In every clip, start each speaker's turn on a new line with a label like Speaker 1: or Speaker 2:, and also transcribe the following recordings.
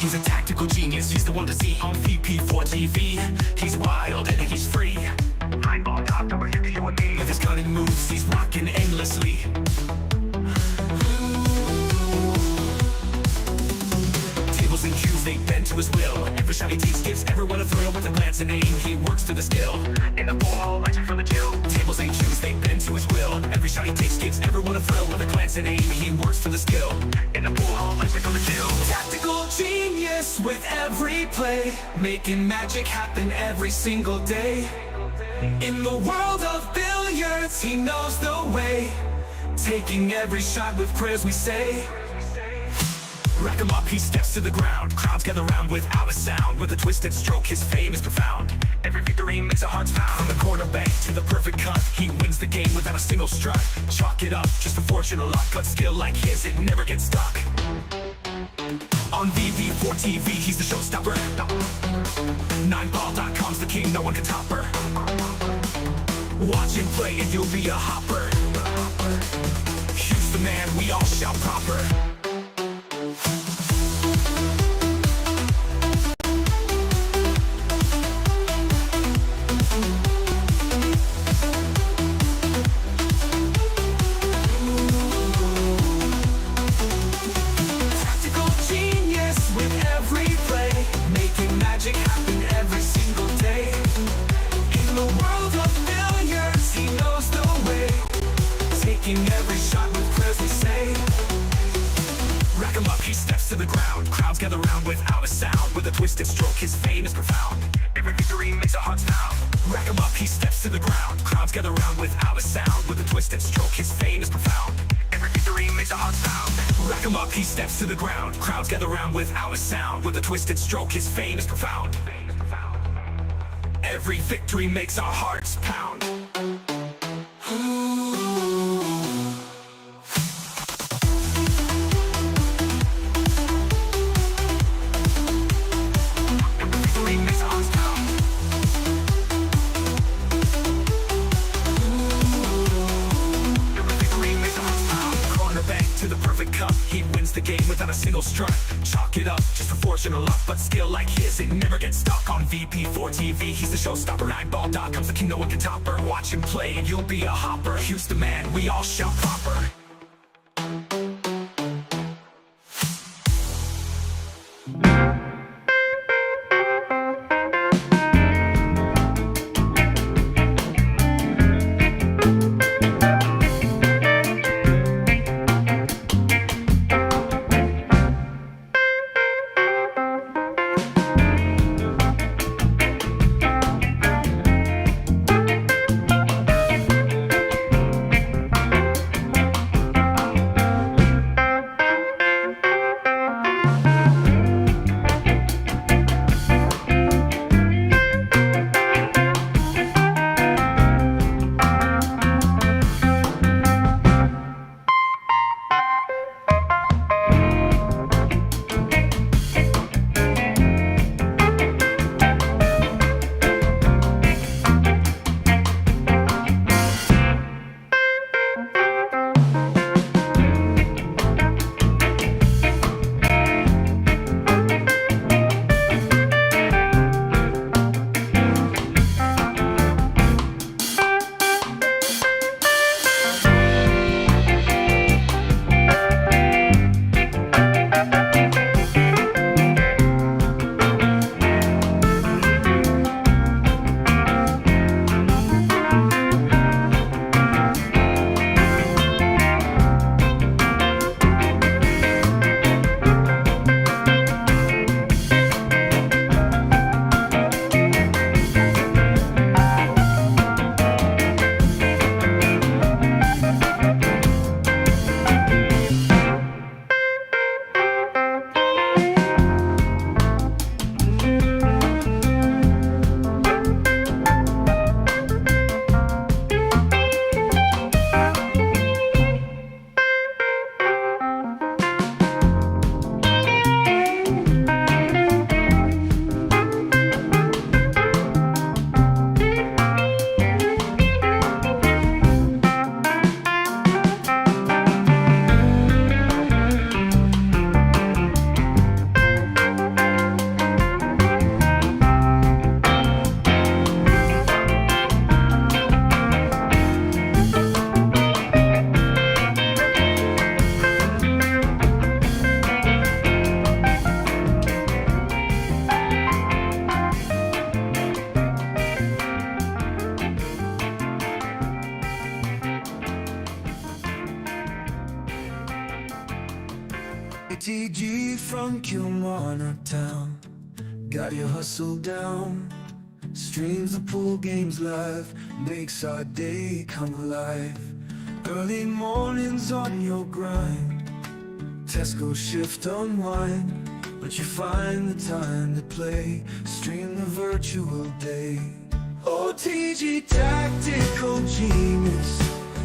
Speaker 1: He's a tactical genius, he's the one to see on VP4TV. He's wild and he's free. High ball top number, you and me. With his cunning moves, he's rocking endlessly. Tables and cues, they bend to his will. Every shot he takes gives everyone a thrill. With a glance and aim, he works to the skill. In the ball, legend from the chill. Tables and cues, they bend to his will. Every shot he takes gives everyone a thrill. With a glance and aim, he works to the skill. In the ball, legend from the chill. Tactical genius with every play, making magic happen every single day. In the world of billiards, he knows the way, taking every shot with prayers we say. Rack him up, he steps to the ground. Crowds gather round without a sound. With a twisted stroke, his fame is profound. Every victory makes our hearts pound. From the corner bank to the perfect cut, he wins the game without a single strut. Chalk it up, just a fortune or luck, but skill like his, it never gets stuck. On VP4TV, he's the showstopper. 9ball.com's the king, no one can top her. Watch him play and you'll be a hopper. He's the man we all shout proper. Tactical genius with every play, making magic happen every single day. In the world of billiards, he knows the way, taking every shot with prayers we say. Rack him up, he steps to the ground. Crowds gather round without a sound. With a twisted stroke, his fame is profound. Every victory makes our hearts pound. Rack him up, he steps to the ground. Crowds gather round without a sound. With a twisted stroke, his fame is profound. Every victory makes our hearts pound. Rack him up, he steps to the ground. Crowds gather round without a sound. With a twisted stroke, his fame is profound. Every victory makes our hearts pound. To the perfect cup, he wins the game without a single strut. Chalk it up, just a fortune or luck, but skill like his, it never gets stuck. On VP4TV, he's the showstopper. 9ball.com's the king, no one can top her. Watch him play and you'll be a hopper. He's the man we all shout proper. TG from Kilmarnock Town, got your hustle down. Streams the pool games live, makes our day come alive. Early mornings on your grind, Tesco shift unwind, but you find the time to play, stream the virtual day. OTG tactical genius,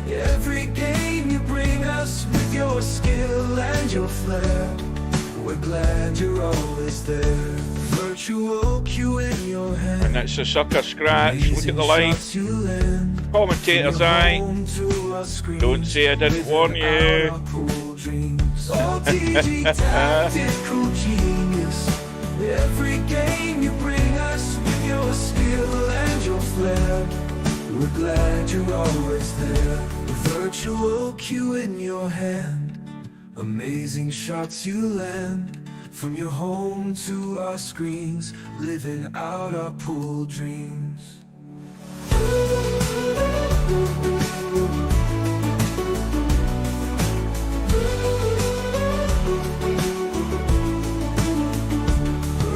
Speaker 1: every game you bring us with your skill and your flair. We're glad you're always there. Virtual cue in your hand.
Speaker 2: And that's a sucker scratch. Look at the line. Commentator's eye. Don't say I didn't warn you.
Speaker 1: OTG tactical genius, every game you bring us with your skill and your flair. We're glad you're always there. Virtual cue in your hand, amazing shots you land. From your home to our screens, living out our pool dreams.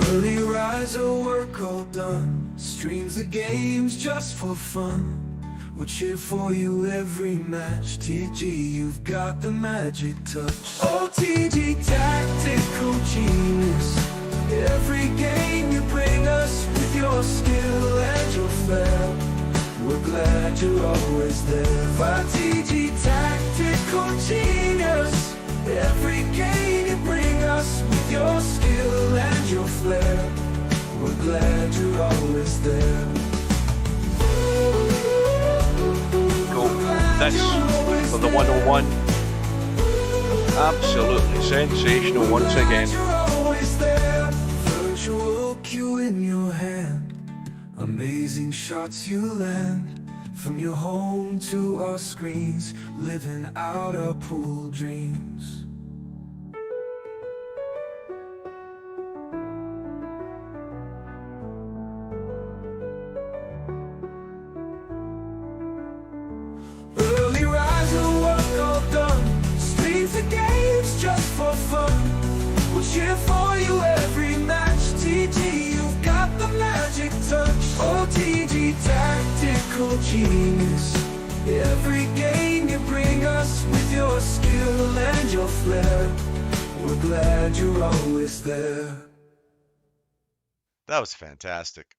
Speaker 1: Early riser, work all done, streams the games just for fun. We'll cheer for you every match. TG, you've got the magic touch. OTG tactical genius, every game you bring us with your skill and your flair. We're glad you're always there. TG tactical genius, every game you bring us with your skill and your flair. We're glad you're always there.
Speaker 2: This for the 101. Absolutely sensational once again.
Speaker 1: Virtual cue in your hand, amazing shots you land. From your home to our screens, living out our pool dreams. Just for fun, we'll cheer for you every match. TG, you've got the magic touch. OTG tactical genius, every game you bring us with your skill and your flair. We're glad you're always there.
Speaker 3: That was fantastic.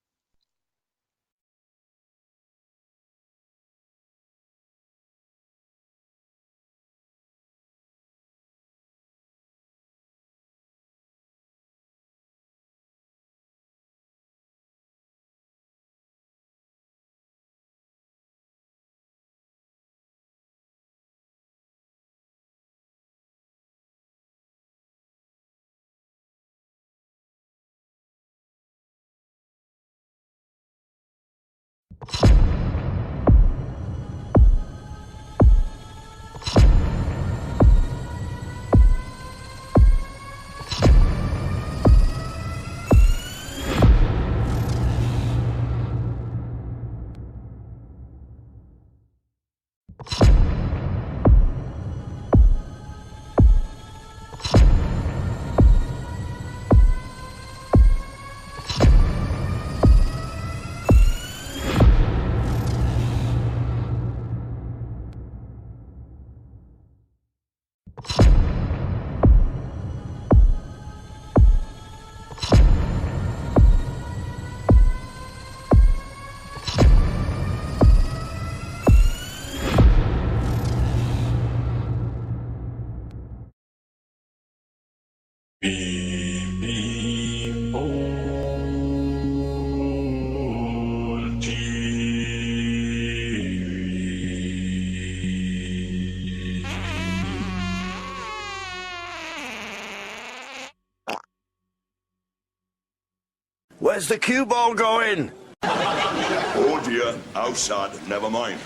Speaker 4: Where's the cue ball going?
Speaker 5: Oh dear, outside, never mind.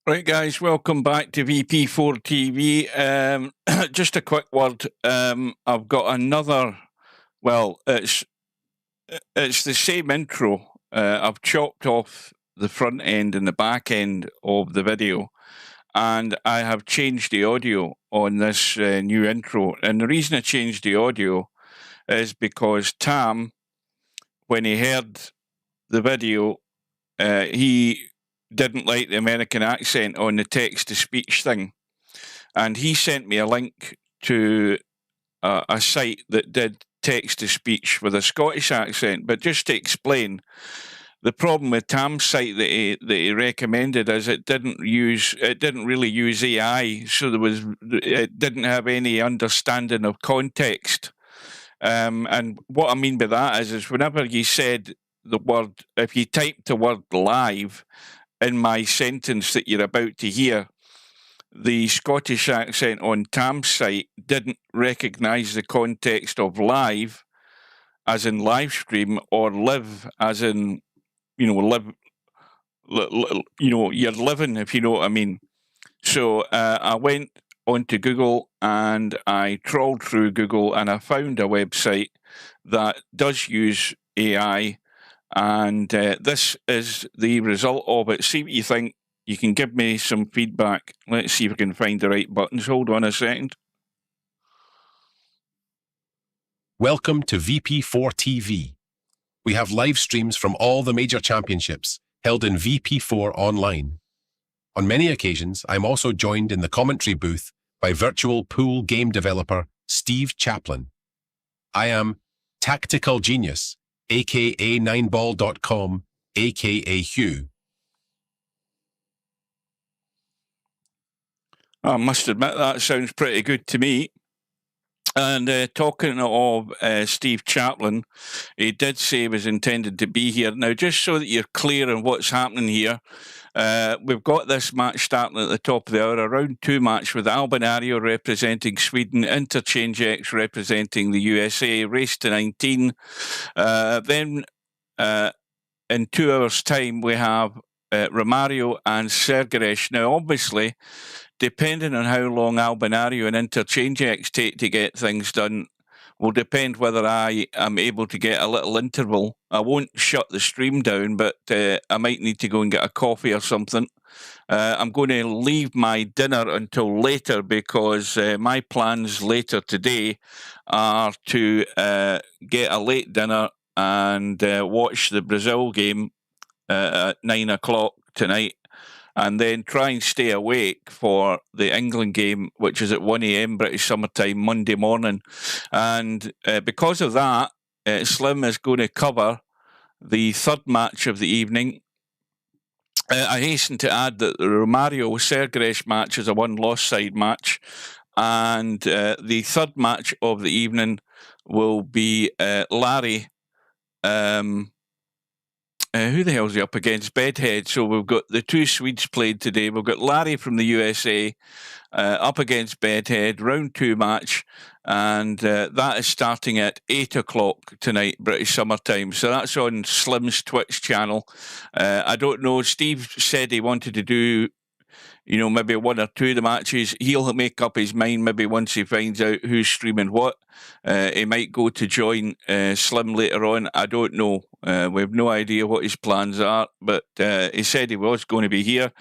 Speaker 2: Right, guys, welcome back to VP4TV. Just a quick word. I've got another. Well, it's the same intro. I've chopped off the front end and the back end of the video, and I have changed the audio on this new intro. And the reason I changed the audio is because Tam, when he heard the video, he didn't like the American accent on the text-to-speech thing. And he sent me a link to a site that did text-to-speach with a Scottish accent. But just to explain, the problem with Tam's site that he recommended is it didn't really use AI, so it didn't have any understanding of context. And what I mean by that is whenever you said the word, if you typed the word live in my sentence that you're about to hear, the Scottish accent on Tam's site didn't recognise the context of live as in live stream, or live as in, live, you're living, if you know what I mean. So I went onto Google and I trawled through Google and I found a website that does use AI, and this is the result of it. See what you think. You can give me some feedback. Let's see if I can find the right buttons. Hold on a second.
Speaker 4: Welcome to VP4TV. We have live streams from all the major championships held in VP4 online. On many occasions, I'm also joined in the commentary booth by virtual pool game developer Steve Chaplin. I am Tactical Genius, aka 9ball.com, aka Hugh.
Speaker 2: I must admit that sounds pretty good to me. And talking of Steve Chaplin, he did say he was intended to be here. Now, just so that you're clear on what's happening here, we've got this match starting at the top of the hour, a round 2 match with Albinario representing Sweden, Interchangex representing the USA, race to 19. Then in 2 hours' time, we have Romario and Sergeresh. Now, obviously, depending on how long Albinario and Interchangex take to get things done, will depend whether I am able to get a little interval. I won't shut the stream down, but I might need to go and get a coffee or something. I'm going to leave my dinner until later because my plans later today are to get a late dinner and watch the Brazil game at 9 o'clock tonight, and then try and stay awake for the England game, which is at 1 a.m. British summertime, Monday morning. And because of that, Slim is going to cover the third match of the evening. I hasten to add that the Romario-Sergeresh match is a one-loss side match, and the third match of the evening will be Larry. Who the hell's he up against? Bedhead. So we've got the two Swedes played today. We've got Larry from the USA up against Bedhead, round 2 match, and that is starting at 8 o'clock tonight, British summertime. So that's on Slim's Twitch channel. I don't know. Steve said he wanted to do, maybe 1 or 2 of the matches. He'll make up his mind maybe once he finds out who's streaming what. He might go to join Slim later on. I don't know. We have no idea what his plans are, but he said he was going to be here,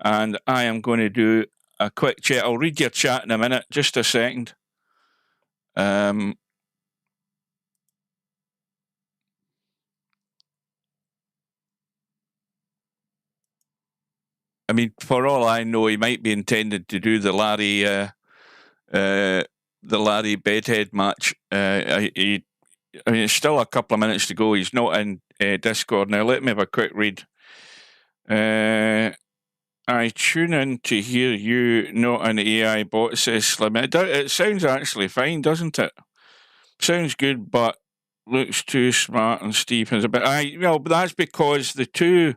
Speaker 2: and I am going to do a quick chat. I'll read your chat in a minute. Just a second. I mean, for all I know, he might be intended to do the Larry Bedhead match. It's still a couple of minutes to go. He's not in Discord now. Let me have a quick read. I tune in to hear you, not an AI bot, says Slim. It sounds actually fine, doesn't it? Sounds good, but looks too smart. And Steve has a bit. But that's because the two.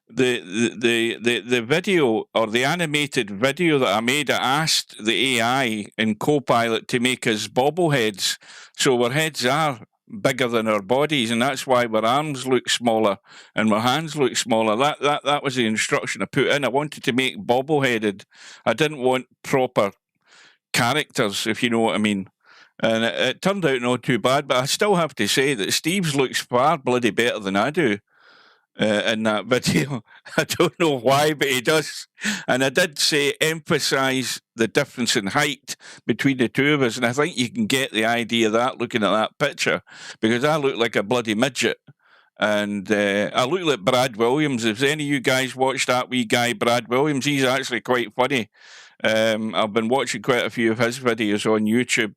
Speaker 2: The video, or the animated video that I made, I asked the AI in Copilot to make us bobbleheads, so our heads are bigger than our bodies, and that's why our arms look smaller and our hands look smaller. That was the instruction I put in. I wanted to make bobbleheaded. I didn't want proper characters, if you know what I mean. And it turned out not too bad, but I still have to say that Steve's looks far bloody better than I do. in that video. I don't know why, but he does. And I did say emphasise the difference in height between the two of us, and I think you can get the idea of that looking at that picture, because I look like a bloody midget. And I look like Brad Williams. If any of you guys watch that wee guy, Brad Williams, he's actually quite funny. I've been watching quite a few of his videos on YouTube.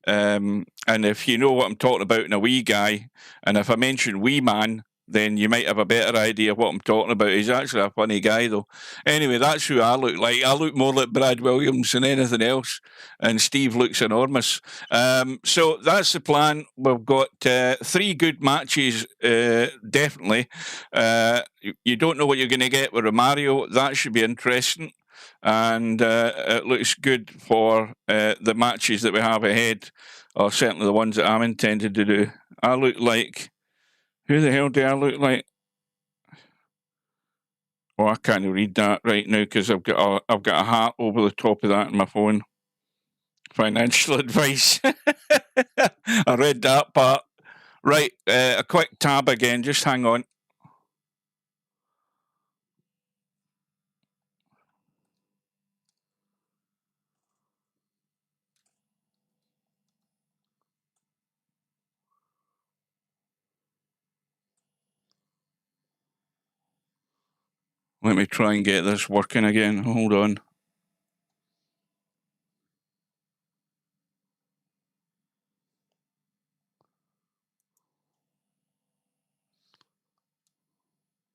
Speaker 2: And if you know what I'm talking about in a wee guy, and if I mention wee man, then you might have a better idea of what I'm talking about. He's actually a funny guy, though. Anyway, that's who I look like. I look more like Brad Williams than anything else, and Steve looks enormous. So that's the plan. We've got 3 good matches, definitely. You don't know what you're going to get with Romario. That should be interesting. And it looks good for the matches that we have ahead, or certainly the ones that I'm intended to do. I look like... Who the hell do I look like? Oh, I can't read that right now because I've got a heart over the top of that in my phone. Financial advice. I read that part. Right, a quick tab again. Just hang on. Let me try and get this working again. Hold on.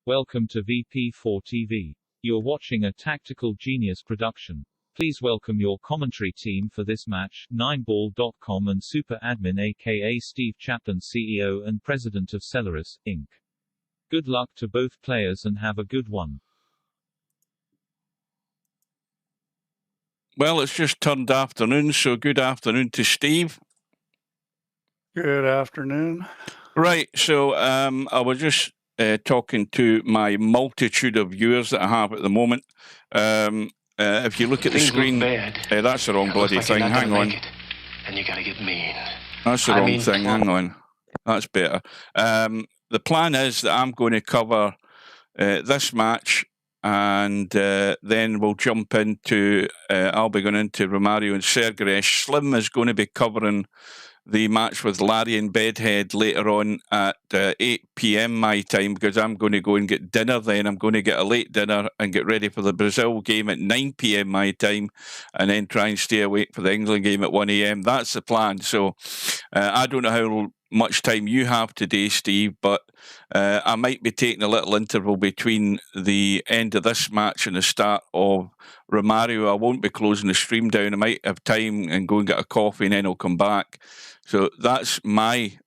Speaker 6: Welcome to VP4TV. You're watching a Tactical Genius production. Please welcome your commentary team for this match, 9ball.com and Super Admin aka Steve Chaplin, CEO and President of Celeris, Inc. Good luck to both players and have a good one.
Speaker 2: Well, it's just turned afternoon, so good afternoon to Steve.
Speaker 7: Good afternoon.
Speaker 2: Right, so I was just talking to my multitude of viewers that I have at the moment. If you look at the screen, that's the wrong bloody thing. Hang on.
Speaker 8: And you gotta get mean.
Speaker 2: That's the wrong thing. Hang on. That's better. The plan is that I'm going to cover this match, and then we'll jump into, I'll be going into Romario and Sergaresh. Slim is going to be covering the match with Larry and Bedhead later on at 8 p.m. my time, because I'm going to go and get dinner then. I'm going to get a late dinner and get ready for the Brazil game at 9 p.m. my time, and then try and stay awake for the England game at 1 a.m. That's the plan. So I don't know how much time you have today, Steve, but I might be taking a little interval between the end of this match and the start of Romario. I won't be closing the stream down. I might have time and go and get a coffee, and then I'll come back. So that's my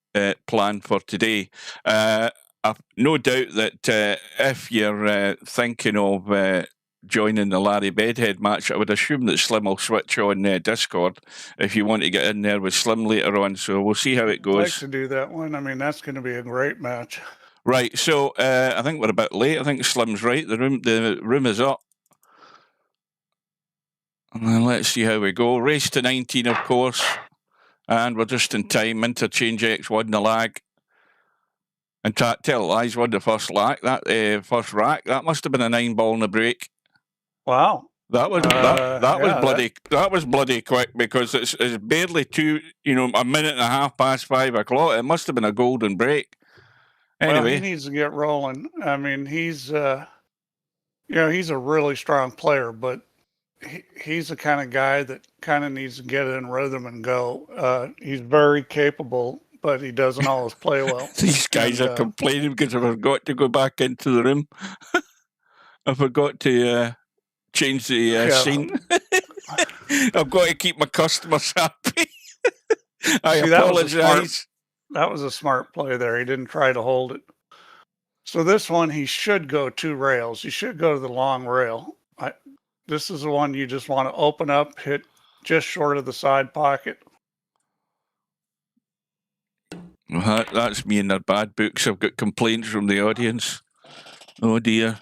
Speaker 2: plan for today. I've no doubt that if you're thinking of joining the Larry Bedhead match, I would assume that Slim will switch on Discord if you want to get in there with Slim later on. So we'll see how it goes.
Speaker 7: I'd like to do that one. I mean, that's going to be a great match.
Speaker 2: Right, so I think we're a bit late. I think Slim's right. The room is up. And then let's see how we go. Race to 19, of course. And we're just in time. Interchangex won the lag. And tell lies, won the first lag. That first rack. That must have been a 9-ball in the break.
Speaker 7: Wow.
Speaker 2: That was that was bloody quick, because it's barely a minute and a half past 5 o'clock. It must have been a golden break. Anyway,
Speaker 7: well, he needs to get rolling. I mean, he's he's a really strong player, but he's the kind of guy that kind of needs to get in rhythm and go. He's very capable, but he doesn't always play well.
Speaker 2: These guys are complaining because I forgot to go back into the room. I forgot to change the scene. I've got to keep my customers happy. I apologize.
Speaker 7: That was a smart play there. He didn't try to hold it. So this one, he should go 2 rails. You should go to the long rail. This is the one you just want to open up, hit just short of the side pocket.
Speaker 2: Well, that's me in their bad books. I've got complaints from the audience. Oh dear.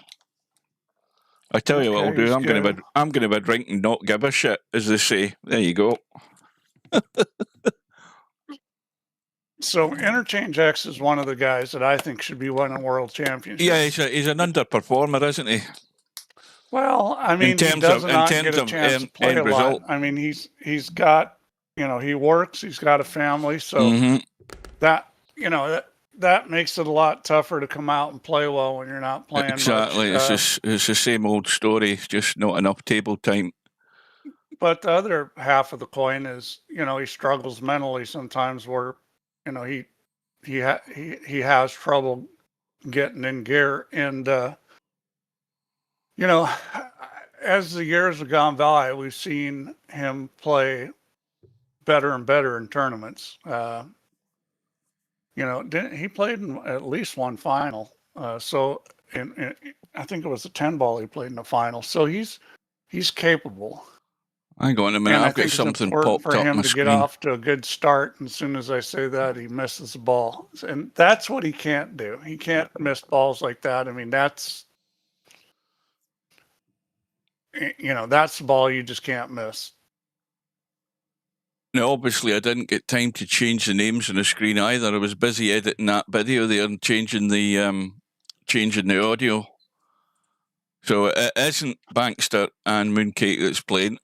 Speaker 2: I tell you what I'll do. I'm going to have a drink and not give a shit, as they say. There you go.
Speaker 7: So Interchangex is one of the guys that I think should be winning world championships.
Speaker 2: Yeah, he's an underperformer, isn't he?
Speaker 7: Well, I mean, he does not get a chance to play a lot. I mean, he's got, he works, he's got a family, so that that makes it a lot tougher to come out and play well when you're not playing
Speaker 2: exactly.
Speaker 7: much.
Speaker 2: It's the same old story, just not enough table time.
Speaker 7: But the other half of the coin is, he struggles mentally sometimes where, he has trouble getting in gear. And, as the years have gone by, we've seen him play better and better in tournaments. He played in at least one final. So I think it was a 10 ball he played in the final. So he's capable.
Speaker 2: Hang on a minute, I've got something popped up
Speaker 7: for him
Speaker 2: on my
Speaker 7: to
Speaker 2: screen.
Speaker 7: get off to a good start, and as soon as I say that, he misses the ball, and that's what he can't do. He can't miss balls like that. I mean, that's that's the ball you just can't miss.
Speaker 2: Now, obviously, I didn't get time to change the names on the screen either. I was busy editing that video there and changing the audio. So it isn't Bankster and Mooncake that's playing.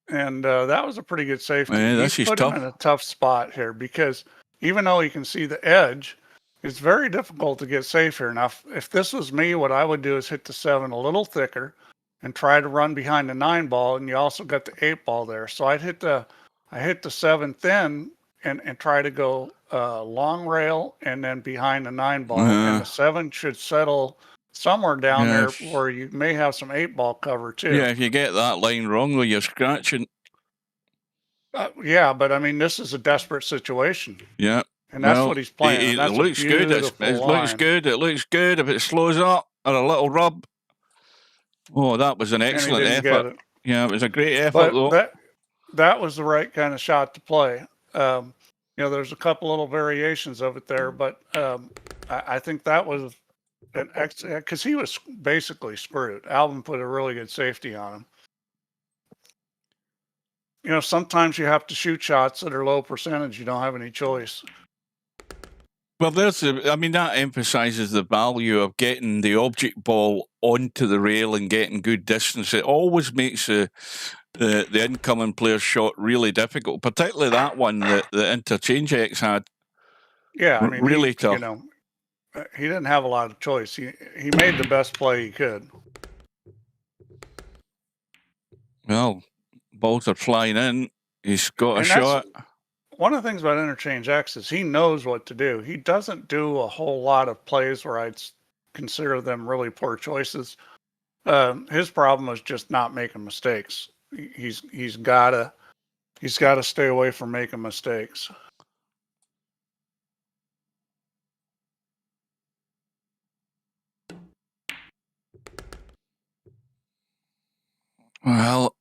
Speaker 7: And that was a pretty good safety.
Speaker 2: He's
Speaker 7: put him in a tough spot here because even though he can see the edge, it's very difficult to get safe here. Now, if this was me, what I would do is hit the 7 a little thicker and try to run behind the 9 ball, and you also got the 8 ball there. So I hit the 7 thin and try to go long rail and then behind the 9 ball, and the 7 should settle somewhere down there where you may have some 8 ball cover too.
Speaker 2: Yeah, if you get that line wrong, well, you're scratching.
Speaker 7: Yeah, but I mean, this is a desperate situation.
Speaker 2: Yeah.
Speaker 7: And that's what he's playing.
Speaker 2: It looks good. It looks good. It looks good. If it slows up or a little rub. Oh, that was an excellent effort. Yeah, it was a great effort, though.
Speaker 7: That was the right kind of shot to play. There's a couple little variations of it there, but I think that was an excellent, because he was basically screwed. Albin put a really good safety on him. Sometimes you have to shoot shots that are low percentage. You don't have any choice.
Speaker 2: Well, that emphasizes the value of getting the object ball onto the rail and getting good distance. It always makes the incoming player's shot really difficult, particularly that one that the Interchangex had.
Speaker 7: Yeah, I mean,
Speaker 2: really tough.
Speaker 7: He didn't have a lot of choice. He made the best play he could.
Speaker 2: Well, balls are flying in. He's got a shot.
Speaker 7: One of the things about Interchangex is he knows what to do. He doesn't do a whole lot of plays where I'd consider them really poor choices. His problem is just not making mistakes. He's gotta stay away from making mistakes.
Speaker 2: Well,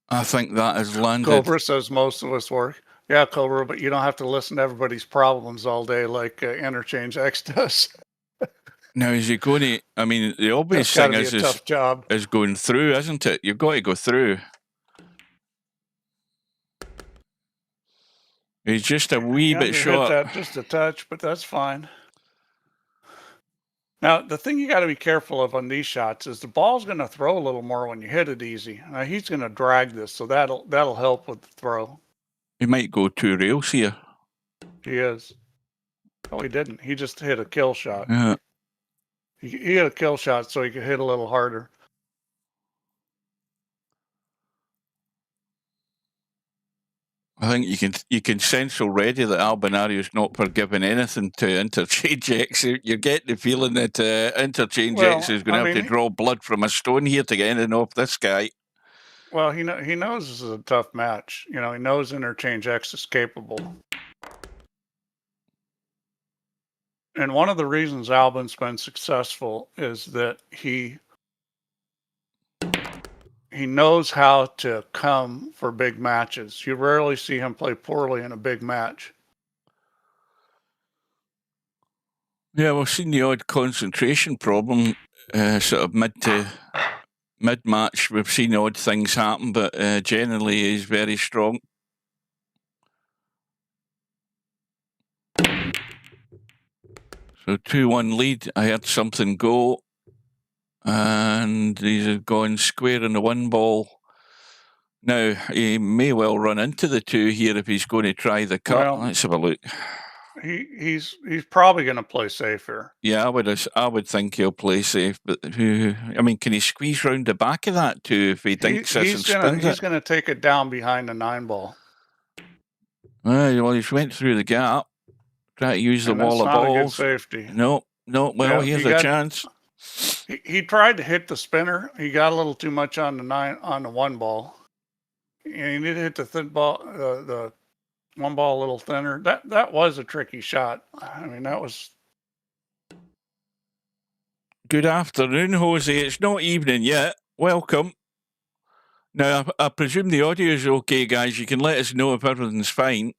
Speaker 2: I think that has landed.
Speaker 7: Cobra says most of us work. Yeah, Cobra, but you don't have to listen to everybody's problems all day like Interchangex does.
Speaker 2: Now, is he going to? I mean, the obvious thing is
Speaker 7: tough job.
Speaker 2: Is going through, isn't it? You've got to go through. He's just a wee bit short.
Speaker 7: That just a touch, but that's fine. Now, the thing you got to be careful of on these shots is the ball's going to throw a little more when you hit it easy. Now, he's going to drag this, so that'll help with the throw.
Speaker 2: He might go 2 rails here.
Speaker 7: He is. Oh, he didn't. He just hit a kill shot.
Speaker 2: Yeah.
Speaker 7: He hit a kill shot so he could hit a little harder.
Speaker 2: I think you can sense already that Albinario's not forgiving anything to Interchangex. You're getting the feeling that Interchangex is going to have to draw blood from a stone here to get anything off this guy.
Speaker 7: Well, he knows this is a tough match. He knows Interchangex is capable. And one of the reasons Albin's been successful is that he knows how to come for big matches. You rarely see him play poorly in a big match.
Speaker 2: Yeah, we've seen the odd concentration problem, sort of mid-match. We've seen odd things happen, but generally he's very strong. So 2-1 lead. I heard something go. And he's going square in the 1 ball. Now, he may well run into the 2 here if he's going to try the cut.
Speaker 7: Well,
Speaker 2: let's have a look.
Speaker 7: He's probably going to play safe here.
Speaker 2: Yeah, I would think he'll play safe, but I mean, can he squeeze round the back of that too if he thinks this and spins
Speaker 7: He's going to take it down behind the 9 ball.
Speaker 2: Well, he's went through the gap. Try to use the wall of balls.
Speaker 7: A good safety.
Speaker 2: No. Well, here's a chance.
Speaker 7: He tried to hit the spinner. He got a little too much on the 1 ball. And he did hit the thin ball, the 1 ball a little thinner. That was a tricky shot. I mean, that was.
Speaker 2: Good afternoon, Jose. It's not evening yet. Welcome. Now, I presume the audio is okay, guys. You can let us know if everything's fine.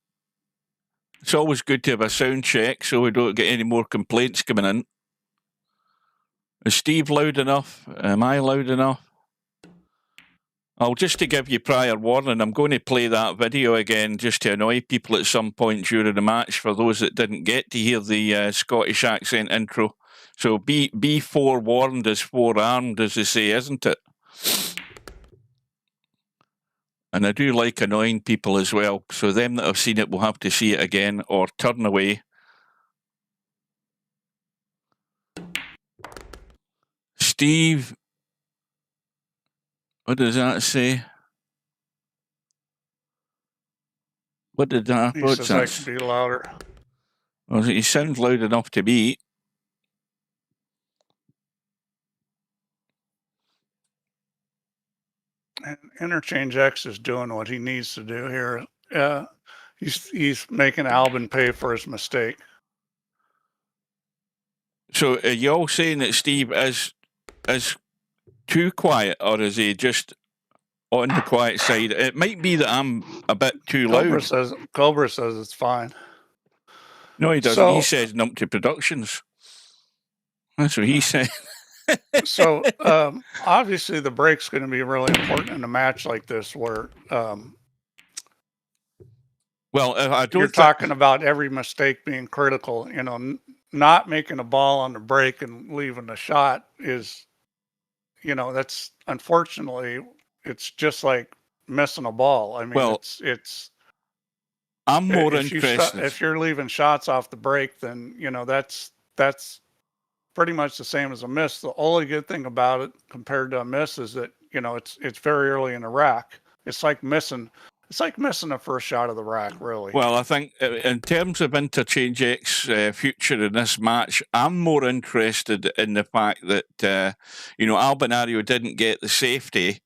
Speaker 2: It's always good to have a sound check so we don't get any more complaints coming in. Is Steve loud enough? Am I loud enough? Just to give you prior warning, I'm going to play that video again just to annoy people at some point during the match for those that didn't get to hear the Scottish accent intro. So be forewarned is forearmed, as they say, isn't it? And I do like annoying people as well. So them that have seen it will have to see it again or turn away. Steve, what does that say? What did that?
Speaker 7: He says I can be louder.
Speaker 2: Well, he sounds loud enough to me.
Speaker 7: And Interchangex is doing what he needs to do here. He's making Albin pay for his mistake.
Speaker 2: So are you all saying that Steve is too quiet, or is he just on the quiet side? It might be that I'm a bit too loud.
Speaker 7: Cobra says it's fine.
Speaker 2: No, he doesn't. He says numpty productions. That's what he said.
Speaker 7: So obviously the break's going to be really important in a match like this where
Speaker 2: well, I don't
Speaker 7: you're talking about every mistake being critical. You know, not making a ball on the break and leaving a shot is, you know, that's unfortunately it's just like missing a ball. I mean,
Speaker 2: well,
Speaker 7: it's
Speaker 2: I'm more interested.
Speaker 7: If you're leaving shots off the break, then you know that's pretty much the same as a miss. The only good thing about it compared to a miss is that, you know, it's very early in the rack. It's like missing the first shot of the rack, really.
Speaker 2: Well, I think in terms of Interchangex future in this match, I'm more interested in the fact that, you know, Albinario didn't get the safety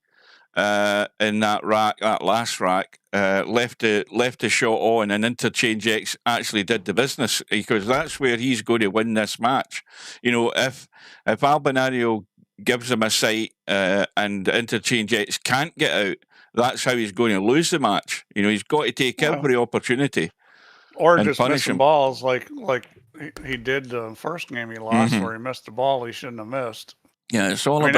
Speaker 2: in that rack, that last rack, left the shot on, and Interchangex actually did the business, because that's where he's going to win this match. You know, if Albinario gives him a sight and Interchangex can't get out, that's how he's going to lose the match. You know, he's got to take every opportunity.
Speaker 7: Or just missing balls like he did the first game he lost, where he missed the ball he shouldn't have missed.
Speaker 2: Yeah, it's all about.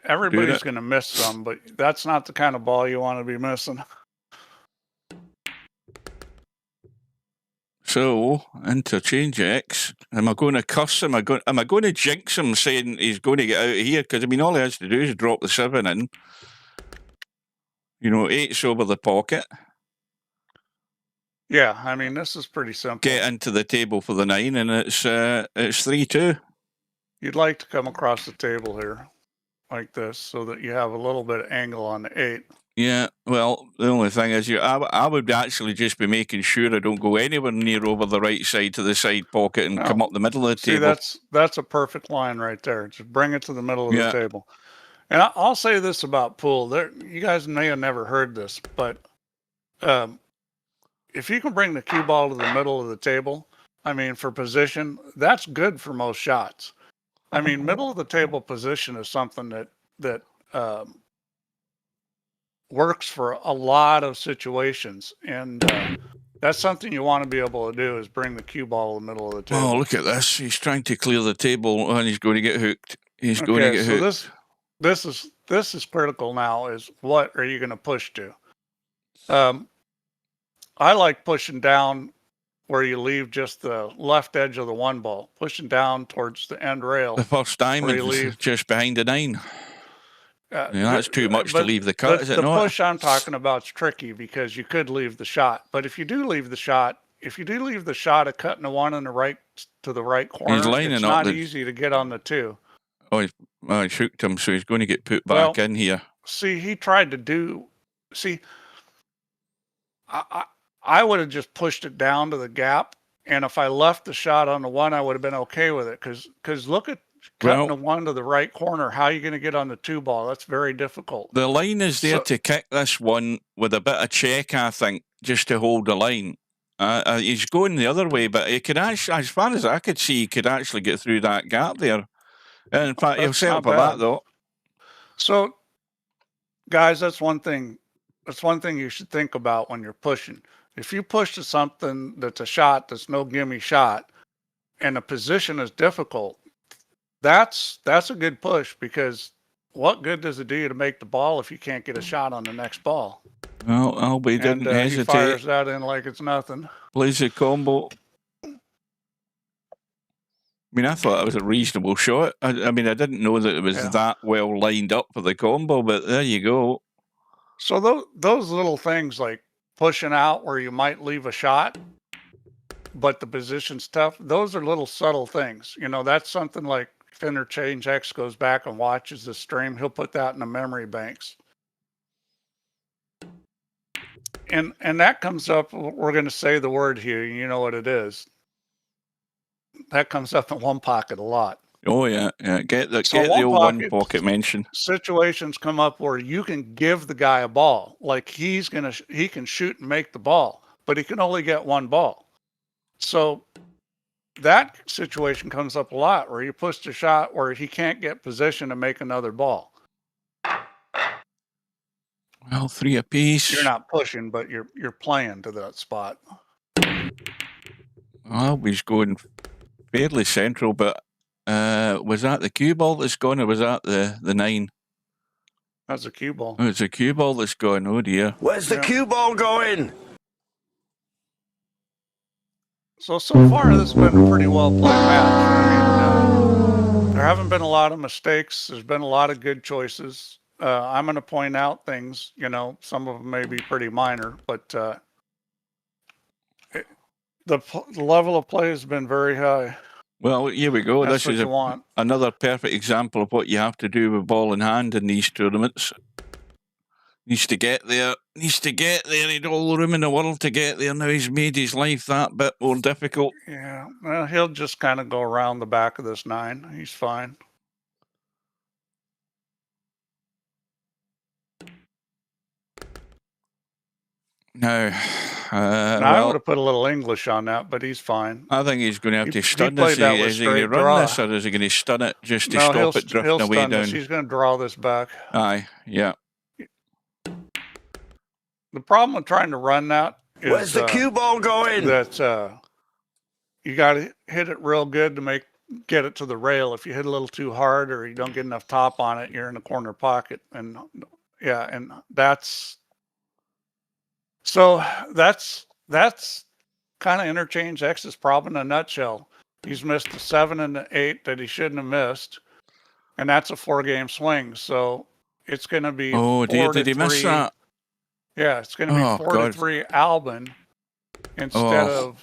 Speaker 7: Everybody's going to miss some, but that's not the kind of ball you want to be missing.
Speaker 2: So Interchangex, am I going to curse him? Am I going to jinx him, saying he's going to get out of here? Because I mean, all he has to do is drop the 7 in. You know, 8's over the pocket.
Speaker 7: Yeah, I mean, this is pretty simple.
Speaker 2: Get into the table for the 9, and it's 3-2.
Speaker 7: You'd like to come across the table here like this so that you have a little bit of angle on the 8.
Speaker 2: Yeah, well, the only thing is, I would actually just be making sure I don't go anywhere near over the right side to the side pocket and come up the middle of the table.
Speaker 7: That's a perfect line right there. Just bring it to the middle of the table. And I'll say this about pool. You guys may have never heard this, but if you can bring the cue ball to the middle of the table, I mean, for position, that's good for most shots. I mean, middle of the table position is something that works for a lot of situations, and that's something you want to be able to do, is bring the cue ball to the middle of the table.
Speaker 2: Oh, look at this! He's trying to clear the table, and he's going to get hooked. He's going to get hooked.
Speaker 7: This is critical now. Is what are you going to push to? I like pushing down where you leave just the left edge of the 1 ball, pushing down towards the end rail.
Speaker 2: The first
Speaker 7: where you
Speaker 2: diamond is
Speaker 7: leave.
Speaker 2: just behind the 9. Yeah, that's too much to
Speaker 7: but
Speaker 2: leave the cut, is it
Speaker 7: the
Speaker 2: not?
Speaker 7: push I'm talking about is tricky because you could leave the shot. But if you do leave the shot, of cutting the 1 on the right to the right corner,
Speaker 2: lining
Speaker 7: it's
Speaker 2: up
Speaker 7: not easy to get on the 2.
Speaker 2: Oh, I shooked him, so he's going to get put
Speaker 7: Well,
Speaker 2: back in here.
Speaker 7: See, he tried to do. See, I would have just pushed it down to the gap, and if I left the shot on the 1, I would have been okay with it. Because look at cutting the 1 to the right corner. How are you going to get on the 2 ball? That's very difficult.
Speaker 2: The line is there to kick this one with a bit of check, I think, just to hold the line. He's going the other way, but he could actually, as far as I could see, he could actually get through that gap there. And in fact, he'll settle for that, though.
Speaker 7: So, guys, that's one thing. That's one thing you should think about when you're pushing. If you push to something that's a shot that's no gimme shot, and the position is difficult, that's a good push, because what good does it do you to make the ball if you can't get a shot on the next ball?
Speaker 2: Well, Albie didn't hesitate.
Speaker 7: He fires that in like it's nothing.
Speaker 2: Plays a combo. I mean, I thought it was a reasonable shot. I mean, I didn't know that it was that well lined up for the combo, but there you go.
Speaker 7: So those little things like pushing out where you might leave a shot, but the position's tough, those are little subtle things. You know, that's something like if Interchangex goes back and watches the stream, he'll put that in the memory banks. And that comes up, we're going to say the word here, you know what it is. That comes up in One Pocket a lot.
Speaker 2: Oh, yeah. Get the old One Pocket mention.
Speaker 7: Situations come up where you can give the guy a ball. Like he can shoot and make the ball, but he can only get 1 ball. So that situation comes up a lot where you push the shot where he can't get position to make another ball.
Speaker 2: Well, 3 apiece.
Speaker 7: You're not pushing, but you're playing to that spot.
Speaker 2: Well, he's going fairly central, but was that the cue ball that's gone, or was that the 9?
Speaker 7: That's a cue ball.
Speaker 2: Oh, it's a cue ball that's gone. Oh dear.
Speaker 5: Where's the cue ball going?
Speaker 7: So far this has been a pretty well played match. I mean, there haven't been a lot of mistakes. There's been a lot of good choices. I'm going to point out things, you know, some of them may be pretty minor, but the level of play has been very high.
Speaker 2: Well, here we go.
Speaker 7: That's
Speaker 2: This is another perfect example of what you have to do with ball in hand in these tournaments. Needs to get there. He'd all the room in the world to get there. Now he's made his life that bit more difficult.
Speaker 7: Yeah, well, he'll just kind of go around the back of this 9. He's fine.
Speaker 2: No.
Speaker 7: I would have put a little English on that, but he's fine.
Speaker 2: I think he's going to have to stun this. Is he going to run this, or is he going to stun it just to stop it drifting away down?
Speaker 7: He's going to draw this back.
Speaker 2: Aye, yeah.
Speaker 7: The problem with trying to run that is
Speaker 5: where's the cue ball going?
Speaker 7: That you got to hit it real good to get it to the rail. If you hit a little too hard or you don't get enough top on it, you're in the corner pocket. And yeah, and that's kind of InterchangeX's problem in a nutshell. He's missed the 7 and the 8 that he shouldn't have missed, and that's a 4-game swing. So it's going to be.
Speaker 2: Oh dear, did he miss that?
Speaker 7: Yeah, it's going to be 4-3 Albin instead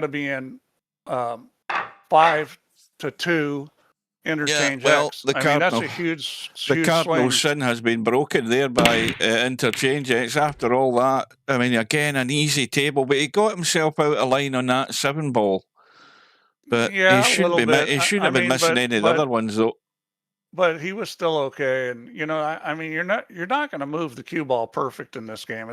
Speaker 7: of being 5-2 Interchangex.
Speaker 2: Yeah, well,
Speaker 7: that's a huge
Speaker 2: cardinal
Speaker 7: swing.
Speaker 2: sin has been broken there by Interchangex. After all that, I mean, again, an easy table, but he got himself out of line on that 7 ball. But he shouldn't have been missing any of the other ones, though.
Speaker 7: But he was still okay, and you know, I mean, you're not going to move the cue ball perfect in this game.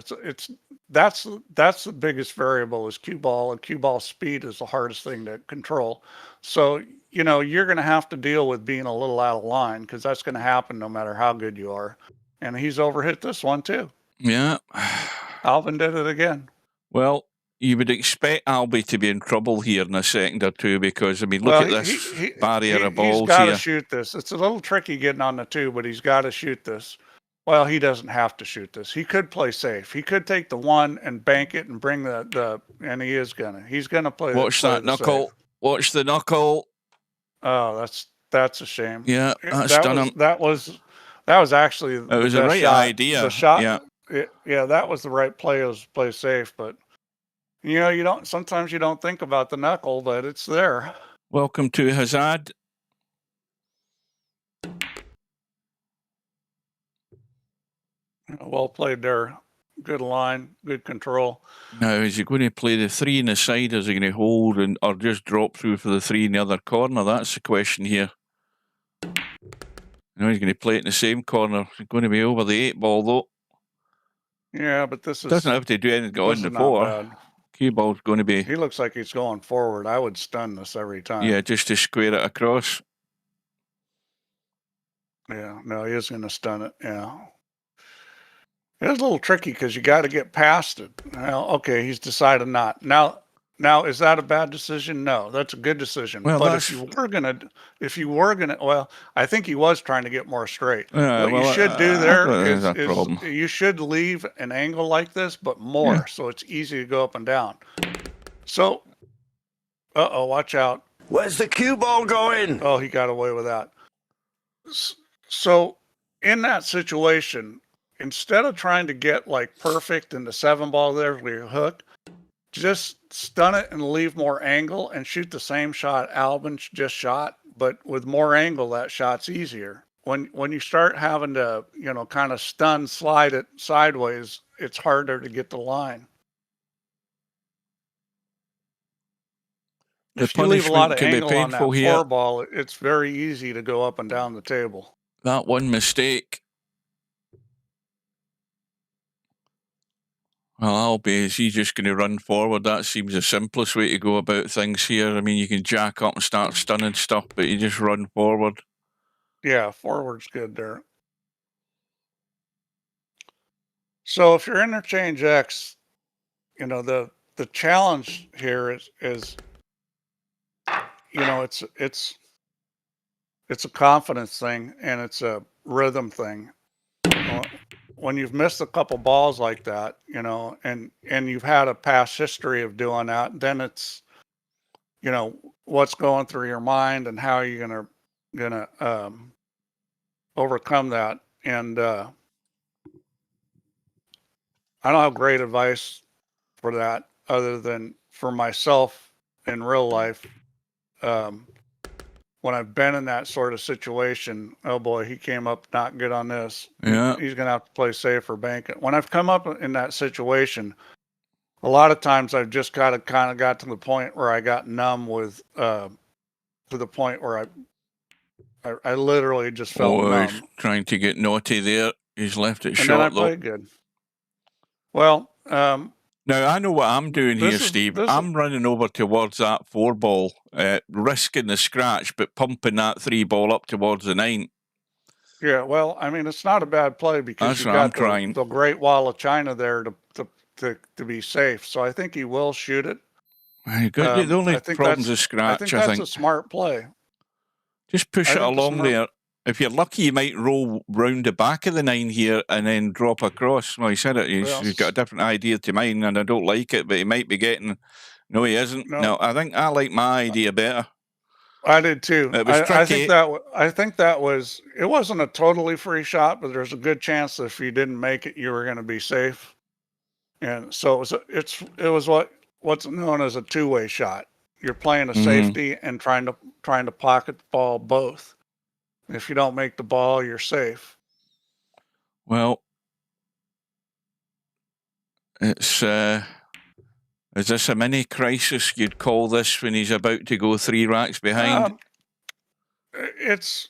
Speaker 7: That's the biggest variable is cue ball, and cue ball speed is the hardest thing to control. So you know, you're going to have to deal with being a little out of line, because that's going to happen no matter how good you are. And he's overhit this one too.
Speaker 2: Yeah,
Speaker 7: Alvin did it again.
Speaker 2: Well, you would expect Albie to be in trouble here in a second or two, because, I mean, look at this barrier of balls here.
Speaker 7: He's got to shoot this. It's a little tricky getting on the 2, but he's got to shoot this. Well, he doesn't have to shoot this. He could play safe. He could take the 1 and bank it and bring and he is gonna. He's gonna play.
Speaker 2: Watch that knuckle.
Speaker 7: Safe.
Speaker 2: Watch the knuckle.
Speaker 7: Oh, that's a shame.
Speaker 2: Yeah, that's done him.
Speaker 7: That was actually.
Speaker 2: It was the right idea.
Speaker 7: The shot.
Speaker 2: Yeah.
Speaker 7: Yeah, that was the right play. Was play safe, but you know, you don't. Sometimes you don't think about the knuckle, but it's there.
Speaker 2: Welcome to Hazard.
Speaker 7: Well played there. Good line, good control.
Speaker 2: Now, is he going to play the 3 in the side? Is he going to hold or just drop through for the 3 in the other corner? That's the question here. No, he's going to play it in the same corner. He's going to be over the 8 ball though.
Speaker 7: Yeah, but this is
Speaker 2: doesn't have to do anything on the 4. Cue ball's going to be.
Speaker 7: He looks like he's going forward. I would stun this every time.
Speaker 2: Yeah, just to square it across.
Speaker 7: Yeah, no, he is going to stun it. Yeah. It's a little tricky because you got to get past it. Well, okay, he's decided not. Now, is that a bad decision? No, that's a good decision.
Speaker 2: Well,
Speaker 7: but if you were gonna, well, I think he was trying to get more straight. What you should do there is you should leave an angle like this, but more, so it's easy to go up and down. So, watch out.
Speaker 5: Where's the cue ball going?
Speaker 7: Oh, he got away with that. So, in that situation, instead of trying to get like perfect in the 7 ball there with your hook, just stun it and leave more angle and shoot the same shot Albin just shot, but with more angle, that shot's easier. When you start having to, you know, kind of slide it sideways, it's harder to get the line. If you leave a lot of angle on that 4 ball, it's very easy to go up and down the table.
Speaker 2: That one mistake. Well, is he just going to run forward? That seems the simplest way to go about things here. I mean, you can jack up and start stunning stuff, but you just run forward.
Speaker 7: Yeah, forward's good there. So if you're Interchangex, you know, the challenge here is you know, it's a confidence thing and it's a rhythm thing. When you've missed a couple balls like that, you know, and you've had a past history of doing that, then it's, you know, what's going through your mind and how you're gonna overcome that. And I don't have great advice for that other than for myself in real life. When I've been in that sort of situation, oh boy, he came up not good on this.
Speaker 2: Yeah.
Speaker 7: He's going to have to play safe or bank it. When I've come up in that situation, a lot of times I've just kind of got to the point where I got numb with, to the point where I literally just felt numb.
Speaker 2: He's trying to get naughty there. He's left it short,
Speaker 7: then I played good. Well,
Speaker 2: now, I know what I'm doing here, Steve. I'm running over towards that 4 ball, risking the scratch, but pumping that 3 ball up towards the 9.
Speaker 7: Yeah, well, I mean, it's not a bad play because you got the Great Wall of China there to be safe. So I think he will shoot it.
Speaker 2: The only problem's a scratch, I think.
Speaker 7: That's a smart play.
Speaker 2: Just push it along there. If you're lucky, you might roll round the back of the 9 here and then drop across. Well, he said it. He's got a different idea to mine, and I don't like it, but he might be getting... No, he isn't. No, I think I like my idea better.
Speaker 7: I did too.
Speaker 2: It was tricky.
Speaker 7: I think that was... It wasn't a totally free shot, but there's a good chance that if you didn't make it, you were going to be safe. And so it was what's known as a 2-way shot. You're playing a safety and trying to pocket the ball both. If you don't make the ball, you're safe.
Speaker 2: Well, it's is this a mini crisis you'd call this when he's about to go 3 racks behind?
Speaker 7: It's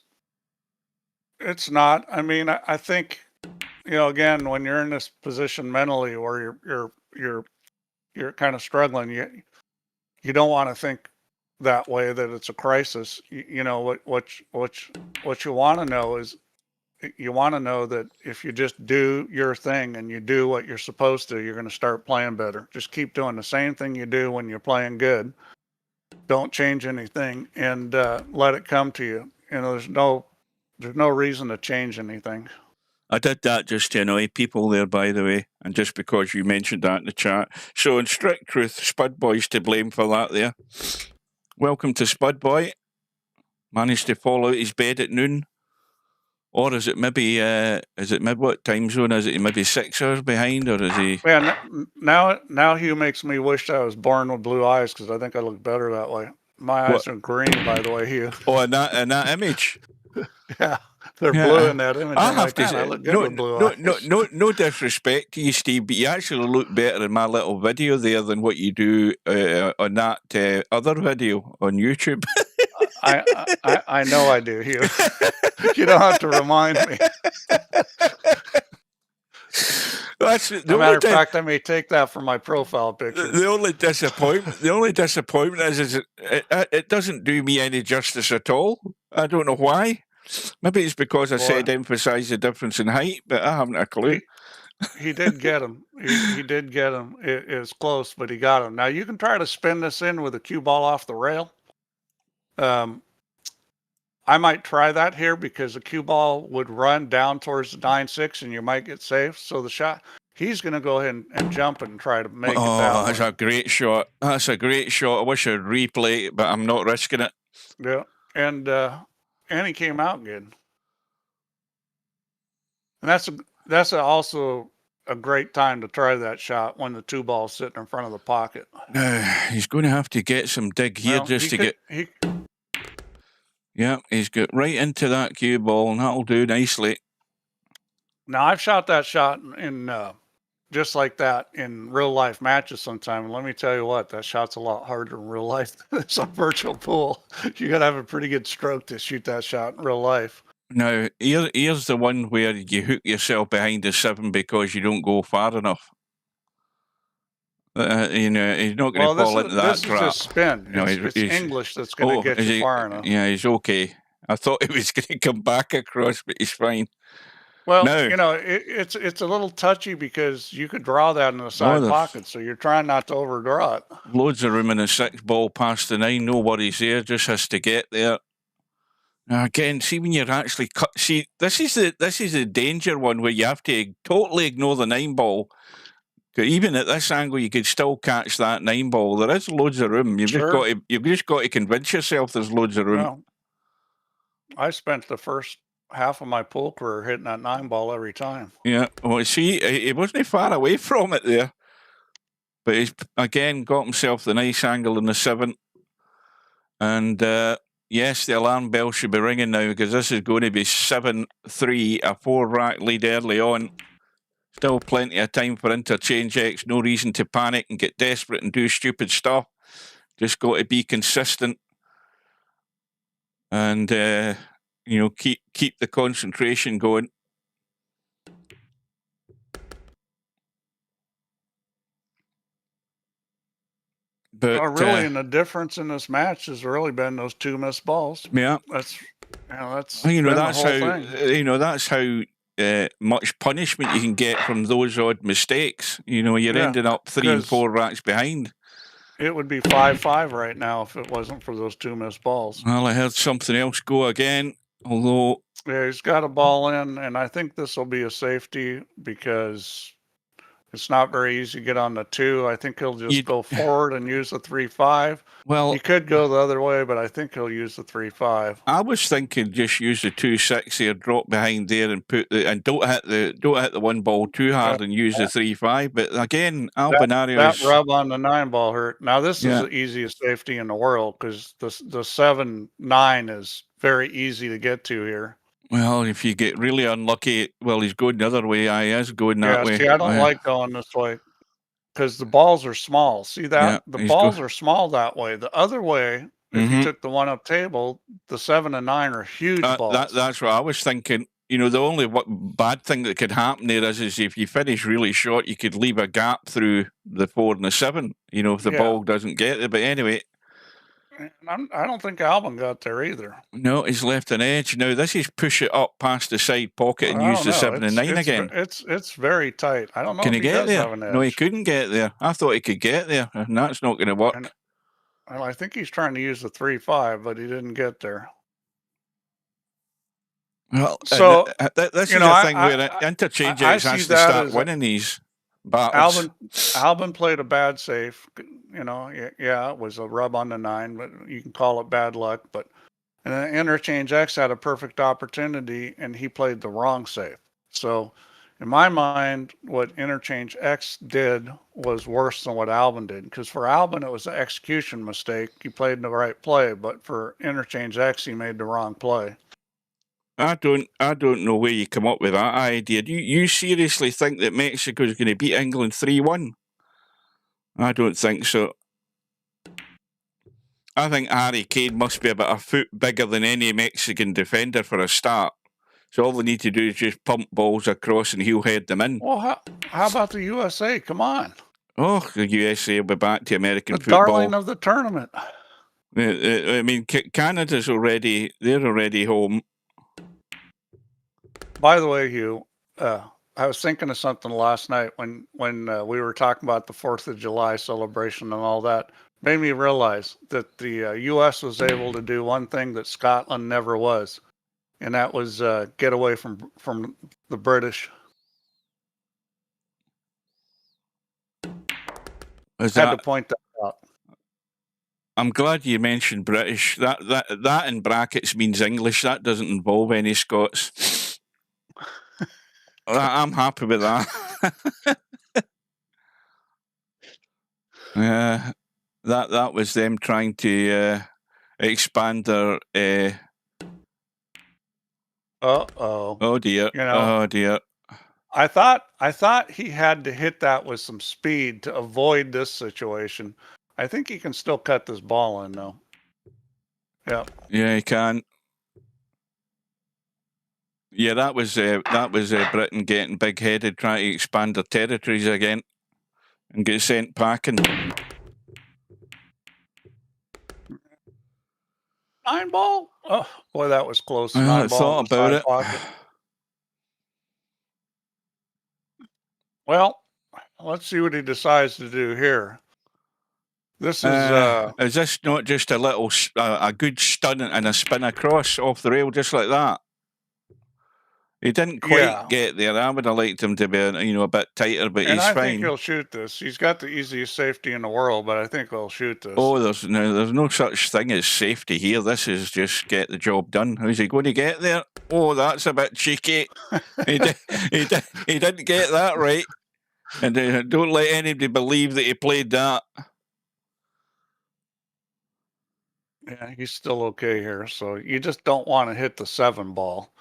Speaker 7: not. I mean, I think, you know, again, when you're in this position mentally where you're kind of struggling, you don't want to think that way that it's a crisis. You know what you want to know is you want to know that if you just do your thing and you do what you're supposed to, you're going to start playing better. Just keep doing the same thing you do when you're playing good. Don't change anything and let it come to you. You know, there's no reason to change anything.
Speaker 2: I did that just to annoy people there, by the way, and just because you mentioned that in the chat. So, in strict truth, Spud Boy's to blame for that there. Welcome to Spud Boy. Managed to fall out his bed at noon. Or is it maybe, what time zone is it? Maybe 6 hours behind, or is he?
Speaker 7: Man, now Hugh makes me wish I was born with blue eyes because I think I look better that way. My eyes are green, by the way, Hugh.
Speaker 2: Oh, in that image?
Speaker 7: Yeah, they're blue in that image.
Speaker 2: I have to say,
Speaker 7: I look good with blue eyes.
Speaker 2: No disrespect to you, Steve, but you actually look better in my little video there than what you do on that other video on YouTube.
Speaker 7: I know I do, Hugh. You don't have to remind me.
Speaker 2: That's
Speaker 7: As a matter of fact, I may take that for my profile picture.
Speaker 2: The only disappointment is it doesn't do me any justice at all. I don't know why. Maybe it's because I said emphasize the difference in height, but I haven't a clue.
Speaker 7: He did get him. He did get him. It was close, but he got him. Now you can try to spin this in with a cue ball off the rail. I might try that here because the cue ball would run down towards the 9-6 and you might get safe. So the shot, he's going to go ahead and jump and try to make it down.
Speaker 2: That's a great shot. That's a great shot. I wish I'd replay it, but I'm not risking it.
Speaker 7: Yeah. And he came out good. And that's also a great time to try that shot when the 2 ball's sitting in front of the pocket.
Speaker 2: He's going to have to get some dig here Yeah, he's got right into that cue ball, and that'll do nicely.
Speaker 7: Now, I've shot that shot in just like that in real life matches sometime. And let me tell you what, that shot's a lot harder in real life than it's a virtual pool. You got to have a pretty good stroke to shoot that shot in real life.
Speaker 2: Now, here's the one where you hook yourself behind the 7 because you don't go far enough. He's not going to fall into that trap.
Speaker 7: This is just spin. It's English that's going to get you far enough.
Speaker 2: Yeah, he's okay. I thought he was going to come back across, but he's fine.
Speaker 7: Well, it's a little touchy because you could draw that in the side pocket, so you're trying not to overdraw it.
Speaker 2: Loads of room in the 6 ball past the 9. No worries there. Just has to get there. Now again, see when you're actually this is the danger one where you have to totally ignore the 9 ball. Even at this angle, you could still catch that 9 ball. There is loads of room. You've just got to convince yourself there's loads of room.
Speaker 7: Well, I spent the first half of my pool career hitting that 9 ball every time.
Speaker 2: Yeah. Well, see, he wasn't far away from it there, but he's again got himself the nice angle in the 7. And yes, the alarm bell should be ringing now because this is going to be 7-3, a 4-rack lead early on. Still plenty of time for Interchangex. No reason to panic and get desperate and do stupid stuff. Just got to be consistent and keep the concentration going. But
Speaker 7: really, and the difference in this match has really been those 2 missed balls.
Speaker 2: Yeah,
Speaker 7: that's
Speaker 2: how much punishment you can get from those odd mistakes. You're ending up 3 and 4 racks behind.
Speaker 7: It would be 5-5 right now if it wasn't for those 2 missed balls.
Speaker 2: Well, I heard something else go again, although...
Speaker 7: Yeah, he's got a ball in, and I think this will be a safety because it's not very easy to get on the 2. I think he'll just go forward and use the 3-5.
Speaker 2: Well,
Speaker 7: he could go the other way, but I think he'll use the 3-5.
Speaker 2: I was thinking just use the 2-6 here, drop behind there, and don't hit the 1 ball too hard and use the 3-5. But again, Albinario
Speaker 7: that rub on the 9 ball hurt. Now this is the easiest safety in the world because the 7-9 is very easy to get to here.
Speaker 2: Well, if you get really unlucky, he's going the other way. He is going that way.
Speaker 7: See, I don't like going this way because the balls are small. See that? Yeah, the balls are small that way. The other way, if you took the 1-up table, the 7 and 9 are huge balls.
Speaker 2: That's what I was thinking. The only bad thing that could happen there is if you finish really short, you could leave a gap through the 4 and the 7, if the ball doesn't get there. But anyway...
Speaker 7: I don't think Albin got there either.
Speaker 2: No, he's left an edge. Now, this is push it up past the side pocket and use the 7 and 9 again.
Speaker 7: It's very tight. I don't know
Speaker 2: if
Speaker 7: he
Speaker 2: get there.
Speaker 7: Have an edge.
Speaker 2: No, he couldn't get there. I thought he could get there, and that's not going to work.
Speaker 7: Well, I think he's trying to use the 3-5, but he didn't get there.
Speaker 2: Well,
Speaker 7: So,
Speaker 2: this is
Speaker 7: you know,
Speaker 2: a thing where
Speaker 7: I
Speaker 2: Interchangex
Speaker 7: see
Speaker 2: has to
Speaker 7: that
Speaker 2: start
Speaker 7: as
Speaker 2: winning these battles.
Speaker 7: Albin played a bad safe. You know, yeah, it was a rub on the 9, but you can call it bad luck. But and then Interchangex had a perfect opportunity, and he played the wrong safe. So, in my mind, what Interchangex did was worse than what Albin did. Because for Albin, it was an execution mistake. He played the right play, but for Interchangex, he made the wrong play.
Speaker 2: I don't know where you come up with that idea. Do you seriously think that Mexico is going to beat England 3-1? I don't think so. I think Harry Kane must be about a foot bigger than any Mexican defender for a start. So all they need to do is just pump balls across and he'll head them in.
Speaker 7: Well, how about the USA? Come on.
Speaker 2: Oh, the USA will be back to American
Speaker 7: The
Speaker 2: football.
Speaker 7: darling of the tournament.
Speaker 2: I mean, Canada's they're already home.
Speaker 7: By the way, Hugh, I was thinking of something last night when we were talking about the 4th of July celebration and all that. Made me realize that the U.S. was able to do one thing that Scotland never was, and that was get away from the British. Had to point that out.
Speaker 2: I'm glad you mentioned British. That in brackets means English. That doesn't involve any Scots. I'm happy with that. That was them trying to expand their. Oh dear!
Speaker 7: You know,
Speaker 2: oh dear!
Speaker 7: I thought he had to hit that with some speed to avoid this situation. I think he can still cut this ball in though. Yeah.
Speaker 2: Yeah, he can. Yeah, that was Britain getting big-headed, trying to expand their territories again, and get sent packing.
Speaker 7: 9 ball? Oh boy, that was close.
Speaker 2: I thought about it.
Speaker 7: Well, let's see what he decides to do here. This
Speaker 2: is this not just a little, a good stun and a spin across off the rail, just like that? He didn't quite get there. I would have liked him to be, a bit tighter, but he's fine.
Speaker 7: And I think he'll shoot this. He's got the easiest safety in the world, but I think he'll shoot this.
Speaker 2: Oh, there's no such thing as safety here. This is just get the job done. How's he going to get there? Oh, that's a bit cheeky. he didn't get that right. And don't let anybody believe that he played that.
Speaker 7: Yeah, he's still okay here. So you just don't want to hit the 7 ball.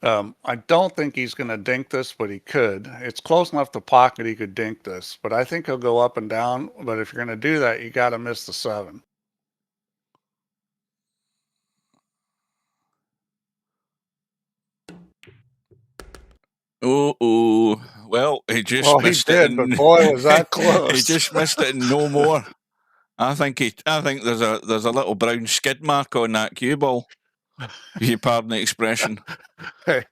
Speaker 7: I don't think he's going to dink this, but he could. It's close enough to pocket he could dink this. But I think he'll go up and down. But if you're going to do that, you got to miss the 7.
Speaker 2: Oh, well, he just missed it.
Speaker 7: But boy, was that close.
Speaker 2: He just missed it and no more. I think there's a little brown skid mark on that cue ball. If you pardon the expression.
Speaker 7: Hey,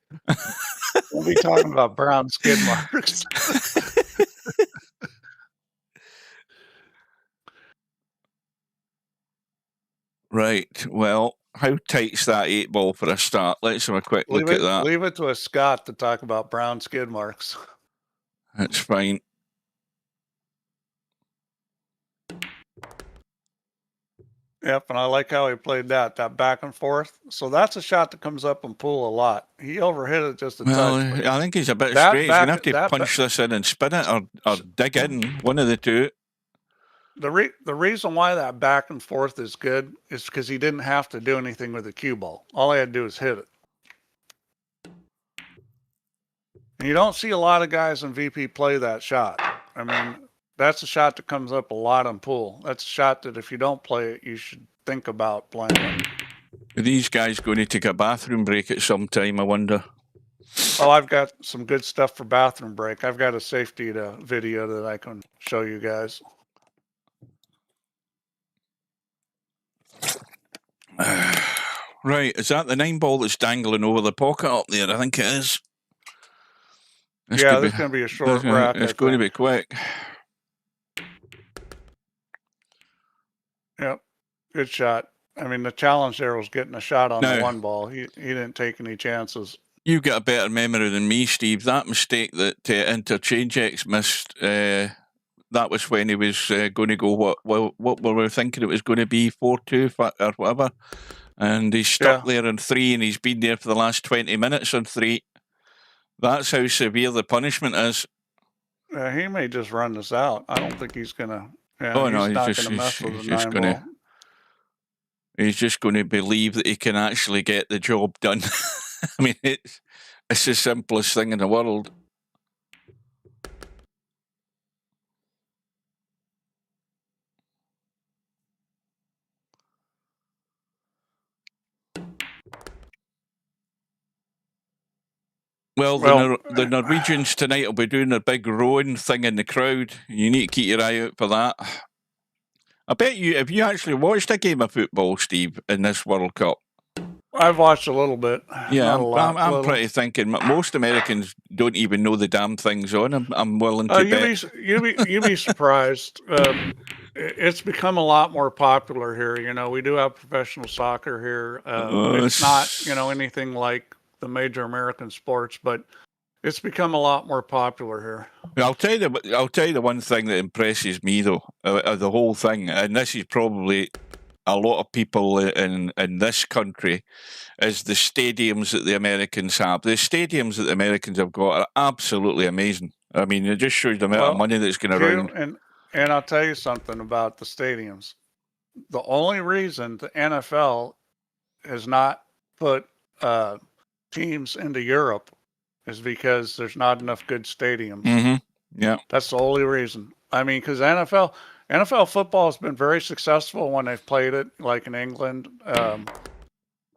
Speaker 7: we'll be talking about brown skid marks.
Speaker 2: Right. Well, how tight's that 8 ball for a start? Let's have a quick look at that.
Speaker 7: Leave it to a Scot to talk about brown skid marks.
Speaker 2: That's fine.
Speaker 7: Yep, and I like how he played that back and forth. So that's a shot that comes up and pull a lot. He overhit it just a touch.
Speaker 2: I think he's a bit straight. He's going to have to punch this in and spin it or dig in, one of the two.
Speaker 7: The reason why that back and forth is good is because he didn't have to do anything with the cue ball. All he had to do was hit it. And you don't see a lot of guys in VP play that shot. I mean, that's a shot that comes up a lot on pool. That's a shot that if you don't play it, you should think about playing it.
Speaker 2: Are these guys going to take a bathroom break at some time, I wonder?
Speaker 7: Oh, I've got some good stuff for bathroom break. I've got a safety video that I can show you guys.
Speaker 2: Right, is that the 9 ball that's dangling over the pocket up there? I think it is.
Speaker 7: This is going to be a short rack.
Speaker 2: It's going to be quick.
Speaker 7: Yep, good shot. I mean, the challenge there was getting a shot on
Speaker 2: No.
Speaker 7: the one ball. He didn't take any chances.
Speaker 2: You've got a better memory than me, Steve. That mistake that Interchangex missed, that was when he was going to go, what we were thinking it was going to be, 4-2 or whatever. And he's stuck there on 3, and he's been there for the last 20 minutes on 3. That's how severe the punishment is.
Speaker 7: He may just run this out. I don't think he's going to.
Speaker 2: Oh, no,
Speaker 7: he's not going to mess with the 9 ball.
Speaker 2: He's just going to believe that he can actually get the job done. I mean, it's the simplest thing in the world. Well, the Norwegians tonight will be doing a big rowing thing in the crowd. You need to keep your eye out for that. I bet you, have you actually watched a game of football, Steve, in this World Cup?
Speaker 7: I've watched a little bit.
Speaker 2: Yeah, I'm pretty thinking most Americans don't even know the damn thing's on. I'm willing to bet.
Speaker 7: You'd be surprised. It's become a lot more popular here. You know, we do have professional soccer here. It's not, anything like the major American sports, but it's become a lot more popular here.
Speaker 2: I'll tell you the one thing that impresses me though, the whole thing, and this is probably a lot of people in this country, is the stadiums that the Americans have. The stadiums that the Americans have got are absolutely amazing. I mean, it just shows the amount of money that's going around.
Speaker 7: And I'll tell you something about the stadiums. The only reason the NFL has not put teams into Europe is because there's not enough good stadiums.
Speaker 2: Mm-hmm. Yeah,
Speaker 7: that's the only reason. I mean, because NFL football has been very successful when they've played it, like in England,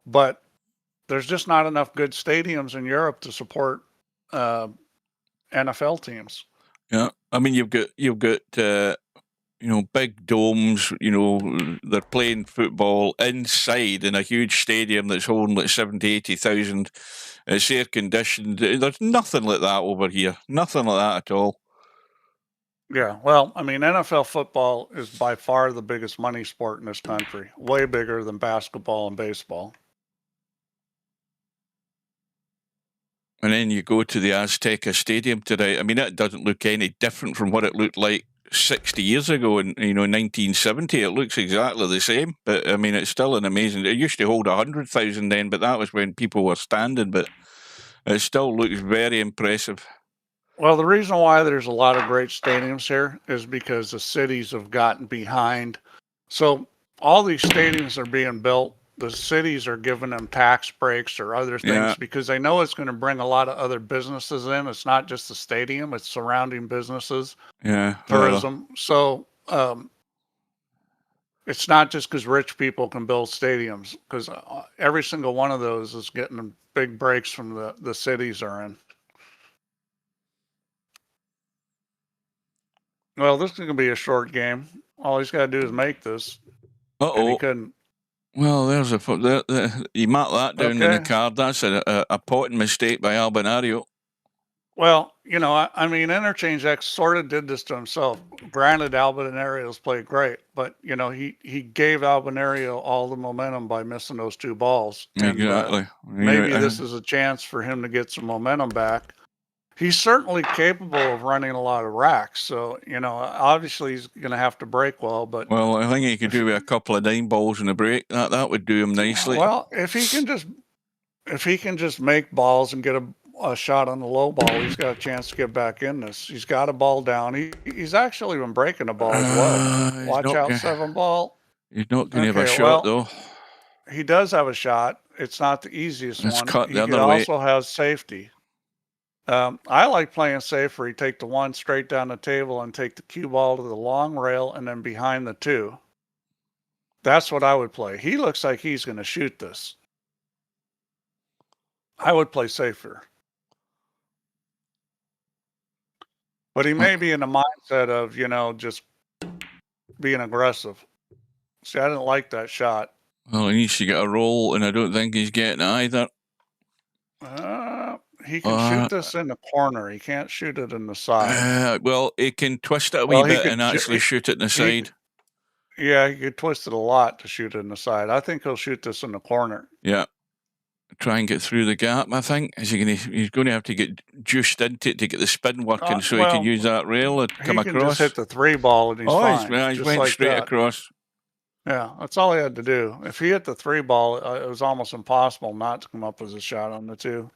Speaker 7: but there's just not enough good stadiums in Europe to support NFL teams.
Speaker 2: Yeah, I mean, you've got big domes. They're playing football inside in a huge stadium that's holding like 70,000-80,000. It's air conditioned. There's nothing like that over here. Nothing like that at all.
Speaker 7: Yeah, well, I mean, NFL football is by far the biggest money sport in this country. Way bigger than basketball and baseball.
Speaker 2: And then you go to the Azteca Stadium today. I mean, it doesn't look any different from what it looked like 60 years ago in 1970. It looks exactly the same, but I mean, it's still an amazing. It used to hold 100,000 then, but that was when people were standing. But it still looks very impressive.
Speaker 7: Well, the reason why there's a lot of great stadiums here is because the cities have gotten behind. So all these stadiums are being built. The cities are giving them tax breaks or other things because they know it's going to bring a lot of other businesses in. It's not just the stadium, it's surrounding businesses, tourism. So it's not just because rich people can build stadiums, because every single one of those is getting big breaks from the cities are in. Well, this is going to be a short game. All he's got to do is make this. And he couldn't.
Speaker 2: Well, there's you mark that down in the card. That's a potting mistake by Albinario.
Speaker 7: Well, I mean, Interchangex sort of did this to himself. Granted, Albinario's played great, but he gave Albinario all the momentum by missing those 2 balls.
Speaker 2: Exactly.
Speaker 7: Maybe this is a chance for him to get some momentum back. He's certainly capable of running a lot of racks. So, obviously he's going to have to break well. But
Speaker 2: I think he could do a couple of 9 balls in a break. That would do him nicely.
Speaker 7: Well, if he can just make balls and get a shot on the low ball, he's got a chance to get back in this. He's got a ball down. He's actually been breaking the ball as well. Watch out, 7 ball.
Speaker 2: He's not going to have a shot, though.
Speaker 7: He does have a shot. It's not the easiest one.
Speaker 2: Cut the
Speaker 7: he
Speaker 2: other way.
Speaker 7: Also has safety. I like playing safe where you take the 1 straight down the table and take the cue ball to the long rail and then behind the 2. That's what I would play. He looks like he's going to shoot this. I would play safer. But he may be in the mindset of, just being aggressive. See, I didn't like that shot.
Speaker 2: Well, he needs to get a roll, and I don't think he's getting it either.
Speaker 7: He can shoot this in the corner. He can't shoot it in the side.
Speaker 2: Well, he can twist it a wee bit and actually shoot it in the side.
Speaker 7: Yeah, he could twist it a lot to shoot it in the side. I think he'll shoot this in the corner.
Speaker 2: Yeah. Try and get through the gap, I think. He's going to have to get juiced into it to get the spin working so he can use that rail and come
Speaker 7: he can
Speaker 2: across.
Speaker 7: just hit the 3 ball and he's fine.
Speaker 2: He's went like straight across.
Speaker 7: Yeah, that's all he had to do. If he hit the 3 ball, it was almost impossible not to come up with a shot on the 2.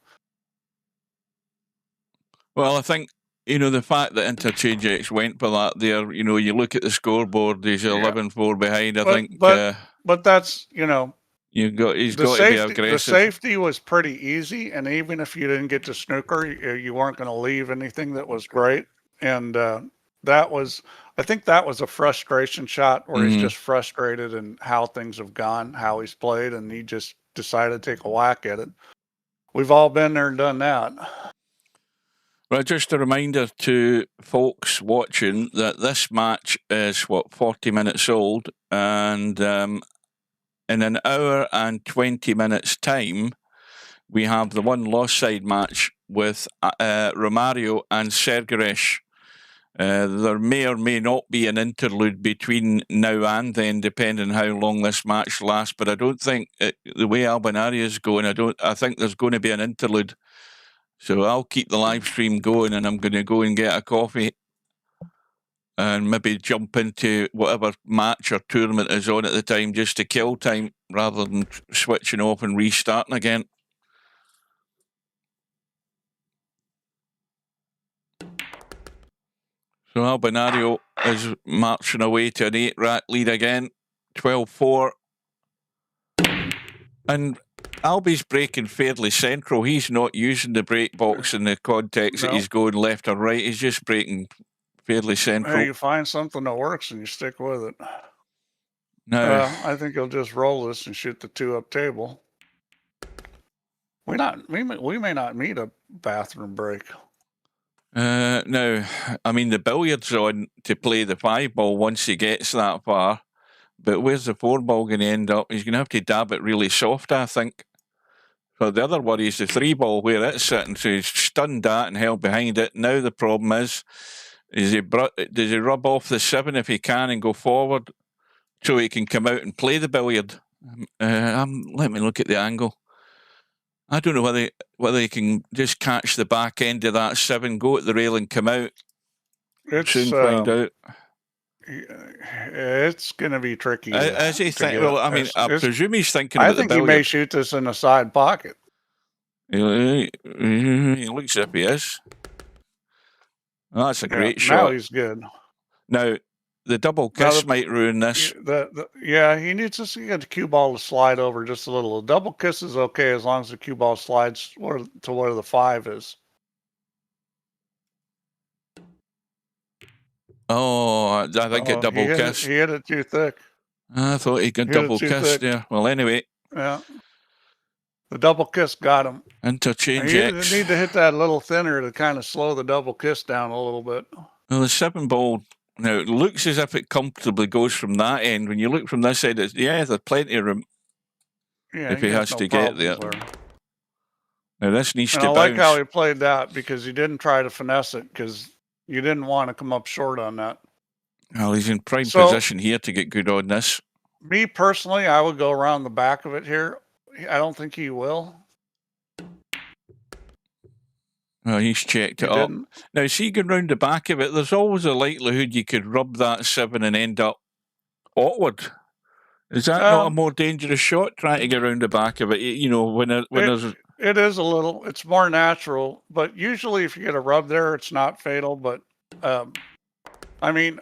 Speaker 2: Well, I think, the fact that Interchangex went for that there, you look at the scoreboard, he's 11-4 behind, I think.
Speaker 7: But that's,
Speaker 2: he's got to be aggressive.
Speaker 7: The safety was pretty easy, and even if you didn't get to snooker, you weren't going to leave anything that was great. And I think that was a frustration shot where he's just frustrated in how things have gone, how he's played, and he just decided to take a whack at it. We've all been there and done that.
Speaker 2: Well, just a reminder to folks watching that this match is, 40 minutes old, and in an hour and 20 minutes' time, we have the one lost side match with Romario and Sergeresh. There may or may not be an interlude between now and then, depending on how long this match lasts. But I don't think the way Albinario is going, I think there's going to be an interlude. So I'll keep the live stream going, and I'm going to go and get a coffee and maybe jump into whatever match or tournament is on at the time just to kill time rather than switching off and restarting again. So Albinario is marching away to an 8-rack lead again, 12-4. And Albie's breaking fairly central. He's not using the break box in the context that he's going left or right. He's just breaking fairly central.
Speaker 7: You find something that works and you stick with it.
Speaker 2: No,
Speaker 7: I think he'll just roll this and shoot the 2-up table. We may not need a bathroom break.
Speaker 2: No, I mean the billiard's on to play the 5-ball once he gets that far. But where's the 4-ball going to end up? He's going to have to dab it really soft, I think. So the other worry is the 3-ball where it's sitting. So he's stunned that and held behind it. Now the problem is does he rub off the 7 if he can and go forward so he can come out and play the billiard? Let me look at the angle. I don't know whether he can just catch the back end of that 7, go at the rail and come out. Soon find out.
Speaker 7: It's going to be tricky.
Speaker 2: As he think, well, I mean, I presume he's thinking about the billiard.
Speaker 7: I think he may shoot this in a side pocket.
Speaker 2: He looks as if he is. Oh, that's a great shot.
Speaker 7: Now he's good.
Speaker 2: Now, the double kiss might ruin this.
Speaker 7: He needs to get the cue ball to slide over just a little. The double kiss is okay as long as the cue ball slides to where the 5 is.
Speaker 2: Oh, I think it double kissed.
Speaker 7: He hit it too thick.
Speaker 2: I thought he could double kiss there. Well, anyway.
Speaker 7: Yeah. The double kiss got him.
Speaker 2: Interchangex.
Speaker 7: You need to hit that a little thinner to kind of slow the double kiss down a little bit.
Speaker 2: Well, the 7-ball, now it looks as if it comfortably goes from that end. When you look from this side, there's plenty of room.
Speaker 7: Yeah,
Speaker 2: if he has to get there. Now this needs to bounce.
Speaker 7: I like how he played that because he didn't try to finesse it because you didn't want to come up short on that.
Speaker 2: Well, he's in prime position here to get good on this.
Speaker 7: Me personally, I would go around the back of it here. I don't think he will.
Speaker 2: Well, he's checked it up. Now, see, going round the back of it, there's always a likelihood you could rub that 7 and end up awkward. Is that not a more dangerous shot, trying to get around the back of it? There's...
Speaker 7: It is a little. It's more natural. But usually if you get a rub there, it's not fatal. But, I mean,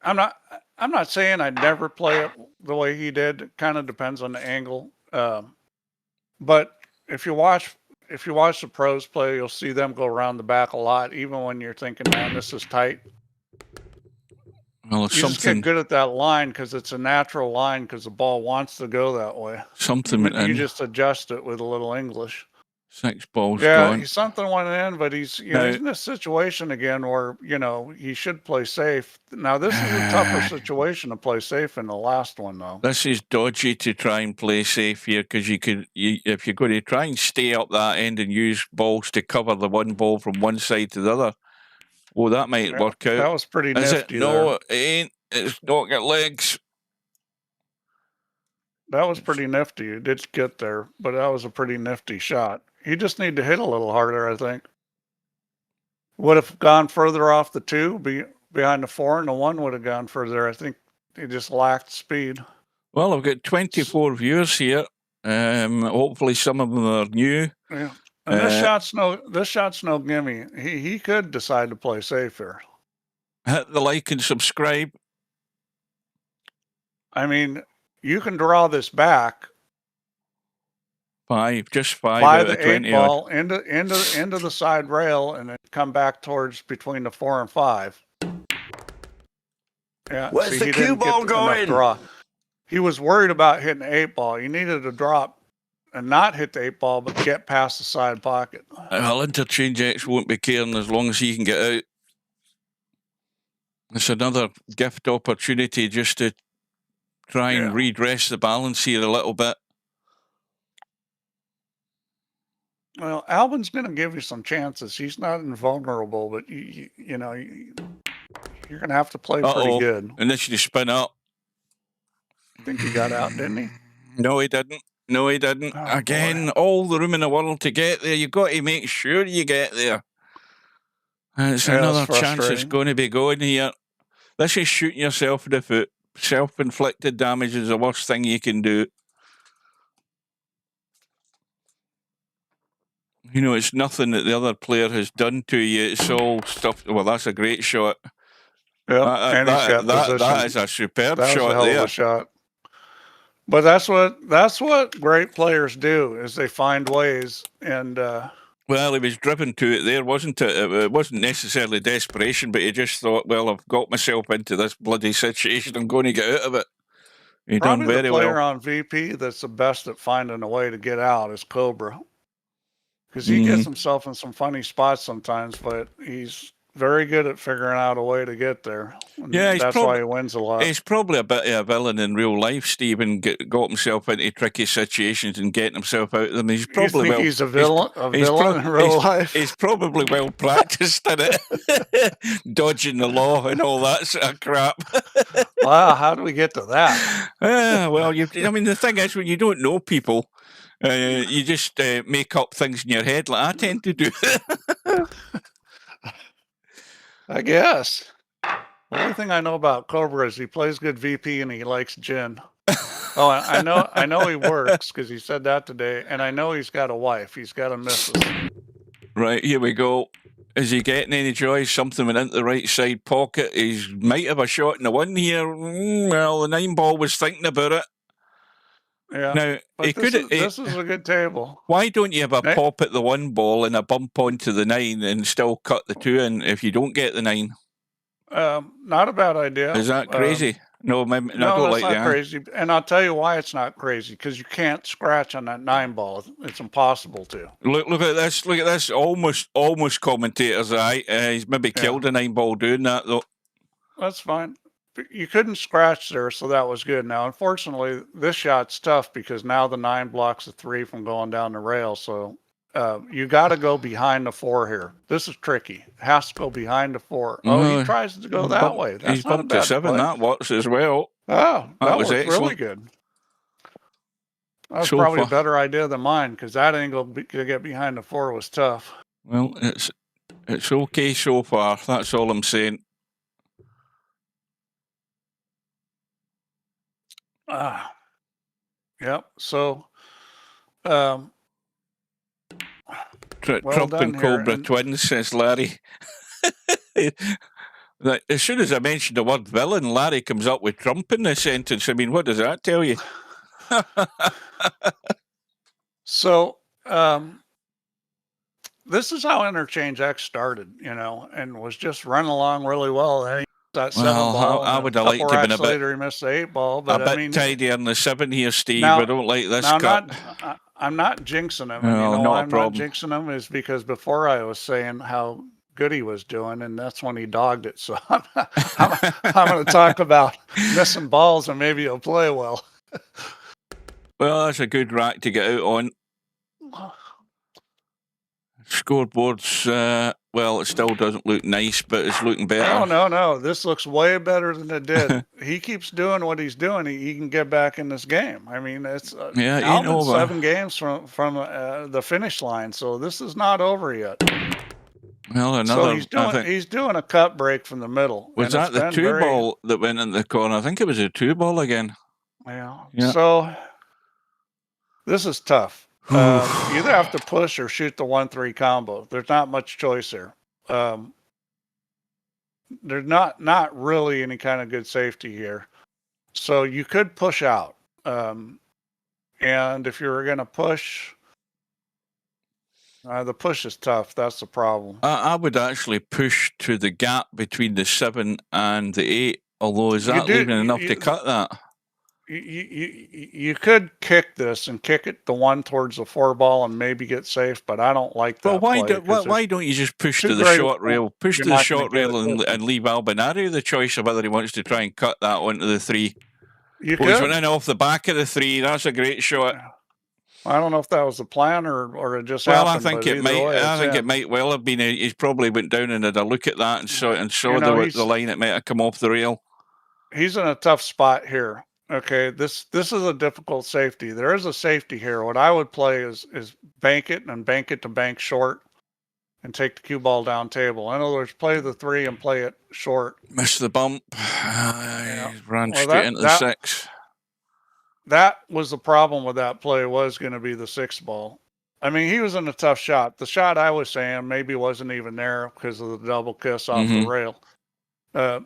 Speaker 7: I'm not saying I'd never play it the way he did. It kind of depends on the angle. But if you watch the pros play, you'll see them go around the back a lot, even when you're thinking, man, this is tight.
Speaker 2: Well,
Speaker 7: you just get good at that line because it's a natural line because the ball wants to go that way. You just adjust it with a little English.
Speaker 2: 6 balls gone.
Speaker 7: Yeah, something went in, but he's in this situation again where, he should play safe. Now, this is a tougher situation to play safe in the last one, though.
Speaker 2: This is dodgy to try and play safe here because if you're going to try and stay up that end and use balls to cover the one ball from one side to the other, that might work out.
Speaker 7: That was pretty nifty.
Speaker 2: No, it ain't. It's not got legs.
Speaker 7: That was pretty nifty. You did get there, but that was a pretty nifty shot. You just need to hit a little harder, I think. Would have gone further off the 2, behind the 4, and the 1 would have gone further. I think he just lacked speed.
Speaker 2: Well, I've got 24 viewers here. Hopefully some of them are new.
Speaker 7: Yeah. And this shot's no gimme. He could decide to play safe here.
Speaker 2: Hit the like and subscribe.
Speaker 7: I mean, you can draw this back.
Speaker 2: 5, just 5
Speaker 7: By
Speaker 2: out of
Speaker 7: the
Speaker 2: 20.
Speaker 7: 8 ball into the side rail, and then come back towards between the 4 and 5. Yeah.
Speaker 5: Where's
Speaker 7: see,
Speaker 5: the
Speaker 7: he
Speaker 5: cue
Speaker 7: didn't get
Speaker 5: ball
Speaker 7: enough
Speaker 5: going?
Speaker 7: Draw. He was worried about hitting the 8 ball. He needed to drop and not hit the 8 ball, but get past the side pocket.
Speaker 2: Well, Interchangex won't be caring as long as he can get out. It's another gift opportunity just to try and redress the balance here a little bit.
Speaker 7: Well, Albin's going to give you some chances. He's not invulnerable, but you know, you're going to have to play pretty good.
Speaker 2: Initially spin up.
Speaker 7: I think he got out, didn't he?
Speaker 2: No, he didn't. No, he didn't.
Speaker 7: Oh,
Speaker 2: Again,
Speaker 7: boy.
Speaker 2: all the room in the world to get there. You've got to make sure you get there. It's another chance it's going to be going here. This is shooting yourself in the foot. Self-inflicted damage is the worst thing you can do. You know, it's nothing that the other player has done to you. It's all stuff. Well, that's a great shot.
Speaker 7: Yeah, and he's got position.
Speaker 2: That is a superb
Speaker 7: That was
Speaker 2: shot
Speaker 7: a hell
Speaker 2: there.
Speaker 7: of a shot. But that's what great players do, is they find ways. And
Speaker 2: well, he was driven to it there, wasn't it? It wasn't necessarily desperation, but he just thought, well, I've got myself into this bloody situation. I'm going to get out of it. He done
Speaker 7: probably
Speaker 2: very
Speaker 7: the player
Speaker 2: well.
Speaker 7: on VP that's the best at finding a way to get out is Cobra. Because he gets himself in some funny spots sometimes, but he's very good at figuring out a way to get there. And
Speaker 2: Yeah,
Speaker 7: that's why he wins a lot.
Speaker 2: He's probably a bit of a villain in real life, Steve, and got himself into tricky situations and getting himself out of them. He's probably
Speaker 7: he's a villain in real life.
Speaker 2: He's probably well practiced in it, dodging the law and all that sort of crap.
Speaker 7: Wow, how do we get to that?
Speaker 2: Well, I mean, the thing is, when you don't know people, you just make up things in your head like I tend to do.
Speaker 7: I guess. The only thing I know about Cobra is he plays good VP and he likes gin. Oh, I know he works because he said that today, and I know he's got a wife. He's got a missus.
Speaker 2: Right, here we go. Is he getting any joy? Something went into the right side pocket. He might have a shot in the 1 here. Well, the 9 ball was thinking about it.
Speaker 7: Yeah.
Speaker 2: Now,
Speaker 7: But this is a good table.
Speaker 2: Why don't you have a pop at the 1 ball and a bump onto the 9 and still cut the 2 in if you don't get the 9?
Speaker 7: Not a bad idea.
Speaker 2: Is that crazy? No, maybe,
Speaker 7: No,
Speaker 2: I don't
Speaker 7: that's
Speaker 2: like
Speaker 7: not
Speaker 2: that.
Speaker 7: crazy. And I'll tell you why it's not crazy, because you can't scratch on that 9 ball. It's impossible to.
Speaker 2: Look at this. Look at this. Almost commentator's eye. He's maybe killed a 9 ball doing that, though.
Speaker 7: That's fine. You couldn't scratch there, so that was good. Now, unfortunately, this shot's tough because now the 9 blocks the 3 from going down the rail. So you got to go behind the 4 here. This is tricky. It has to go behind the 4. Oh, he tries to go that way. That's
Speaker 2: He's
Speaker 7: not a
Speaker 2: bumped to
Speaker 7: bad
Speaker 2: 7.
Speaker 7: play.
Speaker 2: That works as well.
Speaker 7: Oh, that
Speaker 2: was
Speaker 7: was
Speaker 2: excellent.
Speaker 7: really good. That was
Speaker 2: So
Speaker 7: probably
Speaker 2: far.
Speaker 7: a better idea than mine, because that angle to get behind the 4 was tough.
Speaker 2: Well, it's okay so far. That's all I'm saying.
Speaker 7: Yep. So, well
Speaker 2: Trump
Speaker 7: done
Speaker 2: and
Speaker 7: here,
Speaker 2: Cobra
Speaker 7: and-
Speaker 2: twins, says Larry. As soon as I mentioned the word villain, Larry comes up with Trump in the sentence. I mean, what does that tell you?
Speaker 7: So, this is how Interchangex started, and was just running along really well. And he that 7 ball.
Speaker 2: I
Speaker 7: and
Speaker 2: would
Speaker 7: a
Speaker 2: have liked
Speaker 7: couple
Speaker 2: to have been a
Speaker 7: racks
Speaker 2: bit,
Speaker 7: later, he missed the 8 ball. But
Speaker 2: a bit tidier in the 7 here, Steve.
Speaker 7: Now-
Speaker 2: I don't like this
Speaker 7: now
Speaker 2: cut.
Speaker 7: I'm not jinxing him.
Speaker 2: No,
Speaker 7: And
Speaker 2: not a
Speaker 7: why I'm not
Speaker 2: problem.
Speaker 7: jinxing him is because before I was saying how good he was doing, and that's when he dogged it. So I'm going to talk about missing balls, and maybe he'll play well.
Speaker 2: Well, that's a good rack to get out on. Scoreboard's well, it still doesn't look nice, but it's looking better.
Speaker 7: No. This looks way better than it did. He keeps doing what he's doing. He can get back in this game. I mean, it's
Speaker 2: Yeah,
Speaker 7: Albin's 7 games from the finish line, so this is not over yet.
Speaker 2: Well, another.
Speaker 7: So he's doing a cut break from the middle.
Speaker 2: Was that the 2-ball that went in the corner? I think it was a 2-ball again.
Speaker 7: Yeah.
Speaker 2: Yeah.
Speaker 7: So this is tough. You either have to push or shoot the 1-3 combo. There's not much choice here. There's not really any kind of good safety here. So you could push out. And if you were going to push, the push is tough. That's the problem.
Speaker 2: I would actually push to the gap between the 7 and the 8. Although, is that leaving enough to cut that?
Speaker 7: You could kick this and kick it the 1 towards the 4 ball and maybe get safe, but I don't like that.
Speaker 2: Well, why don't you just push to the short rail? Push to the short rail and leave Albinario the choice of whether he wants to try and cut that onto the 3.
Speaker 7: You
Speaker 2: he's running off the back of the 3. That's a great shot.
Speaker 7: I don't know if that was the plan or it just happened.
Speaker 2: I think it might. I think it might well have been. He's probably went down and had a look at that and saw the line. It might have come off the rail.
Speaker 7: He's in a tough spot here. Okay, this is a difficult safety. There is a safety here. What I would play is bank it to bank short and take the cue ball down table. In other words, play the 3 and play it short.
Speaker 2: Missed the bump. He ran straight into the 6.
Speaker 7: That was the problem with that play, was going to be the 6 ball. I mean, he was in a tough shot. The shot I was saying maybe wasn't even there because of the double kiss off the rail. That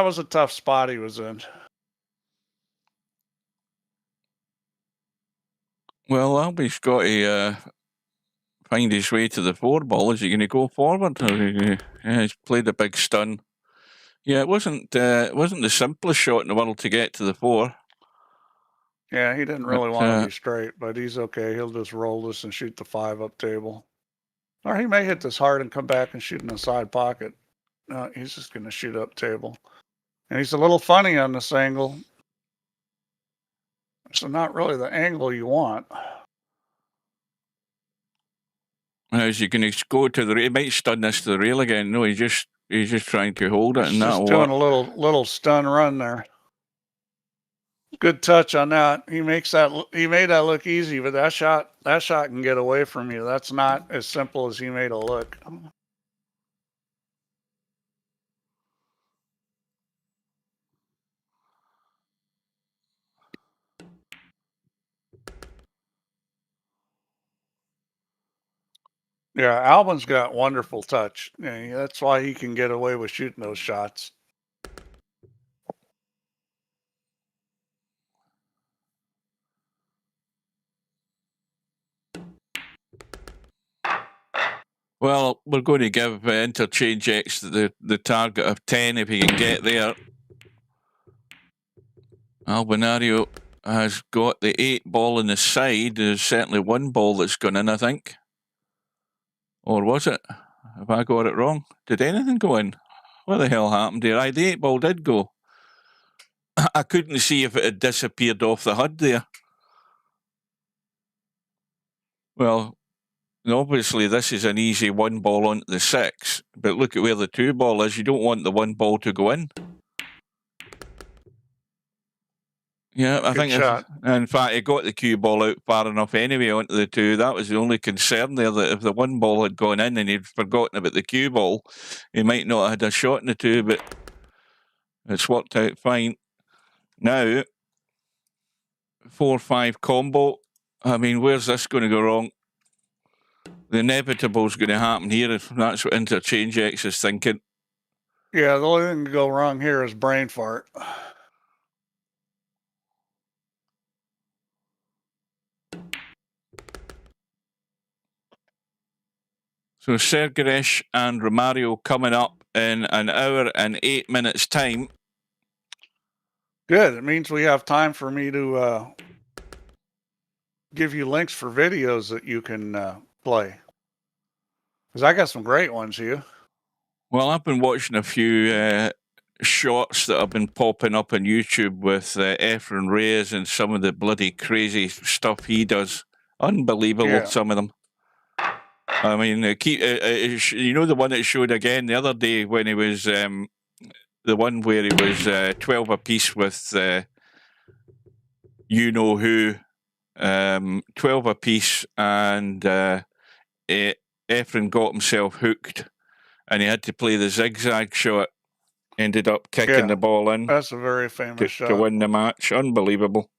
Speaker 7: was a tough spot he was in.
Speaker 2: Well, Albie's got to find his way to the 4 ball. Is he going to go forward? He's played a big stun. Yeah, it wasn't the simplest shot in the world to get to the 4.
Speaker 7: Yeah, he didn't really want to be straight, but he's okay. He'll just roll this and shoot the 5 up table. Or he may hit this hard and come back and shoot in the side pocket. No, he's just going to shoot up table. And he's a little funny on this angle. So not really the angle you want.
Speaker 2: Now, is he going to go to the rail? He might stun this to the rail again. No, he's just trying to hold it, and that'll
Speaker 7: doing a little stun run there. Good touch on that. He made that look easy, but that shot can get away from you. That's not as simple as he made it look. Yeah, Albin's got wonderful touch. Yeah, that's why he can get away with shooting those shots.
Speaker 2: Well, we're going to give Interchangex the target of 10 if he can get there. Albinario has got the 8 ball in the side. There's certainly 1 ball that's gone in, I think. Or was it? Have I got it wrong? Did anything go in? What the hell happened here? The 8 ball did go. I couldn't see if it had disappeared off the HUD there. Well, obviously this is an easy 1 ball onto the 6, but look at where the 2 ball is. You don't want the 1 ball to go in. Yeah, I think in fact he got the cue ball out far enough anyway onto the 2. That was the only concern there, that if the 1 ball had gone in and he'd forgotten about the cue ball, he might not have had a shot in the 2, but it's worked out fine. Now, 4-5 combo. I mean, where's this going to go wrong? The inevitable is going to happen here if that's what Interchangex is thinking.
Speaker 7: Yeah, the only thing to go wrong here is brain fart.
Speaker 2: So Sergeresh and Romario coming up in an hour and 8 minutes time.
Speaker 7: Good. It means we have time for me to give you links for videos that you can play. Because I got some great ones here.
Speaker 2: Well, I've been watching a few shots that have been popping up on YouTube with Efren Reyes and some of the bloody crazy stuff he does. Unbelievable, some of them. I mean, you know the one that showed again the other day when he was the one where he was 12 apiece with you know who, 12 apiece, and Efren got himself hooked, and he had to play the zigzag shot. Ended up kicking the ball in.
Speaker 7: That's a very famous shot
Speaker 2: to win the match. Unbelievable.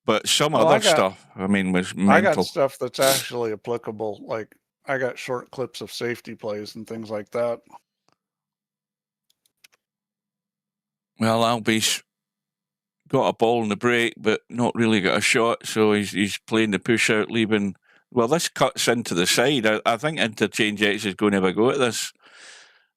Speaker 2: But some other stuff, I mean, was mental.
Speaker 7: I got stuff that's actually applicable. Like, I got short clips of safety plays and things like that.
Speaker 2: Well, Albie's got a ball in the break, but not really got a shot, so he's playing the push out, leaving. Well, this cuts into the side. I think Interchangex is going to have a go at this.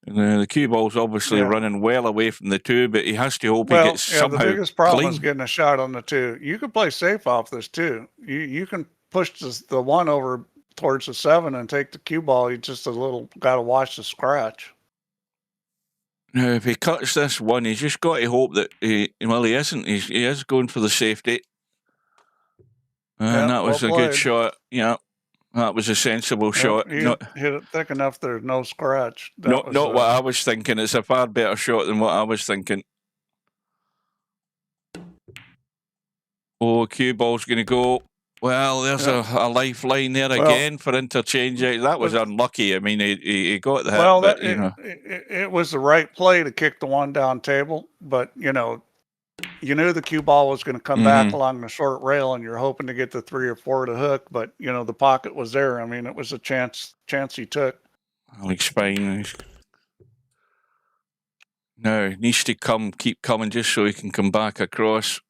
Speaker 2: The cue ball's obviously running well away from the two, but he has to hope he gets somehow
Speaker 7: the biggest problem
Speaker 2: clean.
Speaker 7: is getting a shot on the two. You can play safe off this too. You can push the one over towards the 7 and take the cue ball. You just got to watch the scratch.
Speaker 2: Now, if he cuts this one, he's just got to hope that he isn't. He is going for the safety. And that was a good shot. Yeah. That was a sensible shot.
Speaker 7: Hit it thick enough there's no scratch.
Speaker 2: Not what I was thinking. It's a far better shot than what I was thinking. Oh, cue ball's going to go. Well, there's a lifeline there again for Interchangex. That was unlucky. I mean, he got the hit.
Speaker 7: Well,
Speaker 2: but,
Speaker 7: it was the right play to kick the one down table, but, you knew the cue ball was going to come back along the short rail, and you're hoping to get the 3 or 4 to hook, but, the pocket was there. I mean, it was a chance he took.
Speaker 2: Alex Spine. Now, he needs to keep coming just so he can come back across.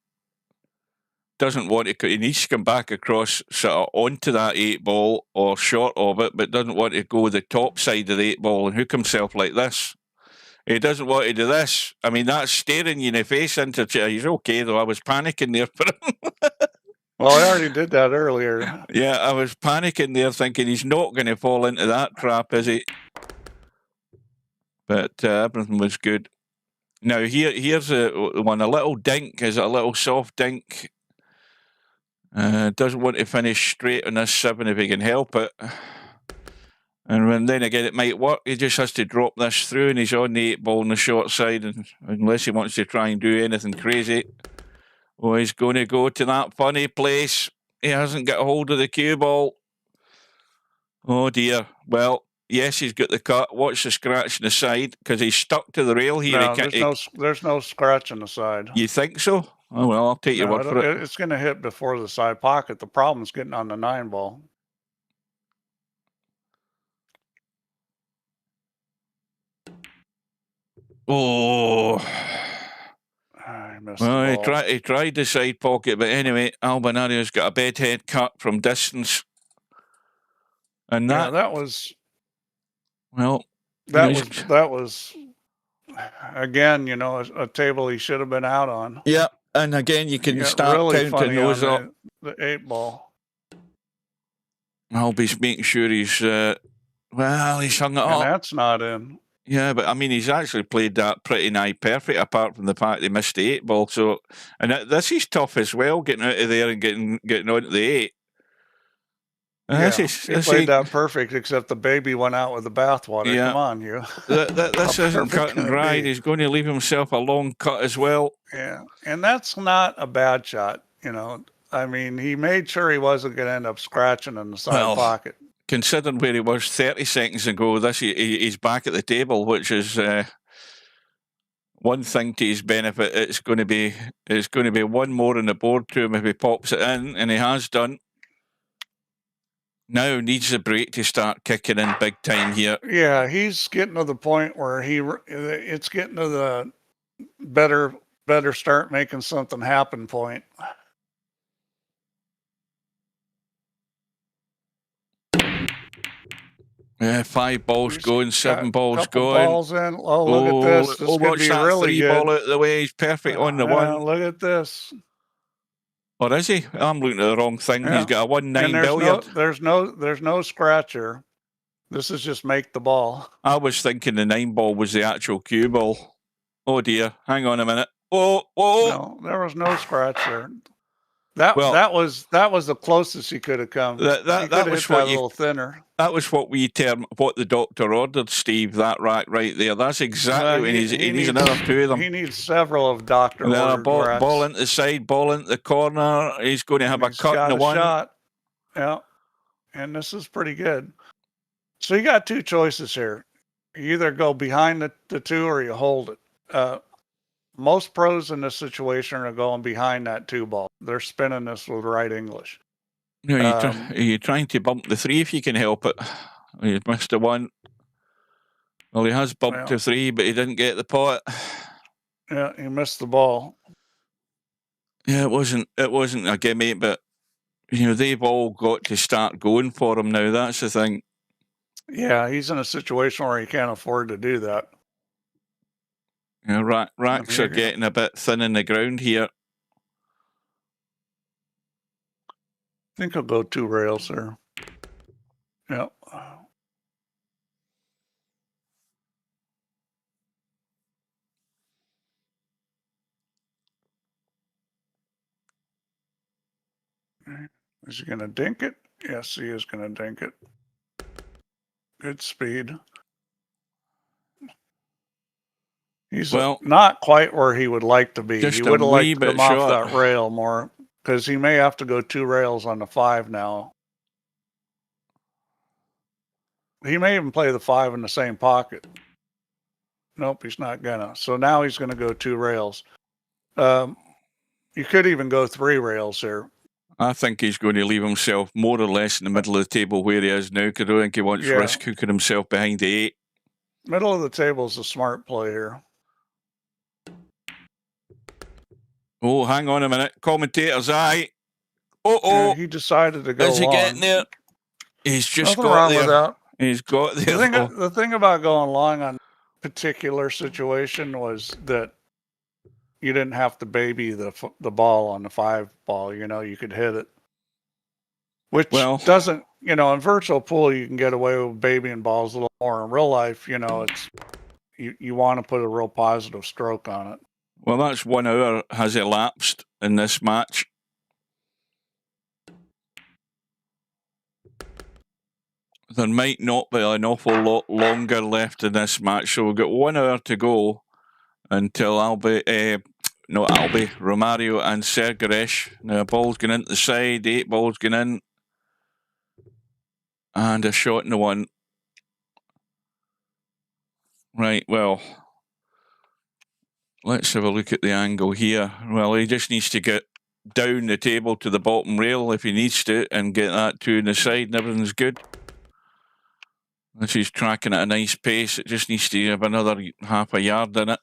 Speaker 2: Doesn't want to. He needs to come back across sort of onto that 8 ball or short of it, but doesn't want to go the top side of the 8 ball and hook himself like this. He doesn't want to do this. I mean, that's staring you in the face. He's okay though. I was panicking there for him.
Speaker 7: Well, I already did that earlier.
Speaker 2: Yeah, I was panicking there, thinking he's not going to fall into that trap, is he? But everything was good. Now here's one. A little dink. Is it a little soft dink? Doesn't want to finish straight on this 7 if he can help it. And then again, it might work. He just has to drop this through, and he's on the 8 ball on the short side. And unless he wants to try and do anything crazy, he's going to go to that funny place. He hasn't got a hold of the cue ball. Oh dear. Well, yes, he's got the cut. Watch the scratch on the side because he's stuck to the rail here.
Speaker 7: No, there's no scratch on the side.
Speaker 2: You think so? Oh, well, I'll take your word for it.
Speaker 7: It's going to hit before the side pocket. The problem is getting on the 9 ball.
Speaker 2: Oh.
Speaker 7: I missed
Speaker 2: Well,
Speaker 7: the ball.
Speaker 2: he tried the side pocket, but anyway, Albinario's got a bedhead cut from distance. And
Speaker 7: that was...
Speaker 2: Well...
Speaker 7: That was again, a table he should have been out on.
Speaker 2: Yeah, and again, you can start
Speaker 7: really
Speaker 2: counting those up.
Speaker 7: The 8 ball.
Speaker 2: Albie's making sure he's... he's hung it up.
Speaker 7: And that's not in.
Speaker 2: Yeah, but I mean, he's actually played that pretty nigh perfect, apart from the fact he missed the 8 ball. So, and this is tough as well, getting out of there and getting onto the 8.
Speaker 7: He played that perfect, except the baby went out with the bathwater.
Speaker 2: Yeah.
Speaker 7: Come on, you.
Speaker 2: This isn't cut and dried. He's going to leave himself a long cut as well.
Speaker 7: Yeah, and that's not a bad shot. I mean, he made sure he wasn't going to end up scratching in the side pocket.
Speaker 2: Considering where he was 30 seconds ago, he's back at the table, which is one thing to his benefit. It's going to be one more on the board to him if he pops it in, and he has done. Now needs a break to start kicking in big time here.
Speaker 7: Yeah, he's getting to the point where it's getting to the better start making something happen point.
Speaker 2: Yeah, 5 balls going, 7 balls going.
Speaker 7: Balls in. Oh, look at this. This could be really
Speaker 2: 3
Speaker 7: good.
Speaker 2: ball out of the way. He's perfect on the 1.
Speaker 7: Look at this.
Speaker 2: Or is he? I'm looking at the wrong thing. Yeah. He's got a 1-9 billiard.
Speaker 7: There's no scratcher. This is just make the ball.
Speaker 2: I was thinking the 9 ball was the actual cue ball. Oh dear. Hang on a minute. Oh.
Speaker 7: No, there was no scratch there. That
Speaker 2: Well-
Speaker 7: that was the closest he could have come.
Speaker 2: That-
Speaker 7: He
Speaker 2: that
Speaker 7: could have
Speaker 2: was
Speaker 7: hit
Speaker 2: what
Speaker 7: that a
Speaker 2: you-
Speaker 7: little thinner.
Speaker 2: That was what we term what the doctor ordered, Steve. That right there. That's exactly what he needs. He needs another two of them.
Speaker 7: He needs several of Dr.
Speaker 2: And then a
Speaker 7: ordered
Speaker 2: ball,
Speaker 7: rats.
Speaker 2: ball into the side, ball into the corner. He's going to have a
Speaker 7: He's
Speaker 2: cut in
Speaker 7: got
Speaker 2: the
Speaker 7: a
Speaker 2: one.
Speaker 7: shot. Yeah. And this is pretty good. So you got two choices here. You either go behind the two or you hold it. Most pros in this situation are going behind that two ball. They're spinning this with right English.
Speaker 2: No, you're trying to bump the three if you can help it. He missed the one. Well, he has bumped the three, but he didn't get the pot.
Speaker 7: Yeah, he missed the ball.
Speaker 2: Yeah, it wasn't a gimme, but they've all got to start going for him now. That's the thing.
Speaker 7: Yeah, he's in a situation where he can't afford to do that.
Speaker 2: Racks are getting a bit thin in the ground here.
Speaker 7: I think I'll go two rails there. Yep. Is he going to dink it? Yes, he is going to dink it. Good speed. He's not quite where he would like to be.
Speaker 2: Just
Speaker 7: He would have
Speaker 2: a wee
Speaker 7: liked to
Speaker 2: bit
Speaker 7: come
Speaker 2: short.
Speaker 7: off that rail more, because he may have to go two rails on the 5 now. He may even play the 5 in the same pocket. Nope, he's not gonna. So now he's gonna go two rails. You could even go three rails here.
Speaker 2: I think he's going to leave himself more or less in the middle of the table where he is now, because I don't think he wants to risk hooking himself behind the 8.
Speaker 7: Middle of the table is a smart play here.
Speaker 2: Oh, hang on a minute. Commentator's eye.
Speaker 7: Yeah, he decided to go
Speaker 2: Is he
Speaker 7: long.
Speaker 2: getting there? He's just
Speaker 7: Nothing
Speaker 2: got
Speaker 7: wrong
Speaker 2: there.
Speaker 7: with that.
Speaker 2: He's got there.
Speaker 7: The thing about going long on particular situation was that you didn't have to baby the ball on the 5 ball. You could hit it. Which doesn't, in virtual pool, you can get away with babying balls a little more. In real life, it's you want to put a real positive stroke on it.
Speaker 2: Well, that's 1 hour has elapsed in this match. There might not be an awful lot longer left in this match, so we've got 1 hour to go until Romario and Sergaresh. Now, ball's going into the side, 8 balls going in, and a shot in the 1. Right, well, let's have a look at the angle here. Well, he just needs to get down the table to the bottom rail if he needs to and get that 2 in the side, and everything's good. This is tracking at a nice pace. It just needs to have another half a yard in it.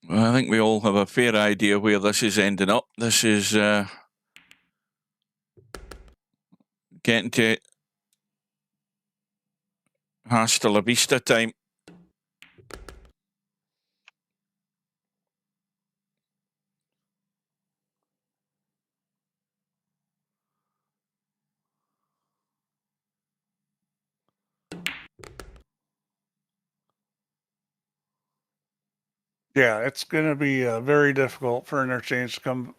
Speaker 2: Well, I think we all have a fair idea where this is ending up. This is getting to hasta la vista time.
Speaker 7: Yeah, it's going to be very difficult for Interchange to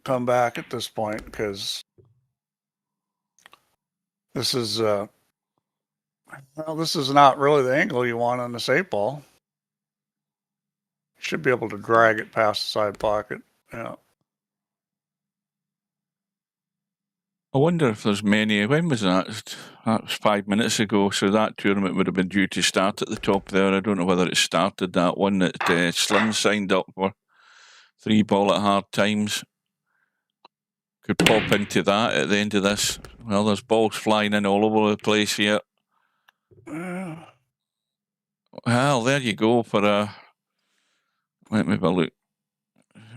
Speaker 7: come back at this point, because this is this is not really the angle you want on this 8 ball. You should be able to drag it past the side pocket. Yeah.
Speaker 2: I wonder if there's many. When was that? That was 5 minutes ago, so that tournament would have been due to start at the top there. I don't know whether it started, that one that Slim signed up for. 3 ball at hard times. Could pop into that at the end of this. Well, there's balls flying in all over the place here. Well, there you go for a... Let me have a look.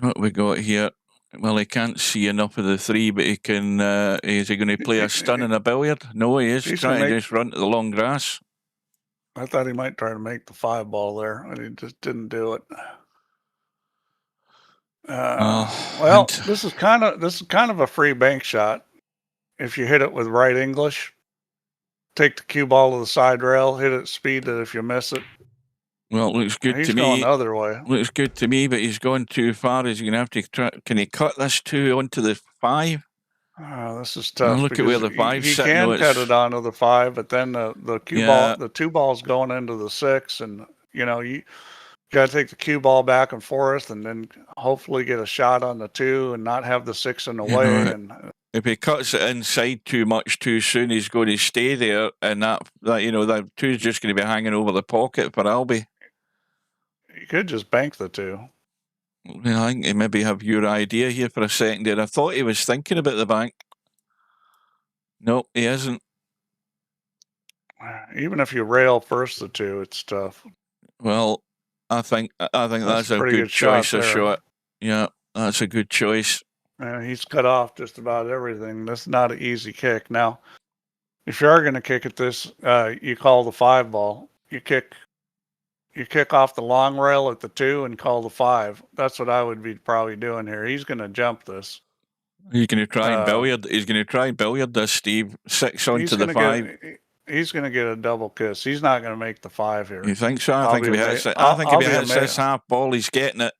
Speaker 2: What we got here? Well, he can't see enough of the 3, but he can... is he going to play a stun and a billiard? No, he is trying to just run to the long grass.
Speaker 7: I thought he might try to make the 5 ball there, and he just didn't do it. Well, this is kind of a free bank shot. If you hit it with right English, take the cue ball to the side rail, hit it speed that if you miss it.
Speaker 2: Well, looks good
Speaker 7: He's
Speaker 2: to
Speaker 7: going
Speaker 2: me.
Speaker 7: the other way.
Speaker 2: Looks good to me, but he's gone too far. Is he going to have to try? Can he cut this 2 onto the 5?
Speaker 7: This is
Speaker 2: Now
Speaker 7: tough.
Speaker 2: look at where the
Speaker 7: because
Speaker 2: 5's
Speaker 7: he
Speaker 2: sitting.
Speaker 7: can
Speaker 2: though.
Speaker 7: cut
Speaker 2: It's-
Speaker 7: it onto the 5, but then the cue
Speaker 2: Yeah.
Speaker 7: ball, the 2 ball's going into the 6, and you got to take the cue ball back and forth, and then hopefully get a shot on the 2 and not have the 6 in the
Speaker 2: You
Speaker 7: way.
Speaker 2: know,
Speaker 7: And
Speaker 2: If he cuts it inside too much too soon, he's going to stay there, and that that 2 is just going to be hanging over the pocket for Albie.
Speaker 7: you could just bank the 2.
Speaker 2: Well, I think he maybe have your idea here for a second there. I thought he was thinking about the bank. Nope, he isn't.
Speaker 7: Even if you rail first the 2, it's tough.
Speaker 2: Well, I think that's a
Speaker 7: pretty
Speaker 2: good
Speaker 7: good shot
Speaker 2: choice of
Speaker 7: there.
Speaker 2: shot. Yeah, that's a good choice.
Speaker 7: He's cut off just about everything. That's not an easy kick. Now, if you are going to kick at this, you call the 5 ball. You kick off the long rail at the 2 and call the 5. That's what I would be probably doing here. He's going to jump this.
Speaker 2: He's going to try and billiard. He's going to try and billiard this, Steve. 6 onto the 5.
Speaker 7: He's going to get a double kiss. He's not going to make the 5 here.
Speaker 2: You think so? I think if he hits it,
Speaker 7: I'll be
Speaker 2: this
Speaker 7: amazed.
Speaker 2: half ball, he's getting it.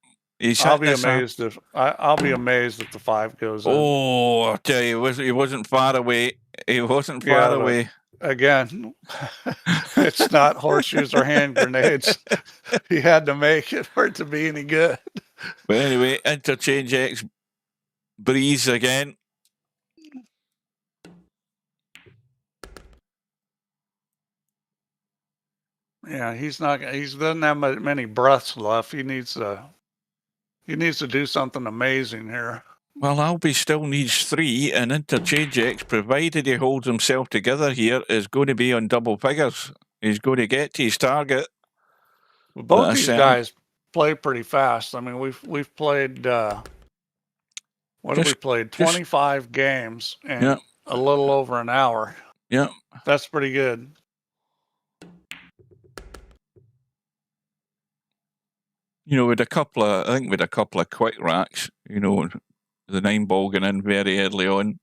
Speaker 7: I'll be amazed if the 5 goes in.
Speaker 2: Oh, I tell you, he wasn't far away. He wasn't far
Speaker 7: Yeah, but
Speaker 2: away.
Speaker 7: Again, it's not horseshoes or hand grenades. He had to make it for it to be any good.
Speaker 2: But anyway, Interchangex breeze again.
Speaker 7: Yeah, he doesn't have many breaths left. He needs to do something amazing here.
Speaker 2: Well, Albie still needs 3, and Interchangex, provided he holds himself together here, is going to be on double figures. He's going to get to his target.
Speaker 7: Both these guys play pretty fast. I mean, we've played have we played? 25 games in a little over an hour.
Speaker 2: Yeah,
Speaker 7: that's pretty good.
Speaker 2: You know, with a couple of quick racks, you know, the 9 ball going in very early on.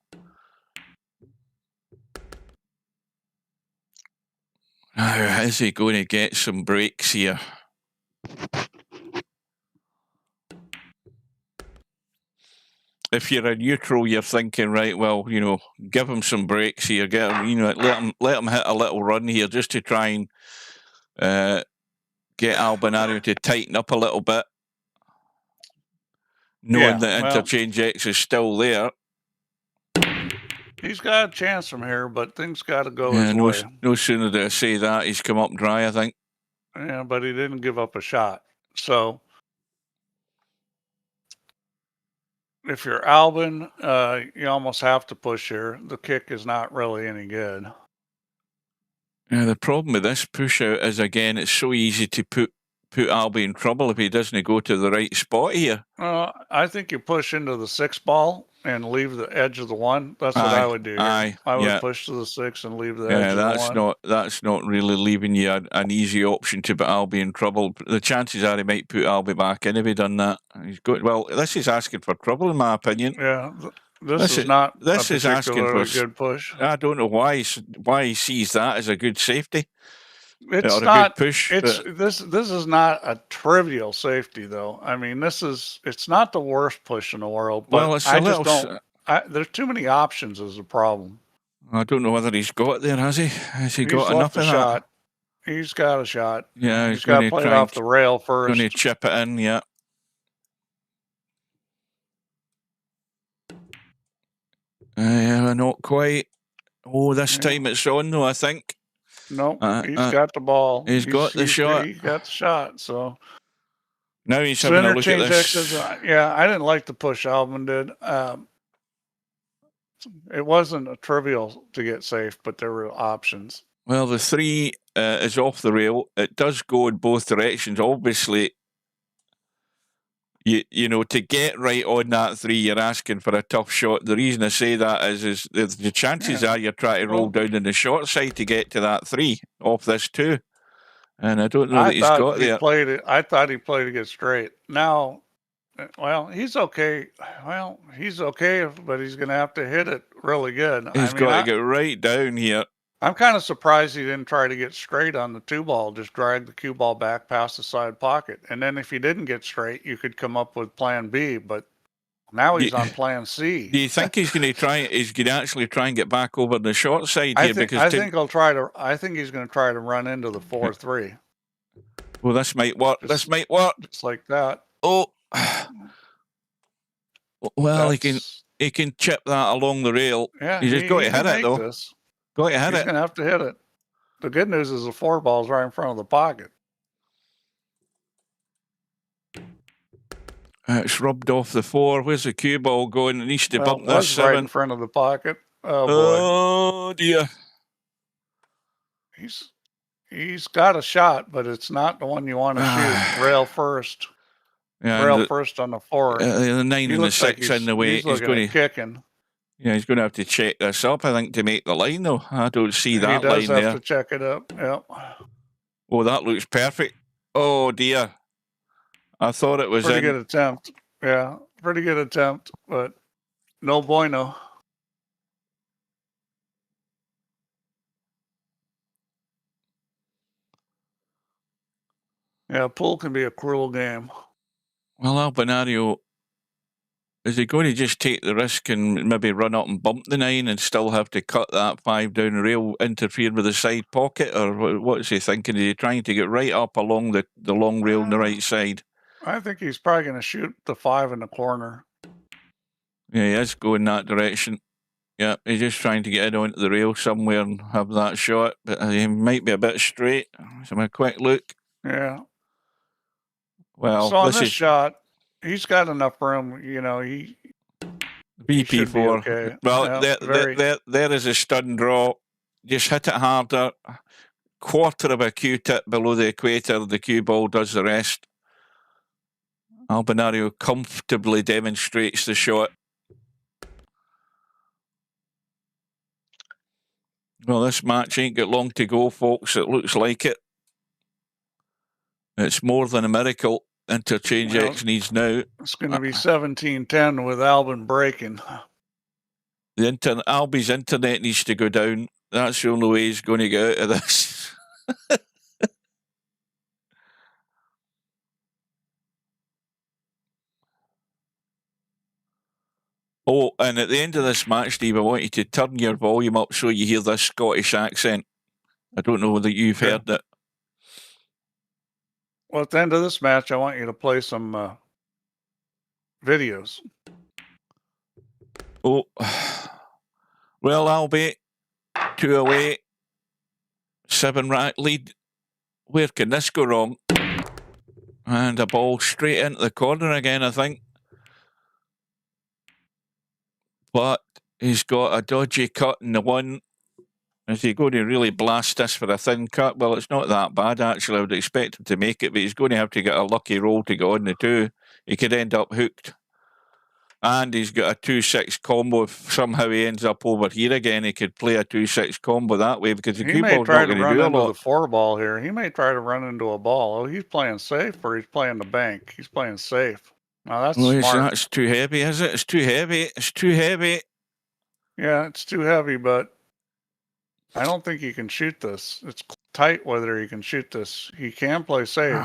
Speaker 2: Now, is he going to get some breaks here? If you're a neutral, you're thinking, right, well, you know, give him some breaks here. Get him, you know, let him hit a little run here just to try and get Albinario to tighten up a little bit. Knowing that Interchangex is still there.
Speaker 7: He's got a chance from here, but things got to go his way.
Speaker 2: No sooner do I say that, he's come up dry, I think.
Speaker 7: Yeah, but he didn't give up a shot. So if you're Albin, you almost have to push here. The kick is not really any good.
Speaker 2: Yeah, the problem with this push out is, again, it's so easy to put Albie in trouble if he doesn't go to the right spot here.
Speaker 7: I think you push into the 6 ball and leave the edge of the 1. That's what I would do. I would push to the 6 and leave the edge of the 1.
Speaker 2: That's not really leaving you an easy option to put Albie in trouble. The chances are he might put Albie back in if he done that. This is asking for trouble, in my opinion.
Speaker 7: Yeah, this is not
Speaker 2: asking for
Speaker 7: a good push.
Speaker 2: I don't know why he sees that as a good safety.
Speaker 7: It's not a good push. This is not a trivial safety, though. I mean, it's not the worst push in the world. But there's too many options is the problem.
Speaker 2: I don't know whether he's got there, has he? Has he got enough of
Speaker 7: that? He's got a shot.
Speaker 2: Yeah,
Speaker 7: he's got to play it off the rail first.
Speaker 2: Going to chip it in, yeah. Yeah, not quite. Oh, this time it's on, though, I think.
Speaker 7: No, he's got the ball.
Speaker 2: He's got the shot.
Speaker 7: He got the shot, so.
Speaker 2: Now he's having a look at this.
Speaker 7: I didn't like the push Albin did. It wasn't a trivial to get safe, but there were options.
Speaker 2: Well, the 3 is off the rail. It does go in both directions. Obviously, you know, to get right on that 3, you're asking for a tough shot. The reason I say that is the chances are you're trying to roll down in the short side to get to that 3 off this 2. And I don't know that he's got there.
Speaker 7: I thought he played it straight. Now, well, he's okay. Well, he's okay, but he's going to have to hit it really good.
Speaker 2: He's got to get right down here.
Speaker 7: I'm kind of surprised he didn't try to get straight on the 2-ball, just drag the cue ball back past the side pocket. And then if he didn't get straight, you could come up with plan B, but now he's on plan C.
Speaker 2: Do you think he's going to try? He's going to actually try and get back over the short side
Speaker 7: I
Speaker 2: here?
Speaker 7: think he'll try to. I think he's going to try to run into the 4-3.
Speaker 2: Well, this might work. This might work.
Speaker 7: Just like that.
Speaker 2: Oh, well, he can chip that along the rail.
Speaker 7: Yeah,
Speaker 2: he's just got to hit it though. Got to hit it.
Speaker 7: He's going to have to hit it. The good news is the 4-ball's right in front of the pocket.
Speaker 2: It's rubbed off the 4. Where's the cue ball going? It needs to bump this 7.
Speaker 7: Right in front of the pocket. Oh boy.
Speaker 2: Oh dear.
Speaker 7: He's got a shot, but it's not the one you want to shoot. Rail first.
Speaker 2: Yeah,
Speaker 7: rail first on the 4.
Speaker 2: The 9 and the 6 in the way.
Speaker 7: He's going to kicking.
Speaker 2: Yeah, he's going to have to check this up, I think, to make the line, though. I don't see that line there.
Speaker 7: He does have to check it up, yep.
Speaker 2: Oh, that looks perfect. Oh, dear. I thought it was
Speaker 7: pretty good attempt. Yeah, pretty good attempt, but no bueno. Yeah, pool can be a cruel game.
Speaker 2: Well, Albinario, is he going to just take the risk and maybe run up and bump the 9 and still have to cut that 5 down the rail, interfere with the side pocket? Or what is he thinking? Is he trying to get right up along the long rail on the right side?
Speaker 7: I think he's probably going to shoot the 5 in the corner.
Speaker 2: Yeah, he is going that direction. Yeah, he's just trying to get in onto the rail somewhere and have that shot. But he might be a bit straight. Let's have a quick look.
Speaker 7: Yeah.
Speaker 2: Well,
Speaker 7: so on this shot, he's got enough room. You know, he
Speaker 2: VP4.
Speaker 7: Okay.
Speaker 2: Well, yeah, there is a stun draw. Just hit it harder. Quarter of a Q-tip below the equator. The cue ball does the rest. Albinario comfortably demonstrates the shot. Well, this match ain't got long to go, folks. It looks like it. It's more than a miracle. Interchangex needs now.
Speaker 7: It's going to be 17-10 with Albin breaking.
Speaker 2: Albi's internet needs to go down. That's the only way he's going to get out of this. Oh, and at the end of this match, Steve, I want you to turn your volume up so you hear this Scottish accent. I don't know whether you've heard it.
Speaker 7: Well, at the end of this match, I want you to play some videos.
Speaker 2: Oh, well, Albi, 2 away, 7 right lead. Where can this go wrong? And a ball straight into the corner again, I think. But he's got a dodgy cut in the 1. Is he going to really blast this for a thin cut? Well, it's not that bad, actually. I would expect him to make it, but he's going to have to get a lucky roll to go on the 2. He could end up hooked. And he's got a 2-6 combo. If somehow he ends up over here again, he could play a 2-6 combo that way because the cue ball's not going to do a lot. He may try to run into
Speaker 7: the 4-ball here. He may try to run into a ball. Oh, he's playing safe or he's playing the bank. He's playing safe. Now, that's smart.
Speaker 2: That's too heavy, is it? It's too heavy. It's too heavy.
Speaker 7: Yeah, it's too heavy, but I don't think he can shoot this. It's tight whether he can shoot this. He can play safe.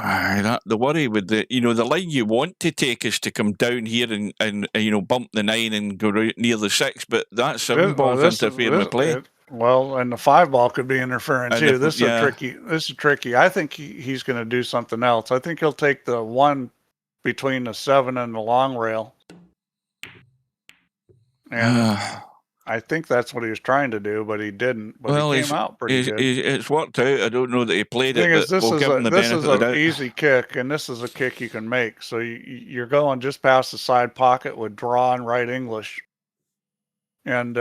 Speaker 2: The worry with the line you want to take is to come down here and bump the 9 and go right near the 6, but that 7 ball's interfering with play.
Speaker 7: And the 5 ball could be interfering too. This is tricky. I think he's going to do something else. I think he'll take the 1 between the 7 and the long rail. And I think that's what he was trying to do, but he didn't. But he came out pretty good.
Speaker 2: It's worked out. I don't know that he played it, but
Speaker 7: this
Speaker 2: we'll give him the benefit of the doubt.
Speaker 7: This is an easy kick, and this is a kick you can make. So you're going just past the side pocket with draw and right English, and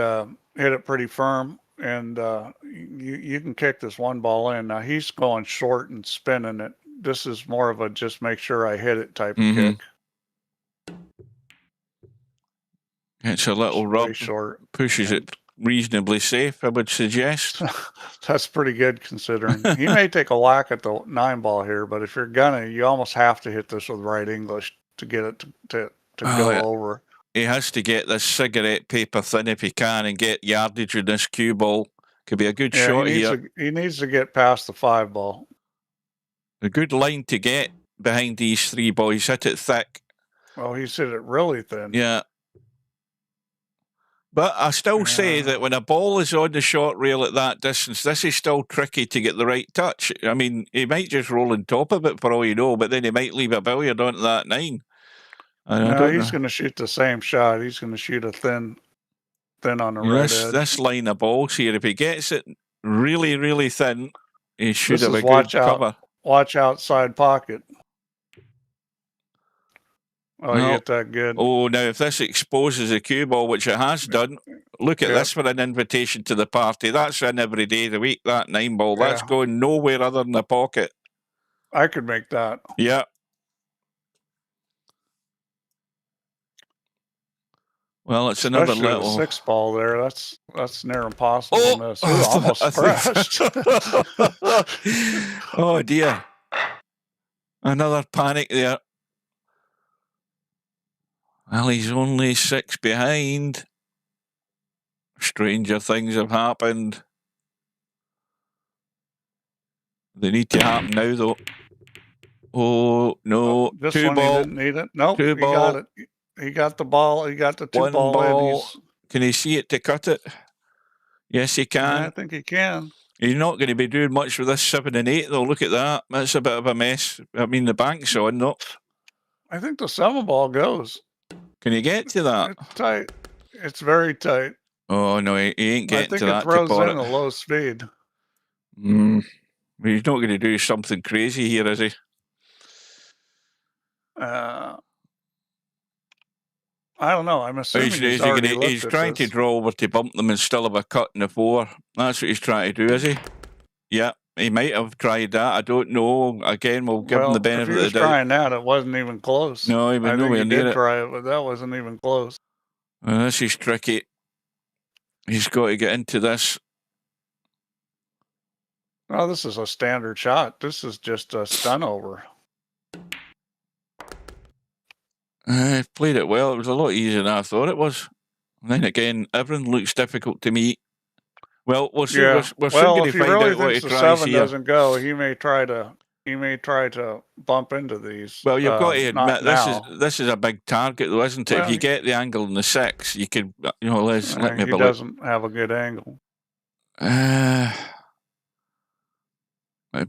Speaker 7: hit it pretty firm, and you can kick this 1 ball in. Now he's going short and spinning it. This is more of a just make sure I hit it type of kick.
Speaker 2: It's a little rub,
Speaker 7: short,
Speaker 2: pushes it reasonably safe, I would suggest.
Speaker 7: That's pretty good considering. He may take a whack at the 9 ball here, but if you're gonna, you almost have to hit this with right English to get it to go over.
Speaker 2: He has to get this cigarette paper thin if he can and get yardage with this cue ball. Could be a good
Speaker 7: Yeah,
Speaker 2: shot here.
Speaker 7: he needs to get past the 5 ball.
Speaker 2: A good line to get behind these 3 boys. Hit it thick.
Speaker 7: Well, he's hit it really thin.
Speaker 2: Yeah. But I still say that when a ball is on the short rail at that distance, this is still tricky to get the right touch. I mean, he might just roll on top of it for all you know, but then he might leave a billiard onto that 9.
Speaker 7: No, he's going to shoot the same shot. He's going to shoot a thin on the right edge.
Speaker 2: This line of balls here, if he gets it really, really thin, he should have a good
Speaker 7: watch
Speaker 2: cover.
Speaker 7: Watch outside pocket. Oh,
Speaker 2: No.
Speaker 7: you hit that good.
Speaker 2: Oh, now if this exposes a cue ball, which it has done, look at this for an invitation to the party. That's in every day of the week, that 9 ball. That's going nowhere other than the pocket.
Speaker 7: I could make that.
Speaker 2: Yeah. Well, it's another
Speaker 7: Especially
Speaker 2: little
Speaker 7: 6 ball there. That's near impossible to miss. Ooh, almost crashed.
Speaker 2: Oh dear! Another panic there. Well, he's only 6 behind. Stranger things have happened. They need to happen now, though. Oh no!
Speaker 7: This
Speaker 2: 2
Speaker 7: one
Speaker 2: ball.
Speaker 7: he didn't need it. Nope,
Speaker 2: 2
Speaker 7: he
Speaker 2: ball.
Speaker 7: got it. He got the ball. He got the 2
Speaker 2: 1
Speaker 7: ball.
Speaker 2: ball.
Speaker 7: In.
Speaker 2: Can he see it to cut it? Yes, he can.
Speaker 7: I think he can.
Speaker 2: He's not going to be doing much with this 7 and 8, though. Look at that. That's a bit of a mess. I mean, the bank's on, though.
Speaker 7: I think the 7 ball goes.
Speaker 2: Can you get to that?
Speaker 7: It's tight. It's very tight.
Speaker 2: Oh, no, he ain't getting to that.
Speaker 7: I think it throws in a low speed.
Speaker 2: He's not going to do something crazy here, is he?
Speaker 7: I don't know. I'm assuming he's
Speaker 2: trying to draw over to bump them and still have a cut in the 4. That's what he's trying to do, is he? Yeah, he might have tried that. I don't know. Again, we'll give him the benefit of the doubt.
Speaker 7: If he was trying that, it wasn't even close.
Speaker 2: No, he was nowhere near it.
Speaker 7: He did try it, but that wasn't even close.
Speaker 2: Well, this is tricky. He's got to get into this.
Speaker 7: No, this is a standard shot. This is just a stun over.
Speaker 2: I played it well. It was a lot easier than I thought it was. And then again, everything looks difficult to me. Well, we'll see.
Speaker 7: Yeah.
Speaker 2: We're soon going to find out what he
Speaker 7: the
Speaker 2: tries
Speaker 7: 7
Speaker 2: here.
Speaker 7: doesn't go, he may try to bump into these.
Speaker 2: Well, you've got to admit this is a big target, though, isn't it?
Speaker 7: Well,
Speaker 2: if you get the angle in the 6, you could, let me
Speaker 7: he doesn't have a good angle.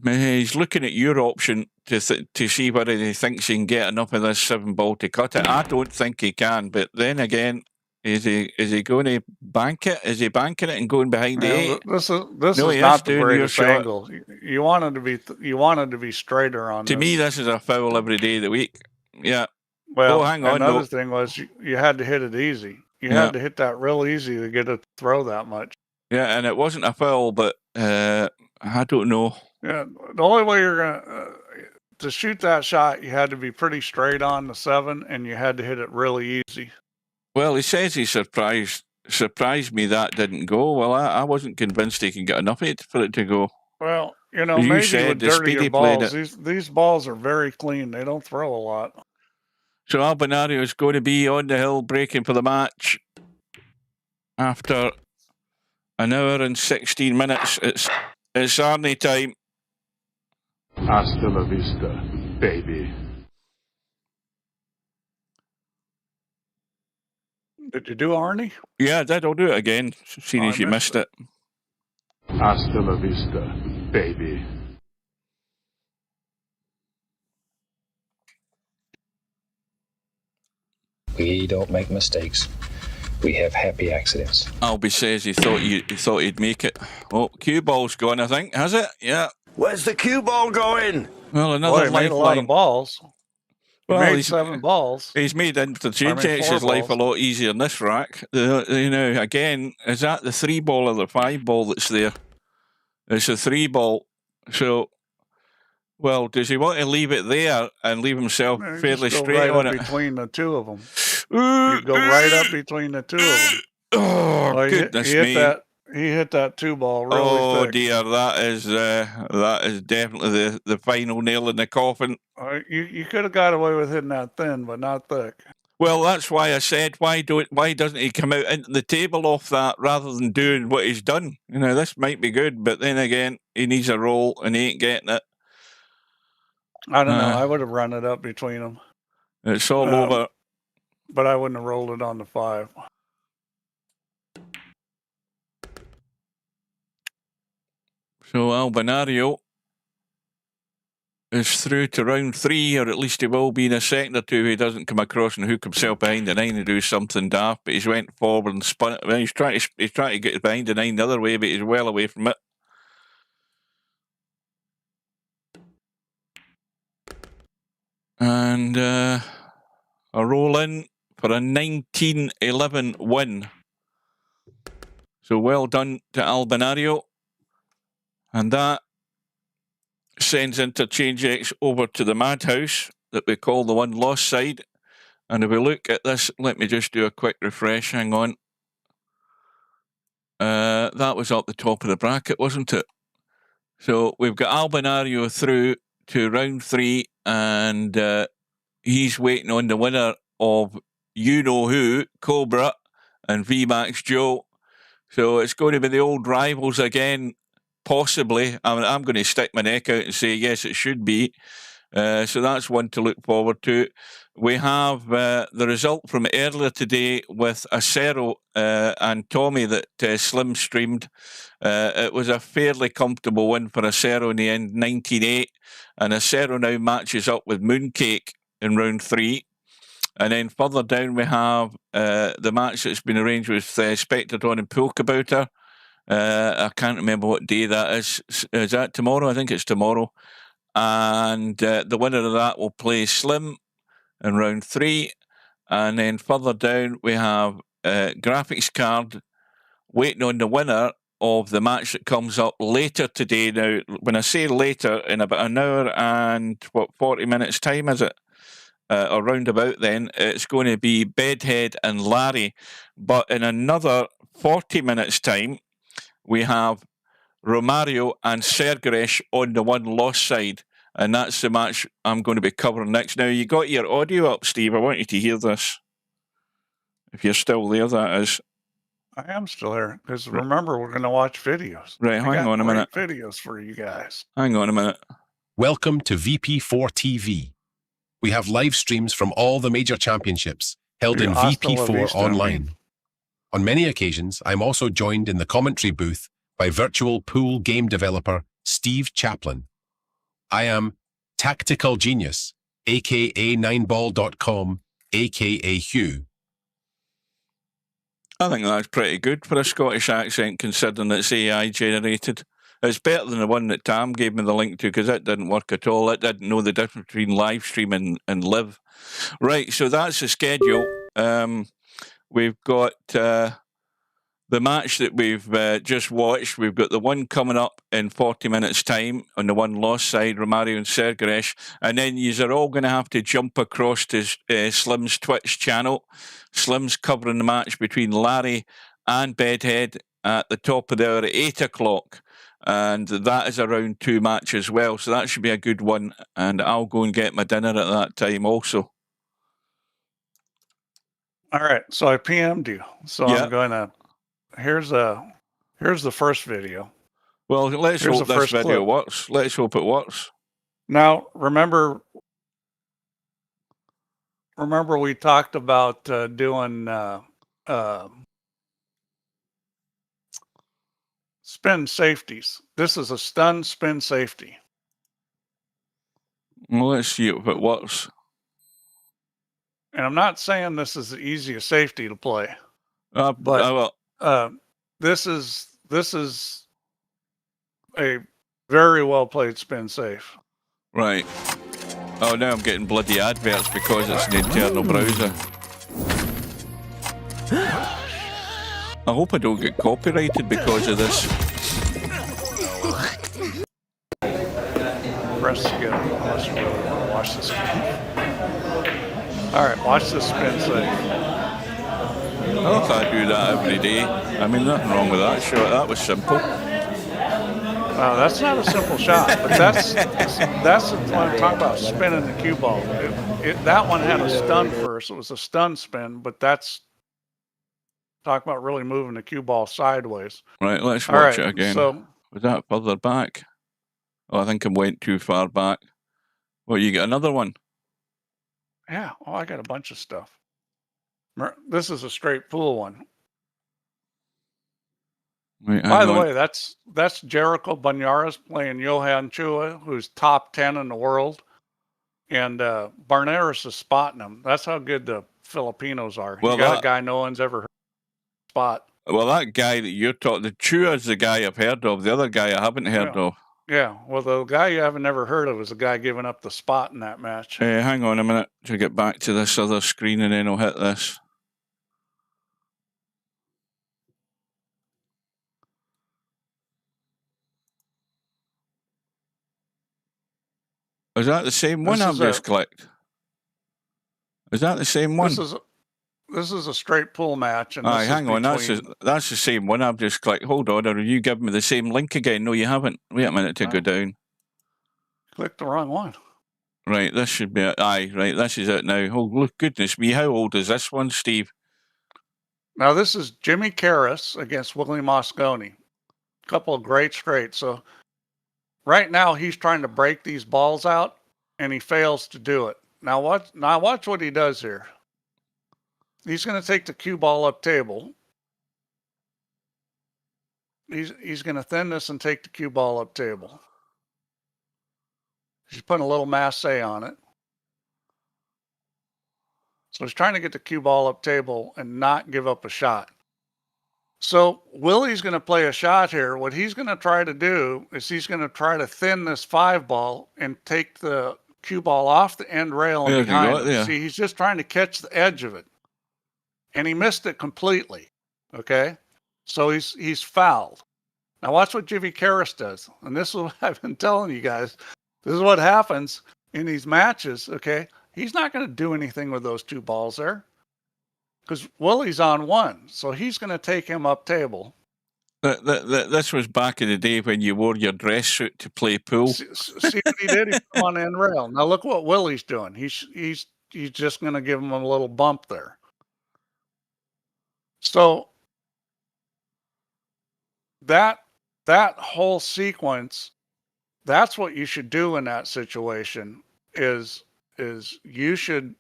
Speaker 2: He's looking at your option to see whether he thinks he can get enough of this 7 ball to cut it. I don't think he can, but then again, is he going to bank it? Is he banking it and going behind the 8?
Speaker 7: This is not the greatest angle. You wanted to be straighter on.
Speaker 2: To me, this is a foul every day of the week. Yeah.
Speaker 7: Well,
Speaker 2: hang on.
Speaker 7: Another thing was you had to hit it easy. You had to hit that real easy to get it to throw that much.
Speaker 2: Yeah, and it wasn't a foul, but I don't know.
Speaker 7: Yeah, the only way you're gonna to shoot that shot, you had to be pretty straight on the 7, and you had to hit it really easy.
Speaker 2: Well, he says he surprised me that didn't go. Well, I wasn't convinced he can get enough of it for it to go.
Speaker 7: Well, maybe with dirtier balls, these balls are very clean. They don't throw a lot.
Speaker 2: So Albinario is going to be on the hill breaking for the match after an hour and 16 minutes. It's Arnie time.
Speaker 9: Hasta la vista, baby.
Speaker 7: Did you do Arnie?
Speaker 2: Yeah, I did. I'll do it again, seeing as you missed it.
Speaker 9: Hasta la vista, baby.
Speaker 10: We don't make mistakes. We have happy accidents.
Speaker 2: Albie says he thought he'd make it. Oh, cue ball's gone, I think. Has it? Yeah.
Speaker 5: Where's the cue ball going?
Speaker 2: Well, another
Speaker 7: made a lot of balls.
Speaker 2: Well,
Speaker 7: he's 7 balls.
Speaker 2: He's made Interchangex's life a lot easier in this rack. Again, is that the 3 ball or the 5 ball that's there? It's a 3 ball. So, well, does he want to leave it there and leave himself fairly straight on it?
Speaker 7: Between the 2 of them. You go right up between the 2 of them.
Speaker 2: Oh, goodness me.
Speaker 7: He hit that 2 ball really thick.
Speaker 2: Oh dear, that is definitely the final nail in the coffin.
Speaker 7: You could have got away with hitting that thin, but not thick.
Speaker 2: Well, that's why I said, why doesn't he come out into the table off that rather than doing what he's done? You know, this might be good, but then again, he needs a roll and he ain't getting it.
Speaker 7: I don't know. I would have run it up between them.
Speaker 2: It's all over.
Speaker 7: But I wouldn't have rolled it on the 5.
Speaker 2: So Albinario is through to round 3, or at least he will be in a second or two if he doesn't come across and hook himself behind the 9 and do something daft. But he's went forward and spun it. Well, he's trying to get behind the 9 the other way, but he's well away from it. And a roll in for a 19-11 win. So well done to Albinario. And that sends Interchangex over to the madhouse that we call the one lost side. And if we look at this, let me just do a quick refresh. Hang on. That was up the top of the bracket, wasn't it? So we've got Albinario through to round 3, and he's waiting on the winner of You Know Who, Cobra, and VMAX Joe. So it's going to be the old rivals again, possibly. I mean, I'm going to stick my neck out and say, yes, it should be. So that's one to look forward to. We have the result from earlier today with Acero and Tommy that Slim streamed. It was a fairly comfortable win for Acero in the end, 19-8. And Acero now matches up with Mooncake in round 3. And then further down we have the match that's been arranged with Spectrodon and Polkabouter. I can't remember what day that is. Is that tomorrow? I think it's tomorrow. And the winner of that will play Slim in round 3. And then further down we have Graphics Card waiting on the winner of the match that comes up later today. Now, when I say later, in about an hour and 40 minutes time, is it? Or round about then, it's going to be Bedhead and Larry. But in another 40 minutes time, we have Romario and Sergeresh on the one lost side. And that's the match I'm going to be covering next. Now, you got your audio up, Steve. I want you to hear this. If you're still there, that is.
Speaker 7: I am still here, because remember, we're going to watch videos.
Speaker 2: Right, hang on a minute.
Speaker 7: Videos for you guys.
Speaker 2: Hang on a minute.
Speaker 4: Welcome to VP4TV. We have live streams from all the major championships held in VP4 online. On many occasions, I'm also joined in the commentary booth by virtual pool game developer Steve Chaplin. I am Tactical Genius, aka 9ball.com, aka Hugh.
Speaker 2: I think that's pretty good for a Scottish accent, considering it's AI generated. It's better than the one that Tam gave me the link to, because that didn't work at all. It didn't know the difference between live stream and live. Right, so that's the schedule. We've got the match that we've just watched. We've got the one coming up in 40 minutes' time on the one lost side, Romario and Sergeresh. And then you are all going to have to jump across to Slim's Twitch channel. Slim's covering the match between Larry and Bedhead at the top of the hour at 8 o'clock. And that is a round 2 match as well. So that should be a good one. And I'll go and get my dinner at that time also.
Speaker 7: All right. So I PM'd you. So
Speaker 2: Yeah.
Speaker 7: I'm going to... Here's the first video.
Speaker 2: Well, let's
Speaker 7: Here's
Speaker 2: hope
Speaker 7: the
Speaker 2: this
Speaker 7: first
Speaker 2: video
Speaker 7: clip.
Speaker 2: works. Let's hope it works.
Speaker 7: Now, remember we talked about doing spin safeties. This is a stun spin safety.
Speaker 2: Well, let's see if it works.
Speaker 7: And I'm not saying this is the easiest safety to play, but
Speaker 2: well,
Speaker 7: this is a very well played spin safe.
Speaker 2: right. Oh, now I'm getting bloody adverts because it's an internal browser. I hope I don't get copyrighted because of this.
Speaker 7: Press together. Unless you really want to watch this. All right, watch this spin safe.
Speaker 2: I can't do that every day. I mean, nothing wrong with that. Sure, that was simple.
Speaker 7: Oh, that's not a simple shot, but that's what I'm talking about, spinning the cue ball. That one had a stun first. It was a stun spin, but that's talking about really moving the cue ball sideways.
Speaker 2: Right, let's
Speaker 7: All
Speaker 2: watch
Speaker 7: right,
Speaker 2: it again.
Speaker 7: so
Speaker 2: Was that further back? Oh, I think I went too far back. Well, you get another one.
Speaker 7: yeah, oh, I got a bunch of stuff. This is a straight pool one.
Speaker 2: Wait,
Speaker 7: By
Speaker 2: hang
Speaker 7: the
Speaker 2: on.
Speaker 7: way, that's Jericho Banyaras playing Johan Chua, who's top 10 in the world. And Barneras is spotting him. That's how good the Filipinos are.
Speaker 2: Well,
Speaker 7: you got
Speaker 2: that-
Speaker 7: a guy no one's ever heard of spot.
Speaker 2: Well, that guy that you're talking, the Chua is the guy I've heard of. The other guy I haven't heard of.
Speaker 7: Yeah, well, the guy you haven't never heard of is the guy giving up the spot in that match.
Speaker 2: Hang on a minute to get back to this other screen, and then I'll hit this. Is that the same one I've just clicked? Is that the same one?
Speaker 7: This is a straight pool match. And
Speaker 2: Aye, hang on, that's the same one I've just clicked. Hold on, or you give me the same link again? No, you haven't. Wait a minute to go down.
Speaker 7: Clicked the wrong one.
Speaker 2: Right, this should be it. Aye, right, this is it now. Oh, look, goodness me, how old is this one, Steve?
Speaker 7: Now, this is Jimmy Karras against Willie Mosconi. A couple of great straights. So right now he's trying to break these balls out, and he fails to do it. Now watch what he does here. He's going to take the cue ball up table. He's going to thin this and take the cue ball up table. He's putting a little masse on it. So he's trying to get the cue ball up table and not give up a shot. So Willie's going to play a shot here. What he's going to try to do is he's going to try to thin this 5 ball and take the cue ball off the end rail and behind him. See, he's just trying to catch the edge of it. And he missed it completely. Okay? So he's fouled. Now watch what Jimmy Karras does. And this is what I've been telling you guys. This is what happens in these matches, okay? He's not going to do anything with those 2 balls there because Willie's on 1. So he's going to take him up table.
Speaker 2: This was back in the day when you wore your dress suit to play pool.
Speaker 7: See what he did? He put him on the end rail. Now look what Willie's doing. He's just going to give him a little bump there. So that whole sequence, that's what you should do in that situation is you should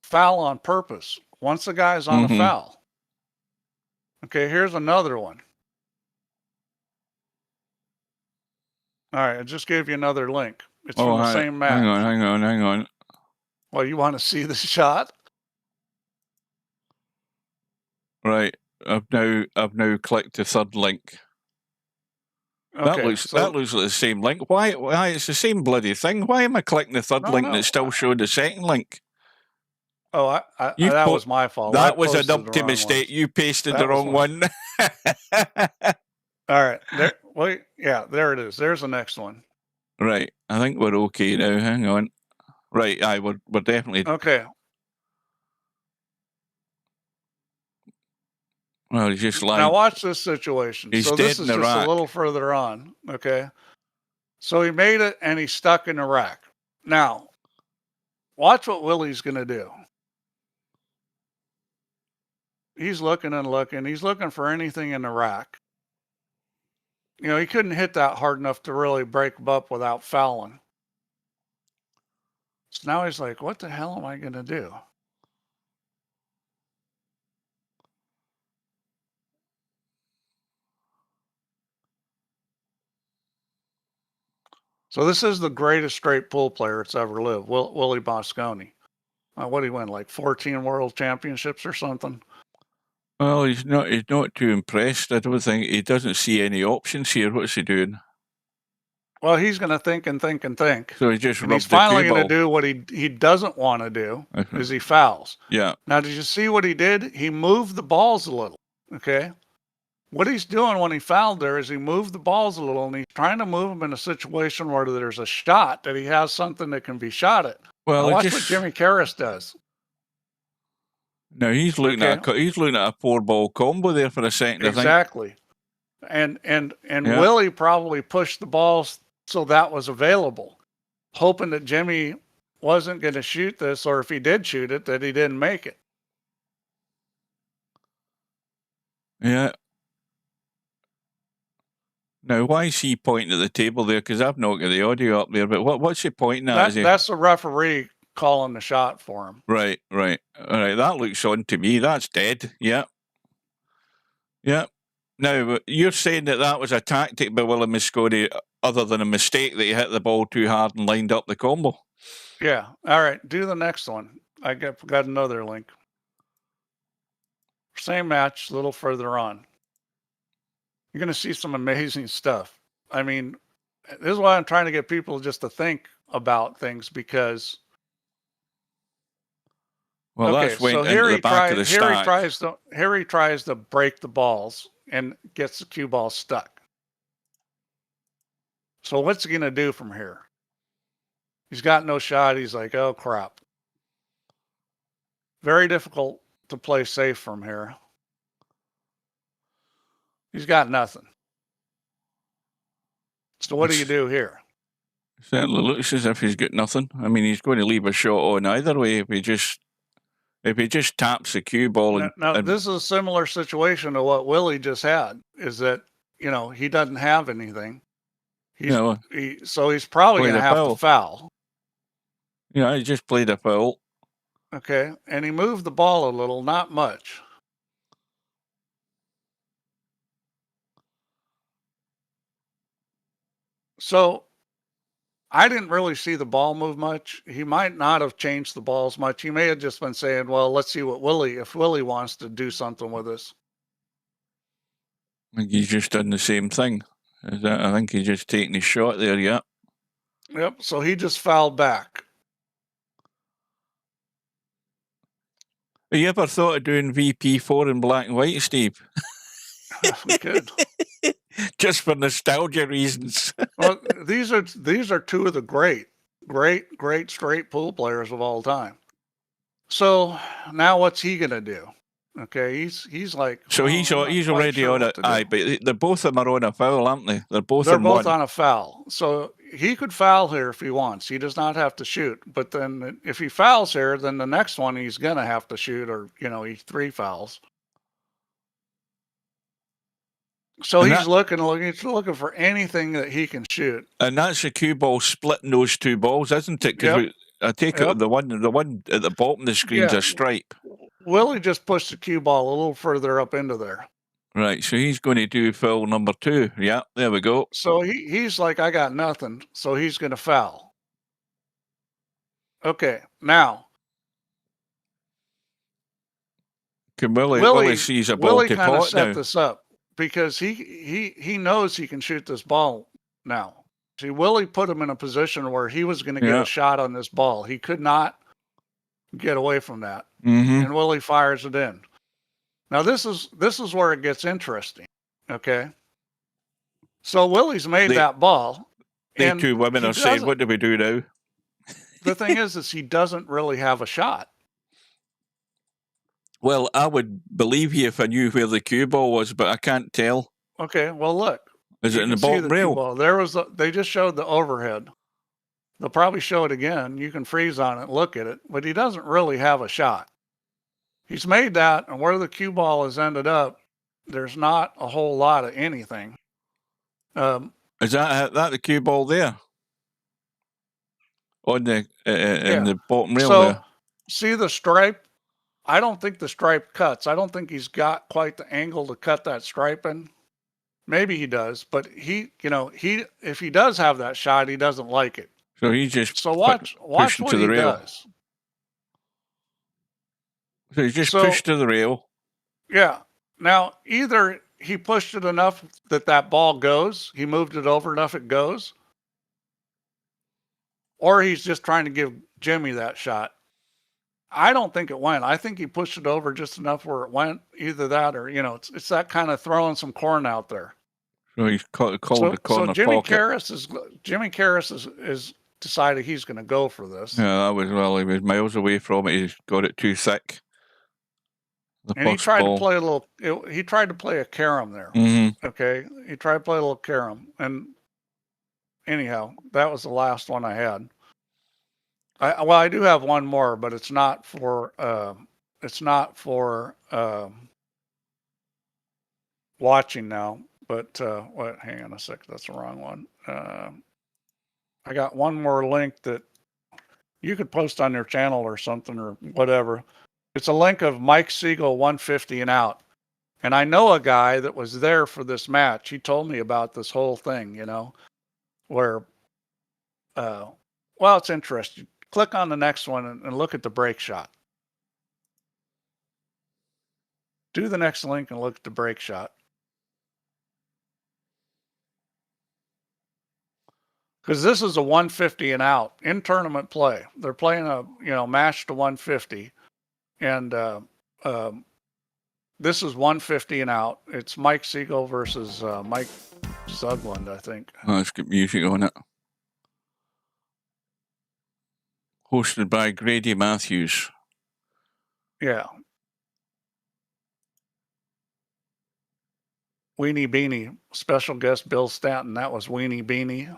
Speaker 7: foul on purpose once the guy's on a foul. Okay, here's another one. All right, I just gave you another link. It's from the same match.
Speaker 2: Hang on.
Speaker 7: Well, you want to see the shot?
Speaker 2: Right, I've now clicked the third link.
Speaker 7: Okay,
Speaker 2: that looks like the same link. Why? It's the same bloody thing. Why am I clicking the third link and it's still showing the second link?
Speaker 7: Oh, that was my fault.
Speaker 2: That was an up to mistake. You pasted the wrong one.
Speaker 7: All right. There it is. There's the next one.
Speaker 2: Right. I think we're okay now. Hang on. Right. We're definitely
Speaker 7: okay.
Speaker 2: Well, he's just lying.
Speaker 7: Now watch this situation.
Speaker 2: He's
Speaker 7: so
Speaker 2: dead
Speaker 7: this is
Speaker 2: in the
Speaker 7: just
Speaker 2: rack.
Speaker 7: a little further on. Okay. So he made it and he's stuck in the rack. Now, watch what Willie's going to do. He's looking and looking. He's looking for anything in the rack. You know, he couldn't hit that hard enough to really break him up without fouling. So now he's like, what the hell am I going to do? So this is the greatest straight pool player that's ever lived, Willie Mosconi. What did he win, like 14 world championships or something?
Speaker 2: Well, he's not too impressed. I don't think he doesn't see any options here. What's he doing?
Speaker 7: Well, he's going to think and think and think.
Speaker 2: So he just
Speaker 7: he's finally going to do what he doesn't want to do is he fouls.
Speaker 2: Yeah.
Speaker 7: Now, did you see what he did? He moved the balls a little. Okay. What he's doing when he fouled there is he moved the balls a little and he's trying to move them in a situation where there's a shot that he has something that can be shot at.
Speaker 2: Well,
Speaker 7: now watch what Jimmy Karras does.
Speaker 2: No, he's looking at a 4-ball combo there for a second.
Speaker 7: Exactly. And
Speaker 2: Yeah.
Speaker 7: Willie probably pushed the balls so that was available, hoping that Jimmy wasn't going to shoot this, or if he did shoot it, that he didn't make it.
Speaker 2: Yeah. Now, why is he pointing at the table there? Because I've not got the audio up there. But what's he pointing at?
Speaker 7: That's the referee calling the shot for him.
Speaker 2: Right. All right. That looks on to me. That's dead. Yeah. Yeah. Now, you're saying that was a tactic by Willie Mosconi, other than a mistake that he hit the ball too hard and lined up the combo.
Speaker 7: Yeah. All right. Do the next one. I got another link. Same match, a little further on. You're going to see some amazing stuff. I mean, this is why I'm trying to get people just to think about things, because.
Speaker 2: Well,
Speaker 7: Okay,
Speaker 2: that's went
Speaker 7: so
Speaker 2: into the back of the stack.
Speaker 7: Here he tries to break the balls and gets the cue ball stuck. So what's he going to do from here? He's got no shot. He's like, oh, crap. Very difficult to play safe from here. He's got nothing. So what do you do here?
Speaker 2: Certainly looks as if he's got nothing. I mean, he's going to leave a shot on either way if he just taps the cue ball.
Speaker 7: Now this is a similar situation to what Willie just had, is that, he doesn't have anything. So he's probably going to have to foul.
Speaker 2: Yeah, he just played a foul.
Speaker 7: Okay, and he moved the ball a little, not much. So I didn't really see the ball move much. He might not have changed the balls much. He may have just been saying, well, let's see if Willie wants to do something with us.
Speaker 2: I think he's just done the same thing. I think he's just taking his shot there, yeah.
Speaker 7: Yep, so he just fouled back.
Speaker 2: Have you ever thought of doing VP4 in black and white, Steve?
Speaker 7: We could.
Speaker 2: Just for nostalgia reasons.
Speaker 7: Well, these are two of the great straight pool players of all time. So now what's he gonna do? Okay, he's like.
Speaker 2: So he's already on it. Aye, but they're both of them are on a foul, aren't they? They're both
Speaker 7: on a foul. So he could foul here if he wants. He does not have to shoot. But then if he fouls here, then the next one he's gonna have to shoot, or he's 3 fouls. So he's looking for anything that he can shoot.
Speaker 2: And that's the cue ball splitting those two balls, isn't it? Because I take it the one at the bottom of the screen's a stripe.
Speaker 7: Willie just pushed the cue ball a little further up into there.
Speaker 2: Right, so he's going to do foul number 2. Yeah, there we go.
Speaker 7: So he's like, I got nothing. So he's going to foul. Okay, now.
Speaker 2: Can Willie sees a ball to
Speaker 7: kind of
Speaker 2: pot
Speaker 7: set
Speaker 2: now.
Speaker 7: this up because he knows he can shoot this ball now. See, Willie put him in a position where he was going to get a shot on this ball. He could not get away from that.
Speaker 2: Mm-hmm.
Speaker 7: And Willie fires it in. Now this is where it gets interesting. Okay. So Willie's made that ball.
Speaker 2: The two women are saying, what do we do now?
Speaker 7: The thing is he doesn't really have a shot.
Speaker 2: Well, I would believe you if I knew where the cue ball was, but I can't tell.
Speaker 7: Okay, well look.
Speaker 2: Is it in the bottom rail?
Speaker 7: They just showed the overhead. They'll probably show it again. You can freeze on it and look at it, but he doesn't really have a shot. He's made that, and where the cue ball has ended up, there's not a whole lot of anything.
Speaker 2: Is that the cue ball there? On the in the bottom rail there?
Speaker 7: See the stripe? I don't think the stripe cuts. I don't think he's got quite the angle to cut that stripe in. Maybe he does, but if he does have that shot, he doesn't like it.
Speaker 2: So he just
Speaker 7: watch what he does.
Speaker 2: So he's just pushed to the rail.
Speaker 7: Yeah. Now, either he pushed it enough that ball goes, he moved it over enough it goes, or he's just trying to give Jimmy that shot. I don't think it went. I think he pushed it over just enough where it went. Either that or, it's that kind of throwing some corn out there.
Speaker 2: So he's called the corner
Speaker 7: so Jimmy
Speaker 2: pocket.
Speaker 7: Karras is decided he's going to go for this.
Speaker 2: Yeah, he was miles away from it. He's got it too thick.
Speaker 7: And he tried to play a little. He tried to play a carom there.
Speaker 2: Mm-hmm.
Speaker 7: Okay, he tried to play a little carom, and anyhow, that was the last one I had. I do have one more, but it's not for watching now. But what? Hang on a sec. That's the wrong one. I got one more link that you could post on your channel or something or whatever. It's a link of Mike Siegel 150 and out. And I know a guy that was there for this match. He told me about this whole thing, you know, where, well, it's interesting. Click on the next one and look at the break shot. Do the next link and look at the break shot. Because this is a 150 and out in tournament play. They're playing a, you know, match to 150. And this is 150 and out. It's Mike Siegel versus Mike Sutherland, I think.
Speaker 2: Oh, let's get music on it. Hosted by Grady Matthews.
Speaker 7: Yeah. Weenie Beanie. Special guest Bill Stanton. That was Weenie Beanie.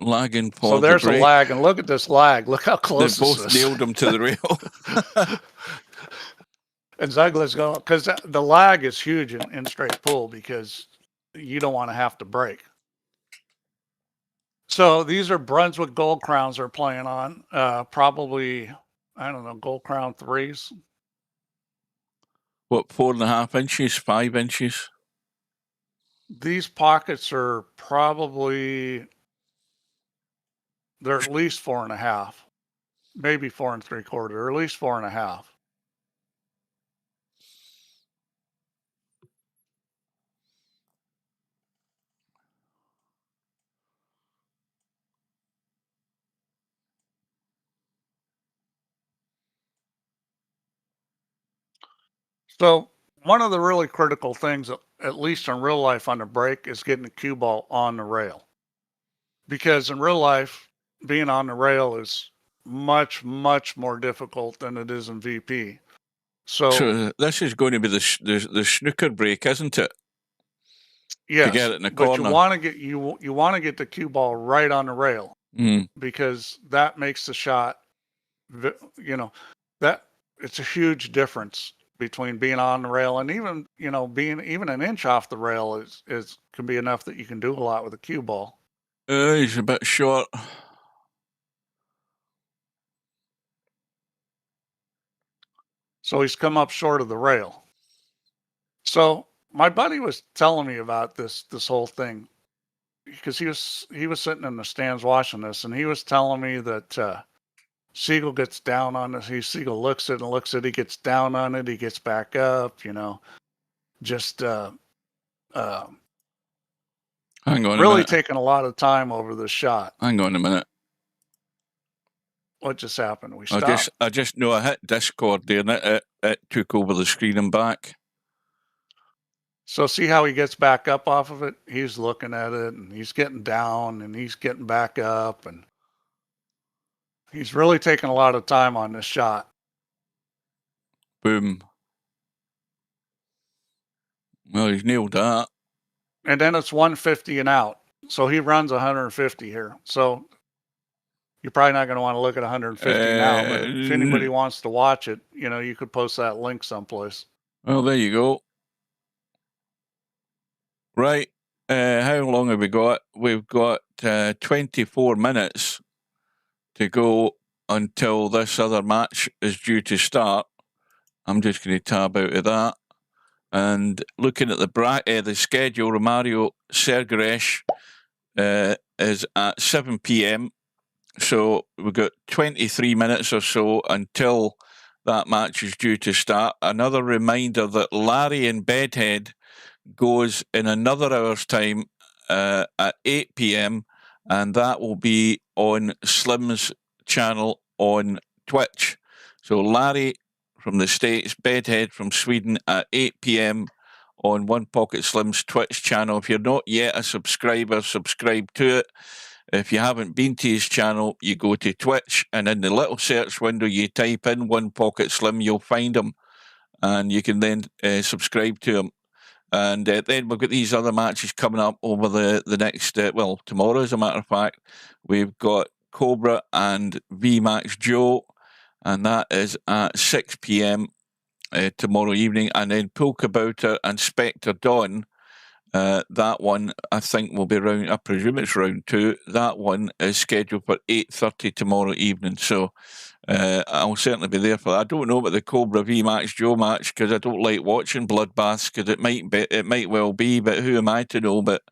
Speaker 2: Lagging for
Speaker 7: So there's a lag, and look at this lag. Look how
Speaker 2: They
Speaker 7: close this
Speaker 2: both
Speaker 7: is.
Speaker 2: nailed him to the rail.
Speaker 7: And Zugler's going, because the lag is huge in straight pull because you don't want to have to break. So these are Brunswick Gold Crowns they're playing on. Probably, I don't know, Gold Crown 3s.
Speaker 2: What, 4.5 inches, 5 inches?
Speaker 7: These pockets are probably, they're at least 4.5, maybe 4 3/4, or at least 4.5. So one of the really critical things, at least in real life on the break, is getting the cue ball on the rail. Because in real life, being on the rail is much, much more difficult than it is in VP.
Speaker 2: So this is going to be the snooker break, isn't it?
Speaker 7: Yes,
Speaker 2: to get it in the
Speaker 7: but
Speaker 2: corner.
Speaker 7: you want to get the cue ball right on the rail because that makes the shot. You know, that it's a huge difference between being on the rail and even, you know, being even an inch off the rail is can be enough that you can do a lot with a cue ball.
Speaker 2: He's a bit short.
Speaker 7: So he's come up short of the rail. So my buddy was telling me about this whole thing because he was sitting in the stands watching this, and he was telling me that Siegel gets down on this. Siegel looks at it, he gets down on it, he gets back up, you know, just
Speaker 2: Hang on
Speaker 7: really
Speaker 2: a minute.
Speaker 7: taking a lot of time over the shot.
Speaker 2: Hang on a minute.
Speaker 7: What just happened? We stopped.
Speaker 2: I just know I hit Discord there and it took over the screen and back.
Speaker 7: So see how he gets back up off of it? He's looking at it and he's getting down and he's getting back up, and he's really taking a lot of time on this shot.
Speaker 2: Boom. Well, he's nailed that.
Speaker 7: And then it's 150 and out. So he runs 150 here. So you're probably not going to want to look at 150 now, but if anybody wants to watch it, you know, you could post that link someplace.
Speaker 2: Well, there you go. Right. How long have we got? We've got 24 minutes to go until this other match is due to start. I'm just going to tab out of that. And looking at the schedule, Romario Sergeresh is at 7 p.m. So we've got 23 minutes or so until that match is due to start. Another reminder that Larry in Bedhead goes in another hour's time at 8 p.m. and that will be on Slim's channel on Twitch. So Larry from the States, Bedhead from Sweden at 8 p.m. on One Pocket Slim's Twitch channel. If you're not yet a subscriber, subscribe to it. If you haven't been to his channel, you go to Twitch, and in the little search window, you type in One Pocket Slim, you'll find him, and you can then subscribe to him. And then we've got these other matches coming up over the next, tomorrow, as a matter of fact. We've got Cobra and VMAX Joe, and that is at 6 p.m. Tomorrow evening. And then Polka Bouter and Spectre Dawn, that one I think will be round, I presume it's round 2. That one is scheduled for 8:30 tomorrow evening. So I'll certainly be there for that. I don't know about the Cobra VMAX Joe match because I don't like watching bloodbaths, because it might well be, but who am I to know? But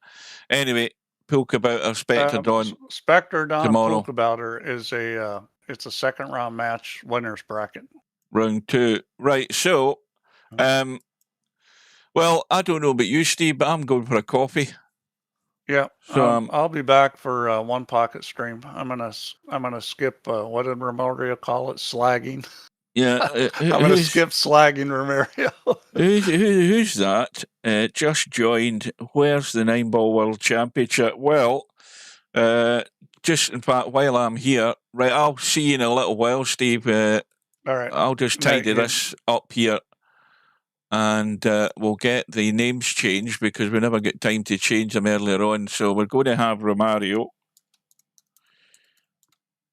Speaker 2: anyway, Polka Bouter, Spectre Dawn.
Speaker 7: Spectre Dawn
Speaker 2: tomorrow.
Speaker 7: Polka Bouter is it's a second round match, winners bracket.
Speaker 2: Round 2. Right, so well, I don't know about you, Steve, but I'm going for a coffee.
Speaker 7: Yeah,
Speaker 2: So
Speaker 7: I'll be back for One Pocket stream. I'm gonna skip what did Romario call it? Slagging.
Speaker 2: yeah,
Speaker 7: I'm gonna skip slagging Romario.
Speaker 2: who's that? Just joined. Where's the 9-ball world championship? Well, just in fact, while I'm here, right, I'll see you in a little while, Steve.
Speaker 7: All right.
Speaker 2: I'll just tidy this up here, and we'll get the names changed because we never get time to change them earlier on. So we're going to have Romario,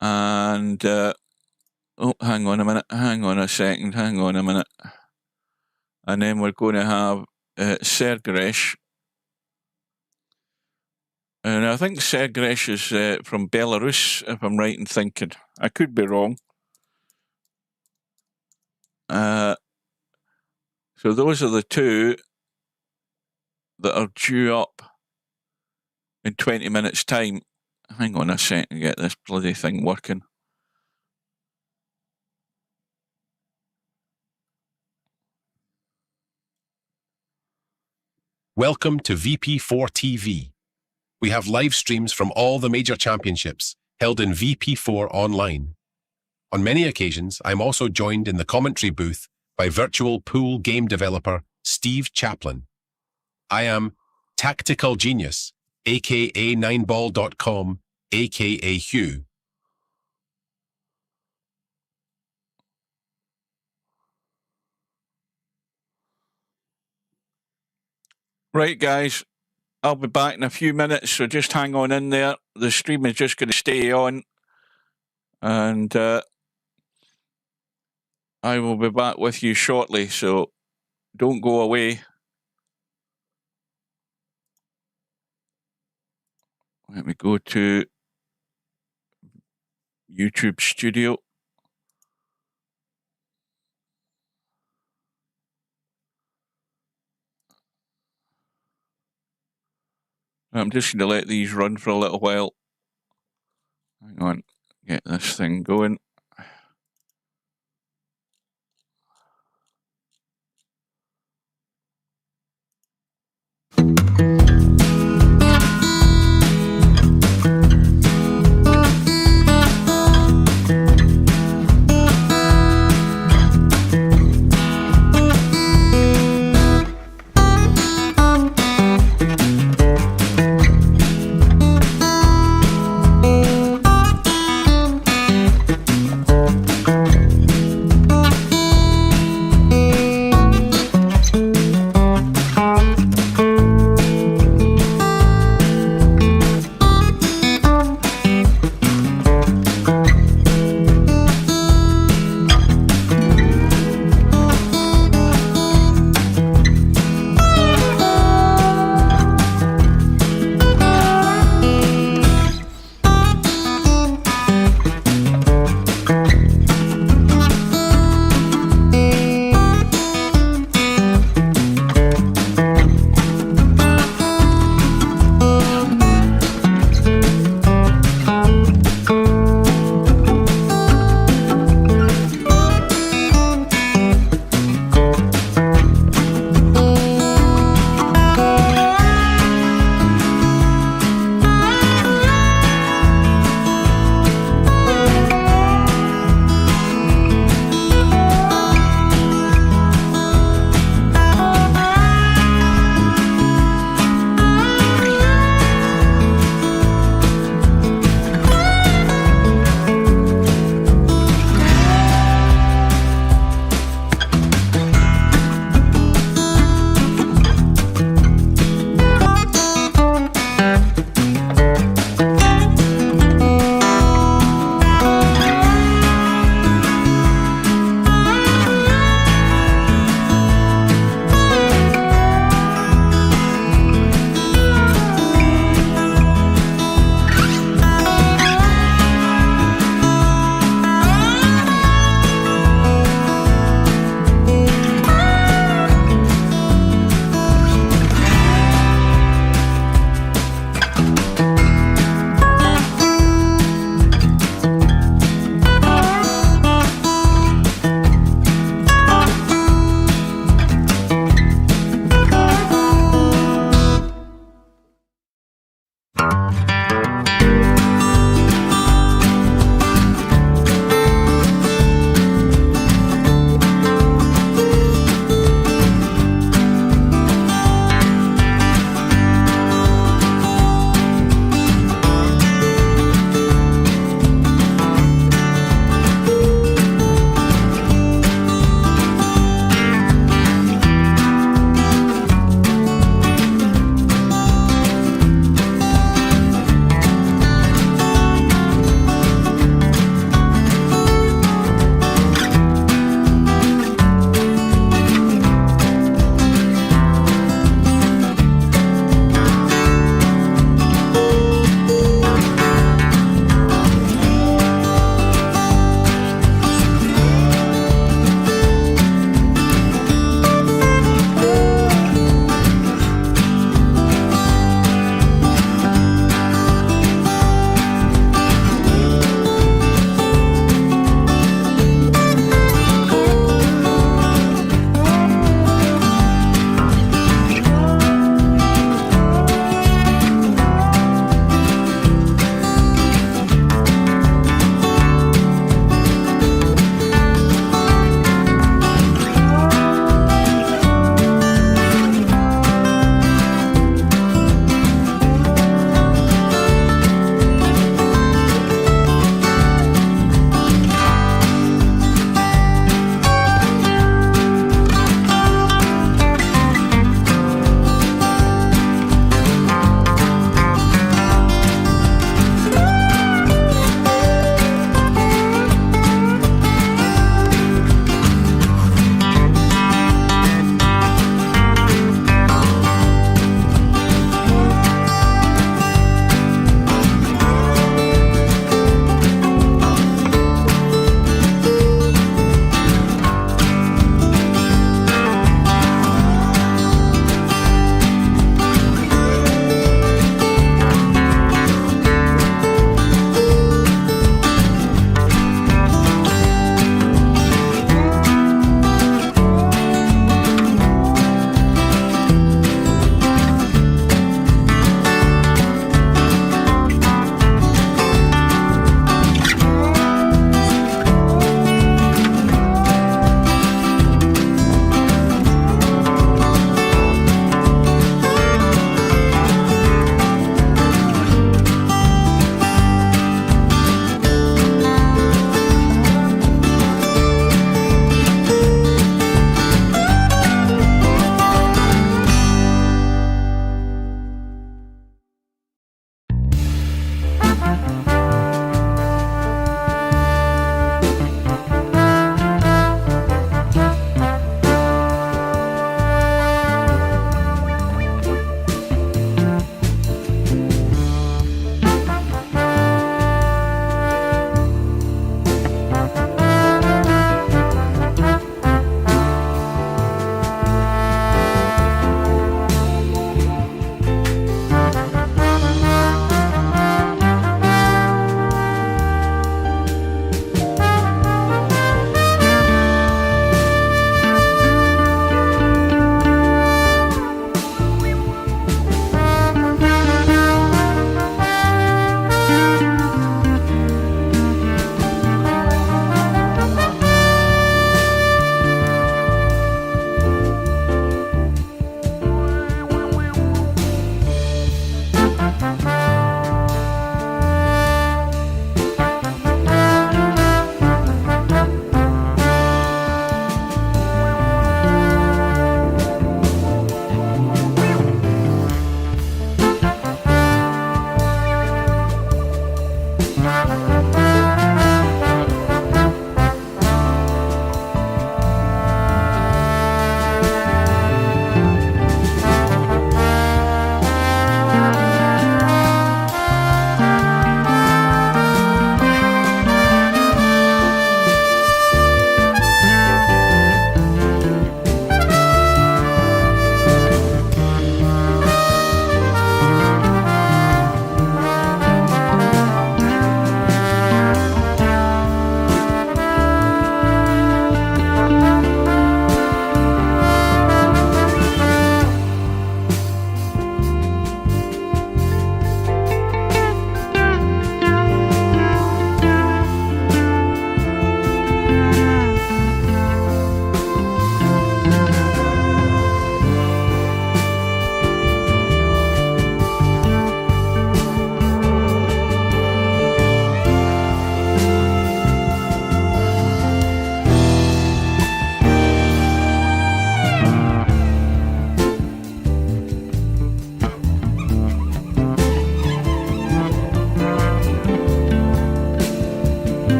Speaker 2: and hang on a minute, hang on a second, hang on a minute, and then we're going to have Sergresh, and I think Sergresh is from Belarus, if I'm right in thinking. I could be wrong. So those are the two that are due up in 20 minutes' time. Hang on a second to get this bloody thing working.
Speaker 4: Welcome to VP4 TV. We have live streams from all the major championships held in VP4 online. On many occasions, I'm also joined in the commentary booth by virtual pool game developer Steve Chaplin. I am Tactical Genius, aka 9ball.com, aka Hugh.
Speaker 2: Right, guys, I'll be back in a few minutes, so just hang on in there. The stream is just going to stay on, and I will be back with you shortly, so don't go away. Let me go to YouTube Studio. I'm just going to let these run for a little while. Hang on, get this thing going.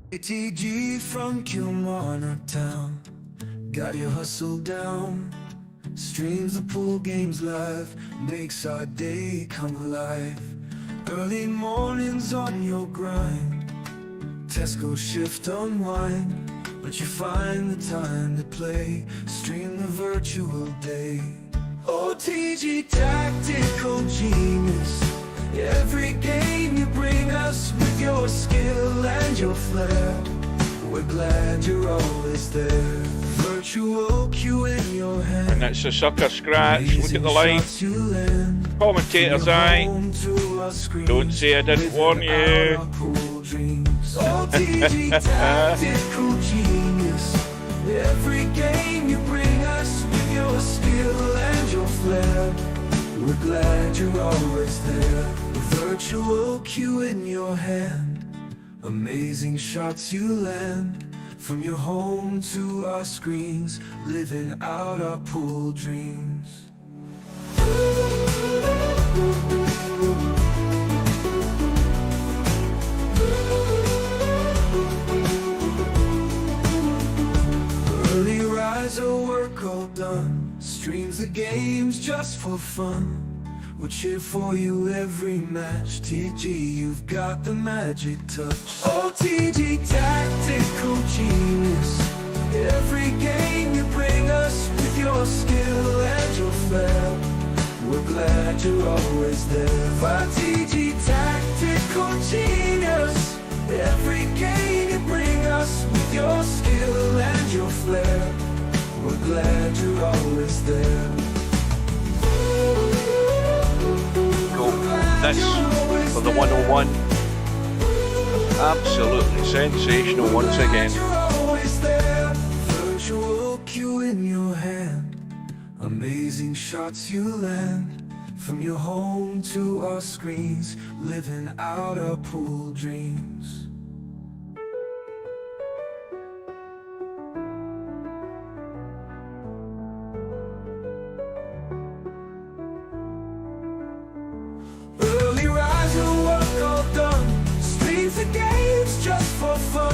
Speaker 1: ATG from Kilmarnock town, got your hustle down. Streams the pool games live, makes our day come alive. Early mornings on your grind, Tesco shift unwind, but you find the time to play, stream the virtual day. OTG tactical genius, every game you bring us with your skill and your flair. We're glad you're always there. Virtual cue in your hand.
Speaker 2: And that's a sucker scratch. Look at the line. Commentator's eye. Don't say I didn't warn you.
Speaker 1: OTG tactical genius, every game you bring us with your skill and your flair. We're glad you're always there. Virtual cue in your hand, amazing shots you land. From your home to our screens, living out our pool dreams. Early riser, work all done, streams the games just for fun. We'll cheer for you every match. TG, you've got the magic touch. OTG tactical genius, every game you bring us with your skill and your flair. We're glad you're always there. OTG tactical genius, every game you bring us with your skill and your flair. We're glad you're always there.
Speaker 2: This for the 101. Absolutely sensational once again.
Speaker 1: Virtual cue in your hand, amazing shots you land. From your home to our screens, living out our pool dreams. The games just for fun.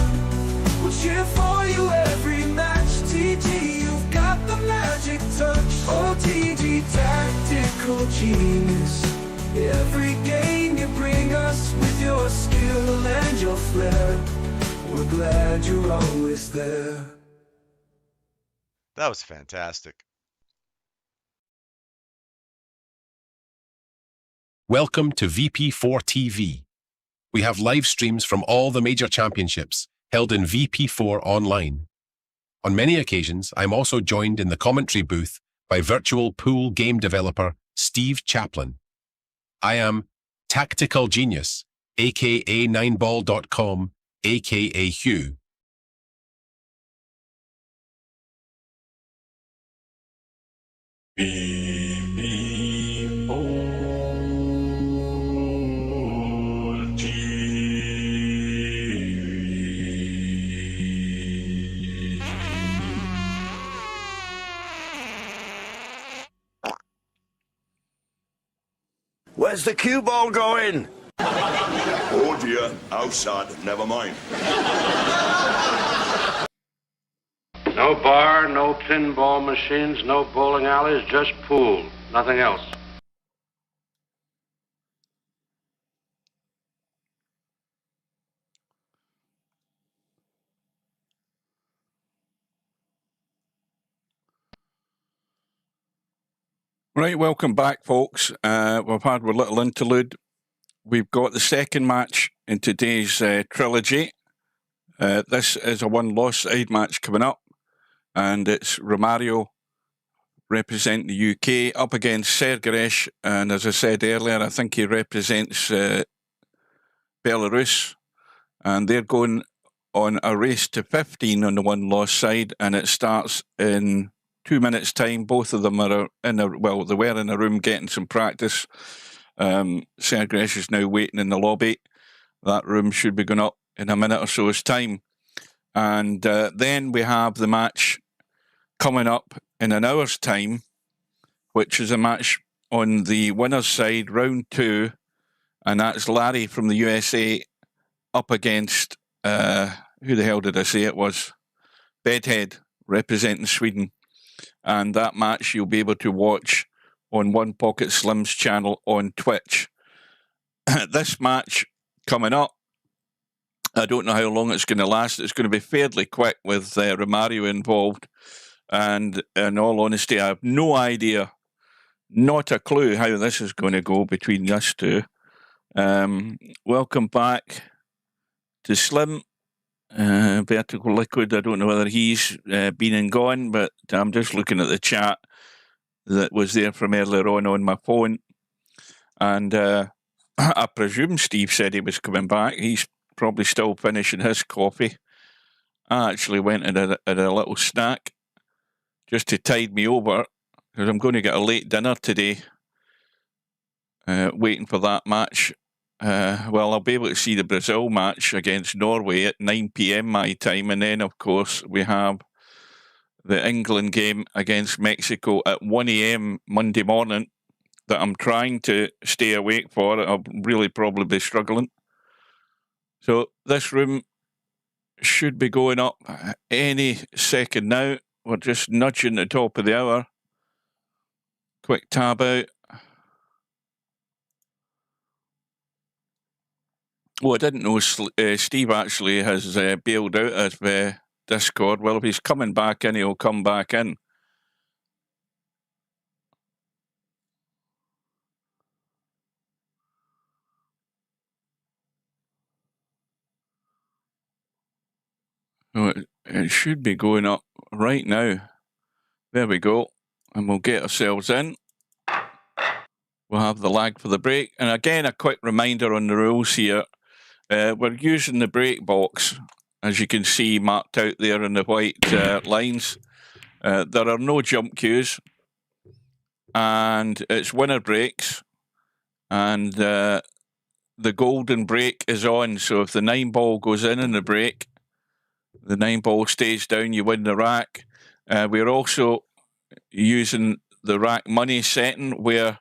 Speaker 1: We'll cheer for you every match. TG, you've got the magic touch. OTG tactical genius, every game you bring us with your skill and your flair. We're glad you're always there.
Speaker 3: That was fantastic.
Speaker 4: Welcome to VP4 TV. We have live streams from all the major championships held in VP4 online. On many occasions, I'm also joined in the commentary booth by virtual pool game developer Steve Chaplin. I am Tactical Genius, aka 9ball.com, aka Hugh.
Speaker 5: Where's the cue ball going? Oh dear, outside, never mind.
Speaker 8: No bar, no pinball machines, no bowling alleys, just pool. Nothing else.
Speaker 2: Right, welcome back, folks. We've had our little interlude. We've got the second match in today's trilogy. This is a one-loss side match coming up, and it's Romario represent the UK, up against Sergeresh, and as I said earlier, I think he represents Belarus, and they're going on a race to 15 on the one-loss side, and it starts in 2 minutes' time. Both of them are they were in a room getting some practice. Sergeresh is now waiting in the lobby. That room should be going up in a minute or so's time. And then we have the match coming up in an hour's time, which is a match on the winner's side, round 2, and that's Larry from the USA up against, who the hell did I say it was? Bedhead, representing Sweden. And that match you'll be able to watch on One Pocket Slim's channel on Twitch. This match coming up, I don't know how long it's going to last. It's going to be fairly quick with Romario involved. And in all honesty, I have no idea, not a clue how this is going to go between us two. Welcome back to Slim. Vertical Liquid, I don't know whether he's been and gone, but I'm just looking at the chat that was there from earlier on my phone. And I presume Steve said he was coming back. He's probably still finishing his coffee. I actually went at a little snack just to tide me over, because I'm going to get a late dinner today, waiting for that match. I'll be able to see the Brazil match against Norway at 9 p.m. my time, and then, of course, we have the England game against Mexico at 1 a.m. Monday morning that I'm trying to stay awake for. I'll really probably be struggling. So this room should be going up any second now. We're just nudging the top of the hour. Quick tab out. Oh, I didn't know Steve actually has bailed out of Discord. Well, if he's coming back in, he'll come back in. So it should be going up right now. There we go. And we'll get ourselves in. We'll have the lag for the break. And again, a quick reminder on the rules here. We're using the break box, as you can see marked out there in the white lines. There are no jump cues. And it's winner breaks. And the golden break is on. So if the 9 ball goes in the break, the 9 ball stays down, you win the rack. We're also using the rack money setting where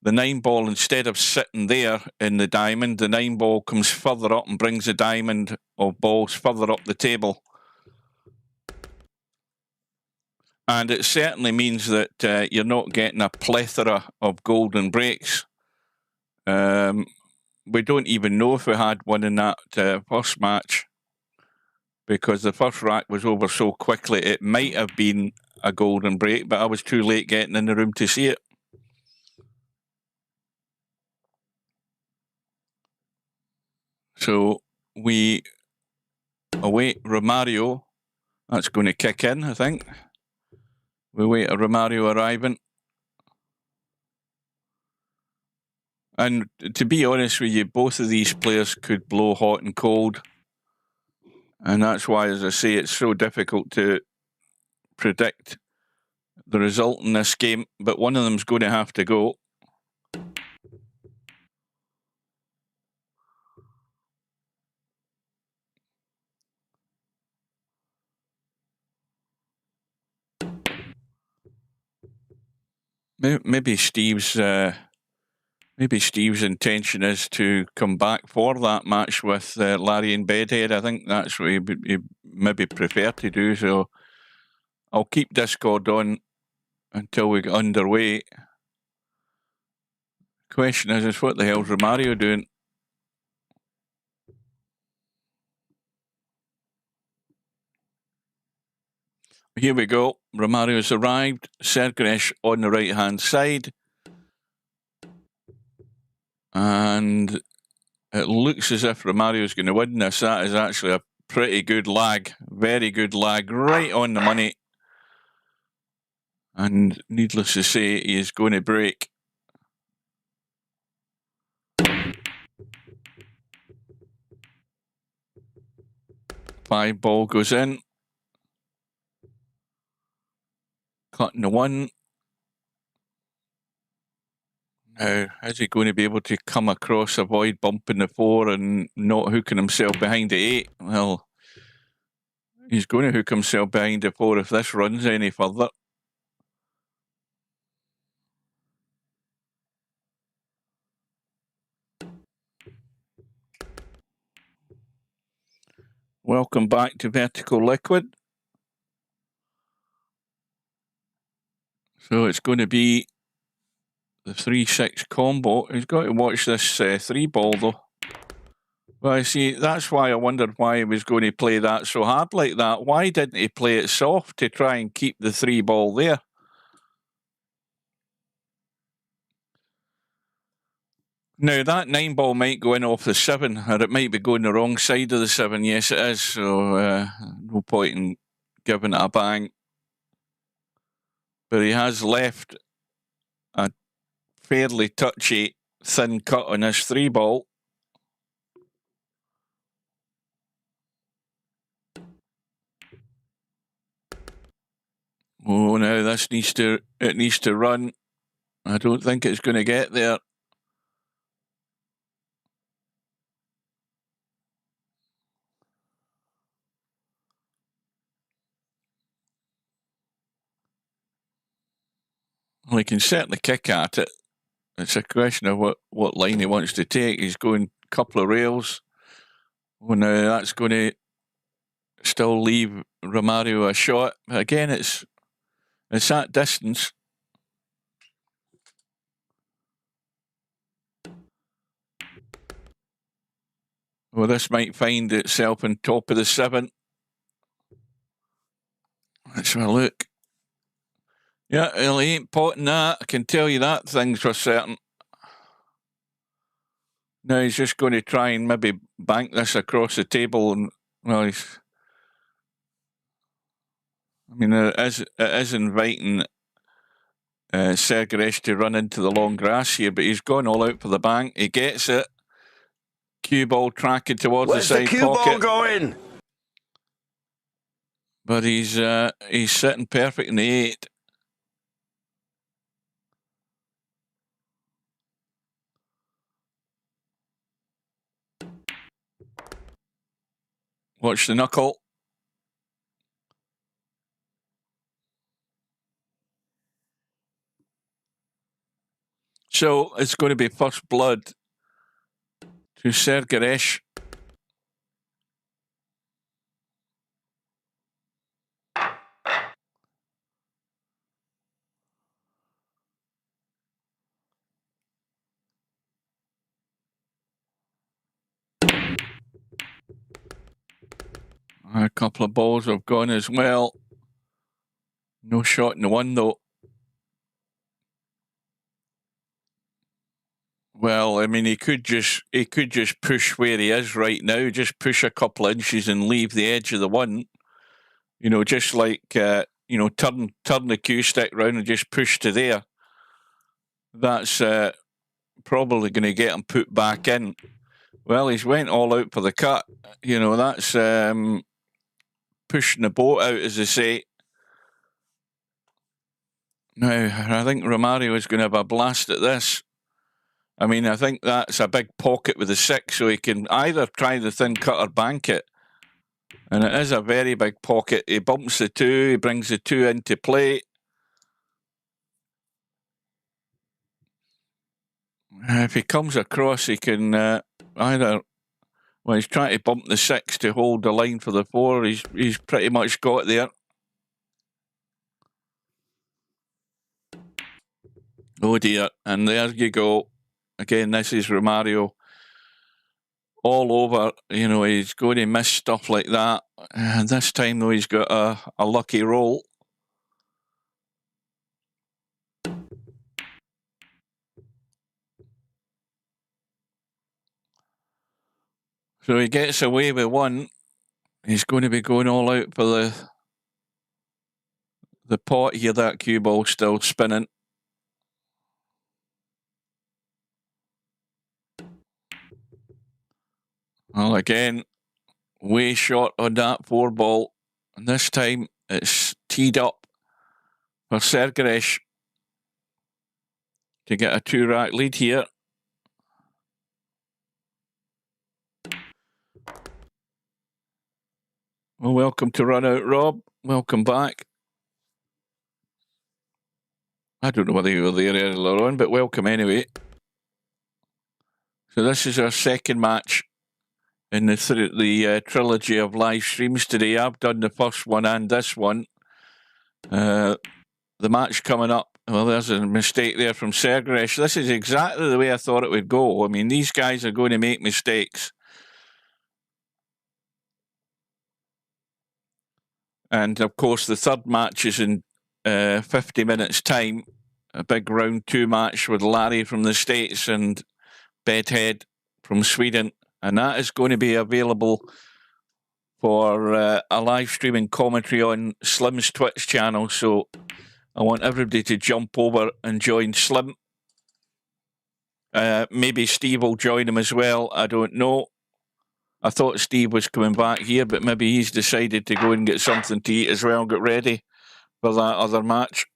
Speaker 2: the 9 ball, instead of sitting there in the diamond, the 9 ball comes further up and brings the diamond of balls further up the table. And it certainly means that you're not getting a plethora of golden breaks. We don't even know if we had one in that first match, because the first rack was over so quickly. It might have been a golden break, but I was too late getting in the room to see it. So we await Romario. That's going to kick in, I think. We wait a Romario arriving. And to be honest with you, both of these players could blow hot and cold. And that's why, as I say, it's so difficult to predict the result in this game. But one of them's going to have to go. Maybe Steve's intention is to come back for that match with Larry and Bedhead. I think that's what he maybe prefer to do. So I'll keep Discord on until we get underway. Question is what the hell's Romario doing? Here we go. Romario's arrived. Sergeresh on the right-hand side. And it looks as if Romario's going to win this. That is actually a pretty good lag. Very good lag. Right on the money. And needless to say, he is going to break. Five ball goes in. Cutting the one. Now, is he going to be able to come across, avoid bumping the 4 and not hooking himself behind the 8? Well, he's going to hook himself behind the 4 if this runs any further. Welcome back to Vertical Liquid. So it's going to be the 3-6 combo. He's got to watch this 3 ball though. Well, I see, that's why I wondered why he was going to play that so hard like that. Why didn't he play it soft to try and keep the 3 ball there? Now, that 9 ball might go in off the 7, or it might be going the wrong side of the 7. Yes, it is. So, no point in giving it a bang. But he has left a fairly touchy, thin cut on his 3 ball. Oh, now this needs to run. I don't think it's going to get there. Well, he can certainly kick at it. It's a question of what line he wants to take. He's going a couple of rails. Well, now that's going to still leave Romario a shot. Again, it's that distance. Well, this might find itself on top of the 7. Let's have a look. Yeah, well, he ain't potting that. I can tell you that thing's for certain. Now he's just going to try and maybe bank this across the table, and well, it is inviting Sergeresh to run into the long grass here, but he's gone all out for the bank. He gets it. Cue ball tracking towards the side pocket. Where's the cue ball going? But he's sitting perfect in the 8. Watch the knuckle. So it's going to be first blood to Sergeresh. A couple of balls have gone as well. No shot in the 1 though. Well, I mean, he could just push where he is right now. Just push a couple of inches and leave the edge of the 1. You know, just like turn the cue stick round and just push to there. That's probably going to get him put back in. Well, he's went all out for the cut. You know, that's pushing the boat out, as they say. Now, I think Romario is going to have a blast at this. I mean, I think that's a big pocket with the 6, so he can either try the thin cut or bank it. And it is a very big pocket. He bumps the 2, he brings the 2 into play. If he comes across, he can either... Well, he's trying to bump the 6 to hold the line for the 4. He's pretty much got there. Oh dear, and there you go. Again, this is Romario all over. You know, he's going to miss stuff like that. And this time, though, he's got a lucky roll. So he gets away with 1. He's going to be going all out for the pot here, that cue ball still spinning. Well, again, way short on that 4 ball. And this time it's teed up for Sergeresh to get a 2-rack lead here. Well, welcome to Run Out, Rob. Welcome back. I don't know whether you were there earlier on, but welcome anyway. So this is our second match in the trilogy of live streams today. I've done the first one and this one. The match coming up, well, there's a mistake there from Sergeresh. This is exactly the way I thought it would go. I mean, these guys are going to make mistakes. And, of course, the third match is in 50 minutes' time. A big round 2 match with Larry from the States and Bedhead from Sweden. And that is going to be available for a live streaming commentary on Slim's Twitch channel. So I want everybody to jump over and join Slim. Maybe Steve will join him as well. I don't know. I thought Steve was coming back here, but maybe he's decided to go and get something to eat as well and get ready for that other match.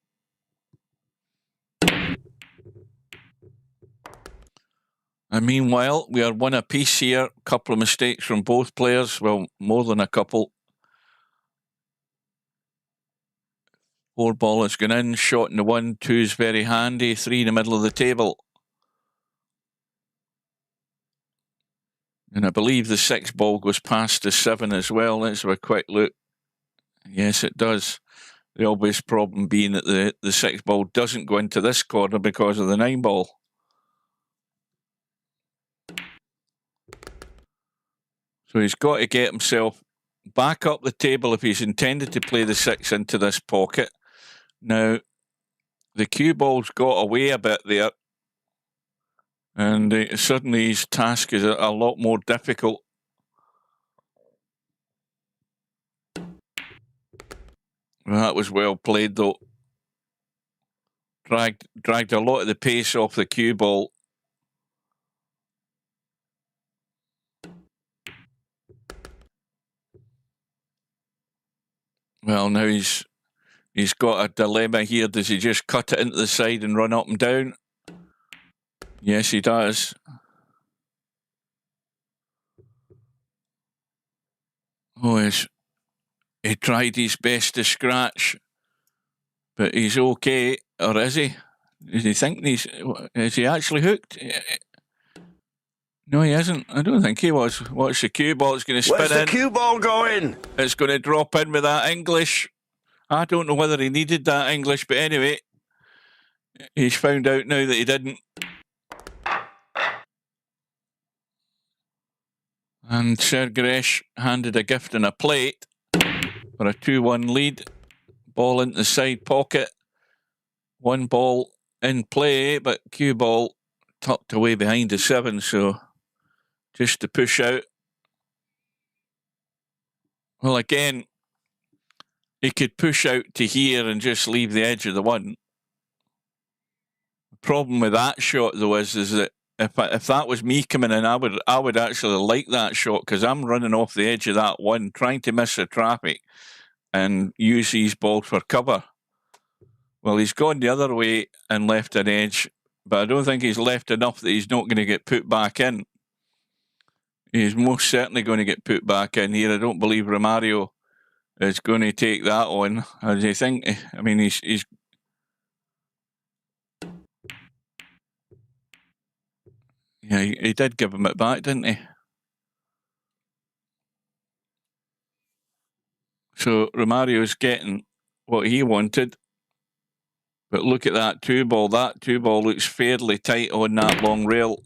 Speaker 2: And meanwhile, we are 1 apiece here. A couple of mistakes from both players. Well, more than a couple. 4 ball has gone in. Shot in the 1, 2 is very handy. 3 in the middle of the table. And I believe the 6 ball goes past the 7 as well. Let's have a quick look. Yes, it does. The obvious problem being that the 6 ball doesn't go into this corner because of the 9 ball. So he's got to get himself back up the table if he's intended to play the 6 into this pocket. Now, the cue ball's got away a bit there. And suddenly his task is a lot more difficult. Well, that was well played, though. Dragged a lot of the pace off the cue ball. Well, now he's got a dilemma here. Does he just cut it into the side and run up and down? Yes, he does. Oh, he tried his best to scratch, but he's okay, or is he? Is he thinking is he actually hooked? No, he isn't. I don't think he was. Watch the cue ball. It's going to spin in.
Speaker 5: Where's the cue ball going?
Speaker 2: It's going to drop in with that English. I don't know whether he needed that English, but anyway, he's found out now that he didn't. And Sergeresh handed a gift and a plate for a 2-1 lead. Ball into the side pocket. 1 ball in play, but cue ball tucked away behind the 7, so just to push out. Well, again, he could push out to here and just leave the edge of the 1. The problem with that shot, though, is that if that was me coming in, I would actually like that shot, because I'm running off the edge of that 1, trying to miss the traffic and use these balls for cover. Well, he's gone the other way and left an edge, but I don't think he's left enough that he's not going to get put back in. He's most certainly going to get put back in here. I don't believe Romario is going to take that on. As you think, I mean, he's yeah, he did give him it back, didn't he? So Romario's getting what he wanted. But look at that 2 ball. That 2 ball looks fairly tight on that long rail.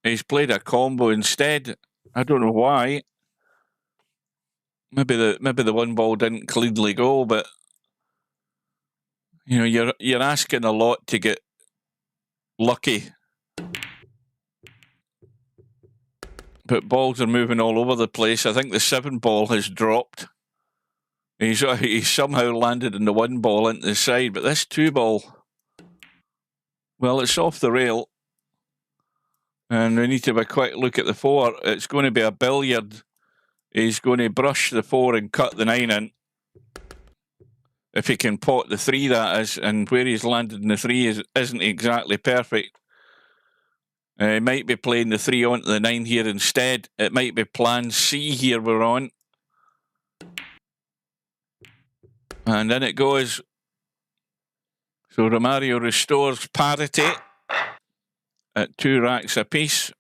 Speaker 2: He's played a combo instead. I don't know why. Maybe the 1 ball didn't cleanly go, but you know, you're asking a lot to get lucky. But balls are moving all over the place. I think the 7 ball has dropped. He's somehow landed in the 1 ball into the side, but this 2 ball, well, it's off the rail. And we need to have a quick look at the 4. It's going to be a billiard. He's going to brush the 4 and cut the 9 in. If he can pot the 3, that is, and where he's landed in the 3 isn't exactly perfect. He might be playing the 3 onto the 9 here instead. It might be plan C here we're on. And in it goes. So Romario restores parity at 2 racks apiece.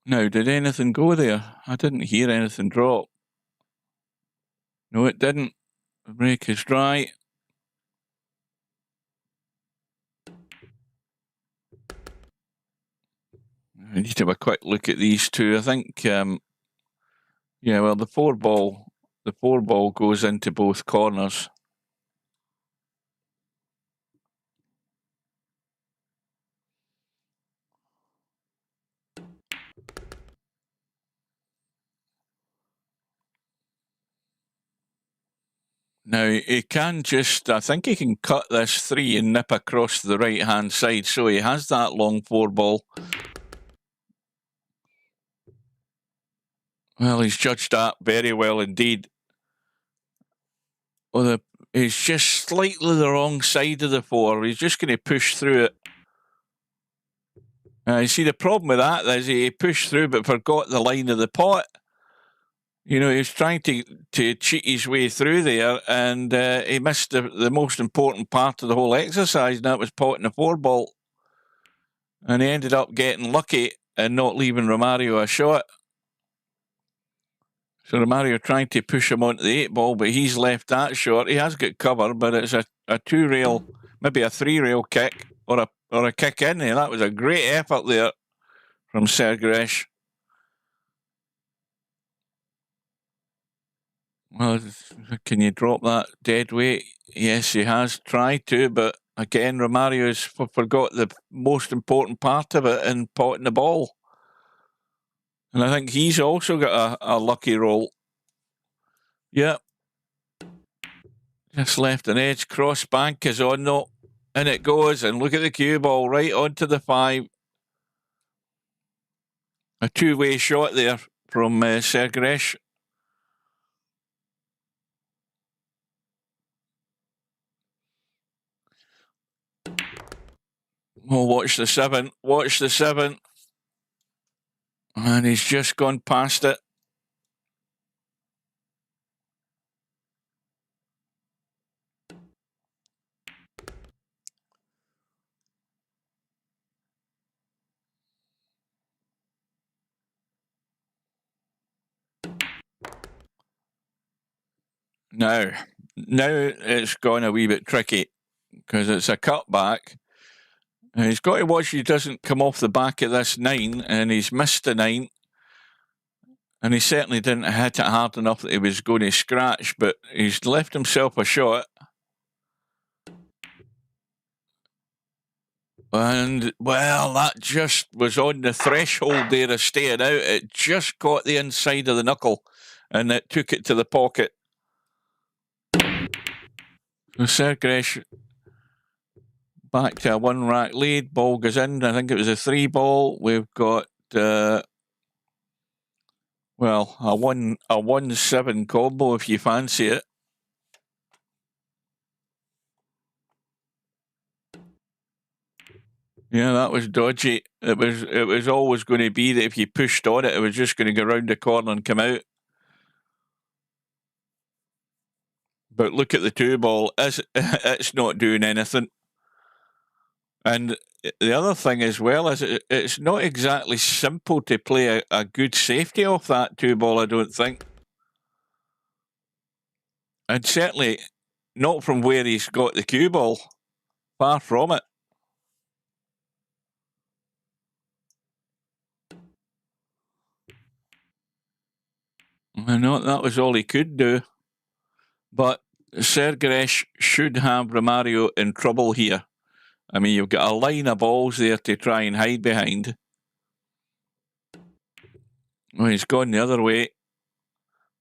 Speaker 2: Now, did anything go there? I didn't hear anything drop. No, it didn't. The break is dry. I need to have a quick look at these 2. I think, yeah, well, the 4 ball goes into both corners. Now, he can just, I think he can cut this 3 and nip across the right-hand side, so he has that long 4 ball. Well, he's judged that very well indeed. Well, he's just slightly the wrong side of the 4. He's just going to push through it. You see, the problem with that is he pushed through but forgot the line of the pot. You know, he was trying to cheat his way through there, and he missed the most important part of the whole exercise, and that was potting the 4 ball. And he ended up getting lucky and not leaving Romario a shot. So Romario trying to push him onto the 8 ball, but he's left that short. He has got cover, but it's a 2-rail, maybe a 3-rail kick or a kick in there. That was a great effort there from Sergeresh. Well, can you drop that dead weight? Yes, he has tried to, but again, Romario's forgot the most important part of it in potting the ball. And I think he's also got a lucky roll. Yep. Just left an edge. Cross bank is on though. And it goes. And look at the cue ball right onto the 5. A 2-way shot there from Sergeresh. Oh, watch the 7. Watch the 7. And he's just gone past it. Now it's gone a wee bit tricky because it's a cutback. And he's got to watch he doesn't come off the back of this 9, and he's missed the 9. And he certainly didn't hit it hard enough that he was going to scratch, but he's left himself a shot. And, well, that just was on the threshold there of staying out. It just caught the inside of the knuckle, and it took it to the pocket. So Sergeresh back to a 1-rack lead. Ball goes in. I think it was a 3 ball. We've got, well, a 1-7 combo if you fancy it. Yeah, that was dodgy. It was always going to be that if you pushed on it, it was just going to go round the corner and come out. But look at the 2 ball. It's not doing anything. And the other thing as well is it's not exactly simple to play a good safety off that 2 ball, I don't think. And certainly not from where he's got the cue ball. Far from it. I know that was all he could do. But Sergeresh should have Romario in trouble here. I mean, you've got a line of balls there to try and hide behind. Well, he's gone the other way.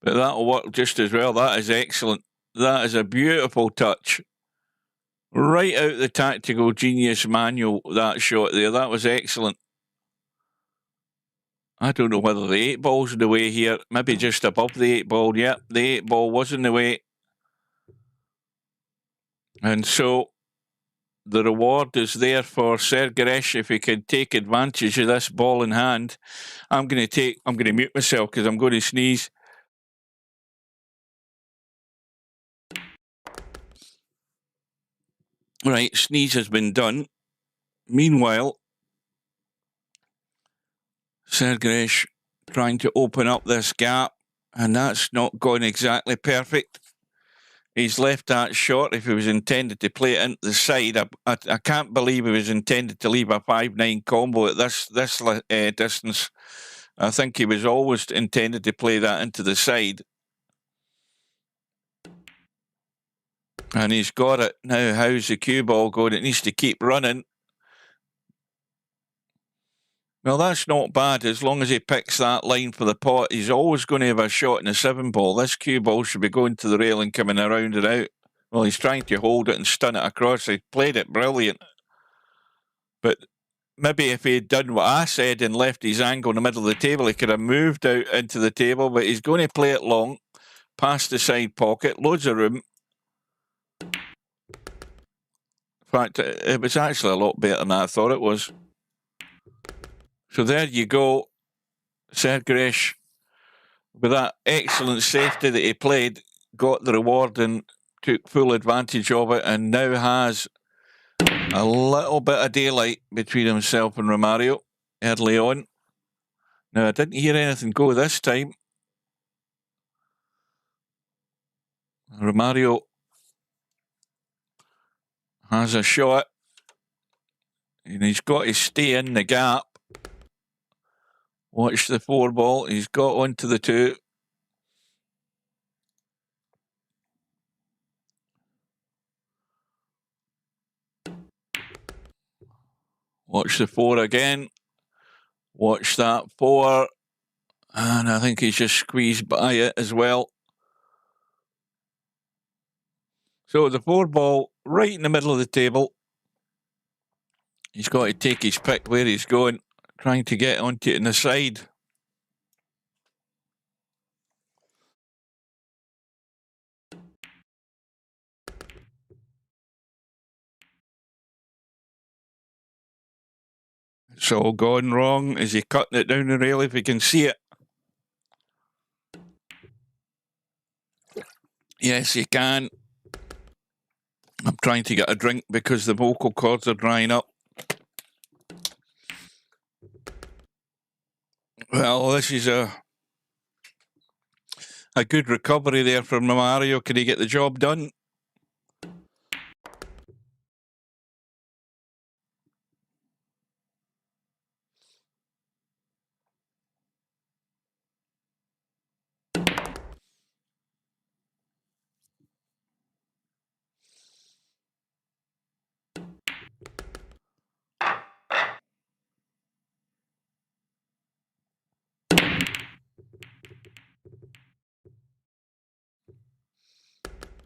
Speaker 2: But that'll work just as well. That is excellent. That is a beautiful touch. Right out the Tactical Genius manual, that shot there. That was excellent. I don't know whether the 8 ball's in the way here. Maybe just above the 8 ball. Yep, the 8 ball was in the way. And so the reward is there for Sergeresh if he can take advantage of this ball in hand. I'm going to mute myself because I'm going to sneeze. Right, sneeze has been done. Meanwhile, Sergeresh trying to open up this gap, and that's not going exactly perfect. He's left that short if he was intended to play it into the side. I can't believe he was intended to leave a 5-9 combo at this distance. I think he was always intended to play that into the side. And he's got it. Now, how's the cue ball going? It needs to keep running. Well, that's not bad. As long as he picks that line for the pot, he's always going to have a shot in the 7 ball. This cue ball should be going to the rail and coming around and out. Well, he's trying to hold it and stun it across. He played it brilliant. But maybe if he had done what I said and left his angle in the middle of the table, he could have moved out into the table. But he's going to play it long, past the side pocket, loads of room. In fact, it was actually a lot better than I thought it was. So there you go. Sergeresh, with that excellent safety that he played, got the reward and took full advantage of it, and now has a little bit of daylight between himself and Romario early on. Now, I didn't hear anything go this time. Romario has a shot, and he's got to stay in the gap. Watch the 4 ball. He's got onto the 2. Watch the 4 again. Watch that 4. And I think he's just squeezed by it as well. So the 4 ball right in the middle of the table. He's got to take his pick where he's going, trying to get onto it in the side. It's all gone wrong. Is he cutting it down the rail if he can see it? Yes, he can. I'm trying to get a drink because the vocal cords are drying up. Well, this is a good recovery there from Romario. Can he get the job done?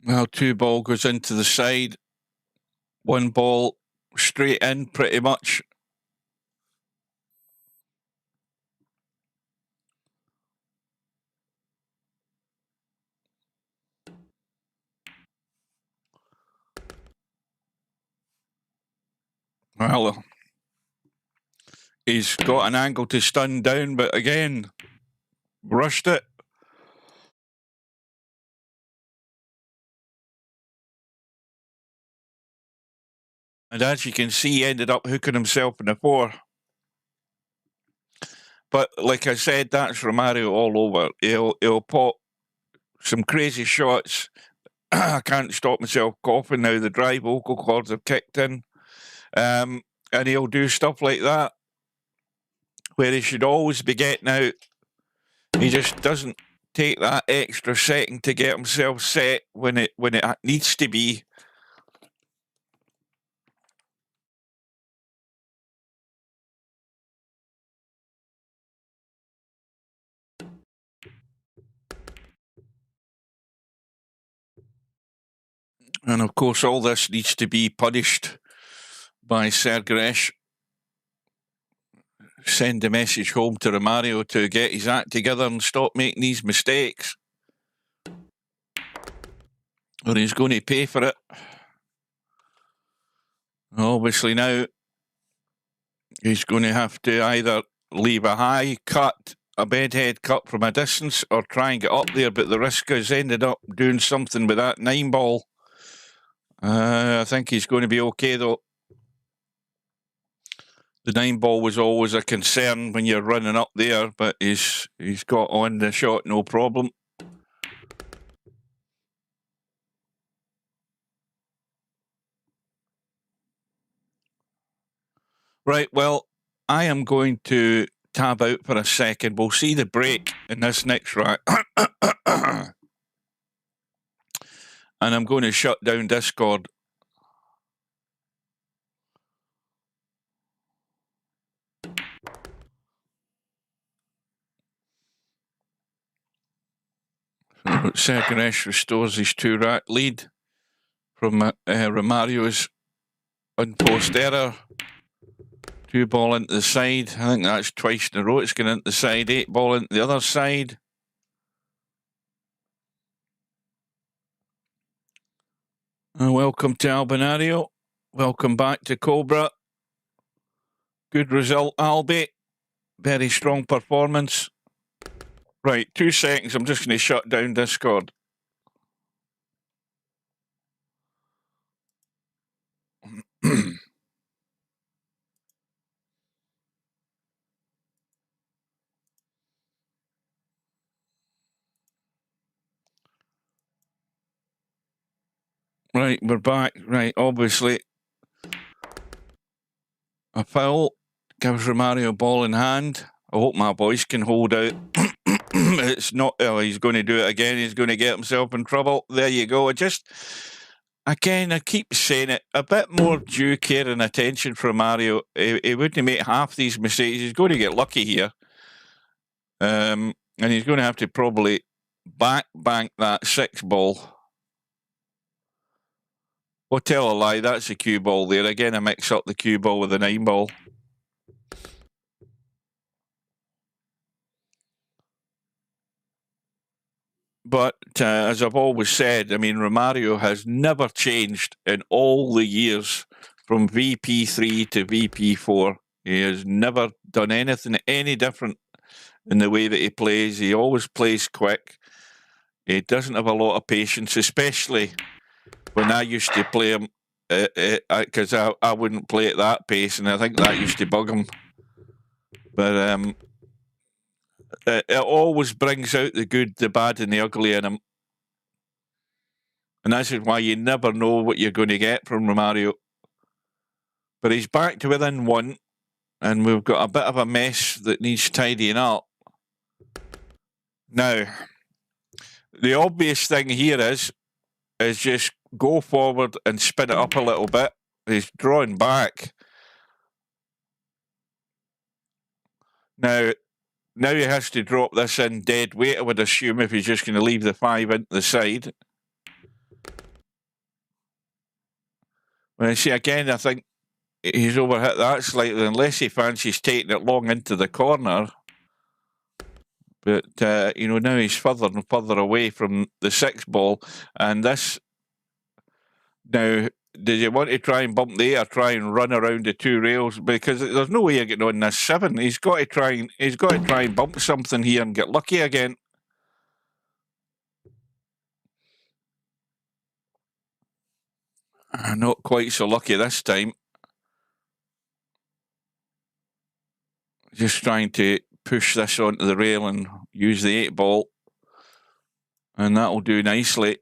Speaker 2: Well, 2 ball goes into the side. 1 ball straight in, pretty much. Well, he's got an angle to stun down, but again, rushed it. And as you can see, he ended up hooking himself in the 4. But like I said, that's Romario all over. He'll pop some crazy shots. I can't stop myself coughing now. The dry vocal cords have kicked in. And he'll do stuff like that, where he should always be getting out. He just doesn't take that extra second to get himself set when it needs to be. And of course, all this needs to be punished by Sergeresh. Send a message home to Romario to get his act together and stop making these mistakes, or he's going to pay for it. Obviously now he's going to have to either leave a high cut, a bedhead cut from a distance, or try and get up there, but the risk has ended up doing something with that 9-ball. I think he's going to be okay though. The 9-ball was always a concern when you're running up there, but he's got on the shot, no problem. Right, well, I am going to tab out for a second. We'll see the break in this next rack. And I'm going to shut down Discord. Sergeresh restores his 2-rack lead from Romario's unpost error. 2-ball into the side. I think that's twice in a row. It's going into the side. 8-ball into the other side. Welcome to Albinario. Welcome back to Cobra. Good result, Albi. Very strong performance. Right, 2 seconds. I'm just going to shut down Discord. Right, we're back. Right, obviously, a foul gives Romario ball in hand. I hope my boys can hold out. It's not, oh, he's going to do it again. He's going to get himself in trouble. There you go. Again, I keep saying it, a bit more due care and attention from Mario. He wouldn't make half these mistakes. He's going to get lucky here. And he's going to have to probably bank that 6-ball. Well, tell a lie, that's a cue ball there. Again, I mix up the cue ball with the 9-ball. But as I've always said, I mean, Romario has never changed in all the years from VP3 to VP4. He has never done anything any different in the way that he plays. He always plays quick. He doesn't have a lot of patience, especially when I used to play him, because I wouldn't play at that pace, and I think that used to bug him. But it always brings out the good, the bad, and the ugly in him. And this is why you never know what you're going to get from Romario. But he's back to within 1, and we've got a bit of a mess that needs tidying up. Now, the obvious thing here is just go forward and spin it up a little bit. He's drawing back. Now he has to drop this in dead weight, I would assume, if he's just going to leave the 5 into the side. Well, see, again, I think he's overhit that slightly, unless he fancies taking it long into the corner. But, now he's further and further away from the 6-ball. And this... Now, did you want to try and bump the 8 or try and run around the 2 rails? Because there's no way you're getting on this 7. He's got to try and bump something here and get lucky again. Not quite so lucky this time. Just trying to push this onto the rail and use the 8-ball. And that'll do nicely.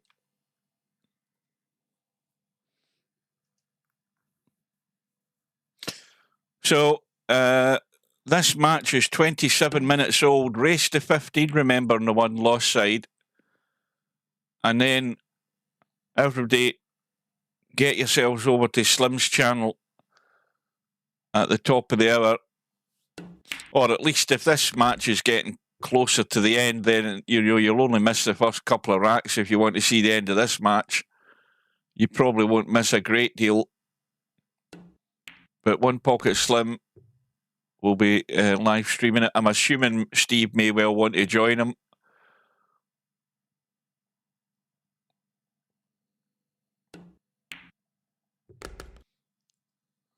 Speaker 2: So, this match is 27 minutes old. Race to 15, remember, on the one loss side. And then, everybody, get yourselves over to Slim's channel at the top of the hour. Or at least if this match is getting closer to the end, then you'll only miss the first couple of racks if you want to see the end of this match. You probably won't miss a great deal. But One Pocket Slim will be live streaming it. I'm assuming Steve may well want to join him.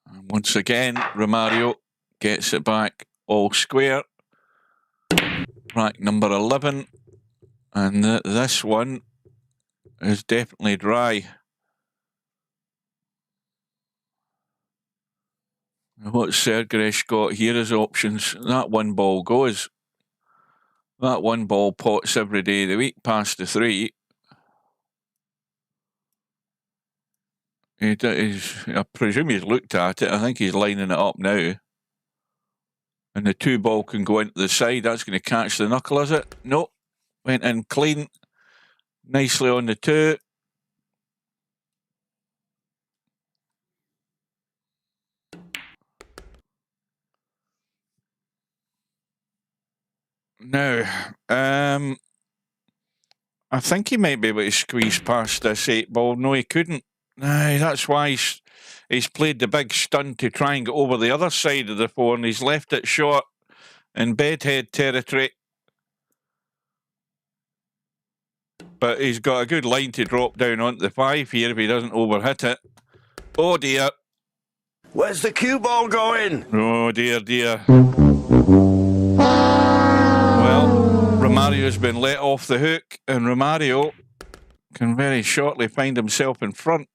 Speaker 2: And once again, Romario gets it back all square. Rack number 11. And this one is definitely dry. What Sergeresh got here as options? That one ball goes. That one ball pots every day of the week past the 3. I presume he's looked at it. I think he's lining it up now. And the 2 ball can go into the side. That's going to catch the knuckle, is it? Nope. Went in clean. Nicely on the 2. Now, I think he might be able to squeeze past this 8 ball. No, he couldn't. That's why he's played the big stunt to try and get over the other side of the 4, and he's left it short in bedhead territory. But he's got a good line to drop down onto the 5 here if he doesn't overhit it. Oh dear.
Speaker 5: Where's the cue ball going?
Speaker 2: Oh dear, dear. Well, Romario's been let off the hook, and Romario can very shortly find himself in front.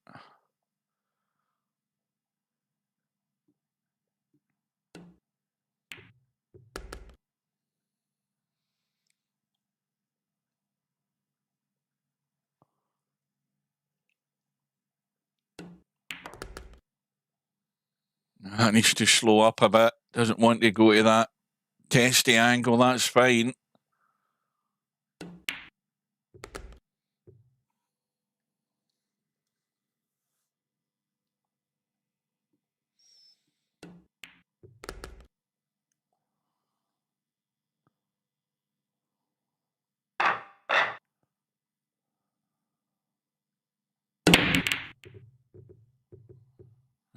Speaker 2: That needs to slow up a bit. Doesn't want to go to that testy angle. That's fine.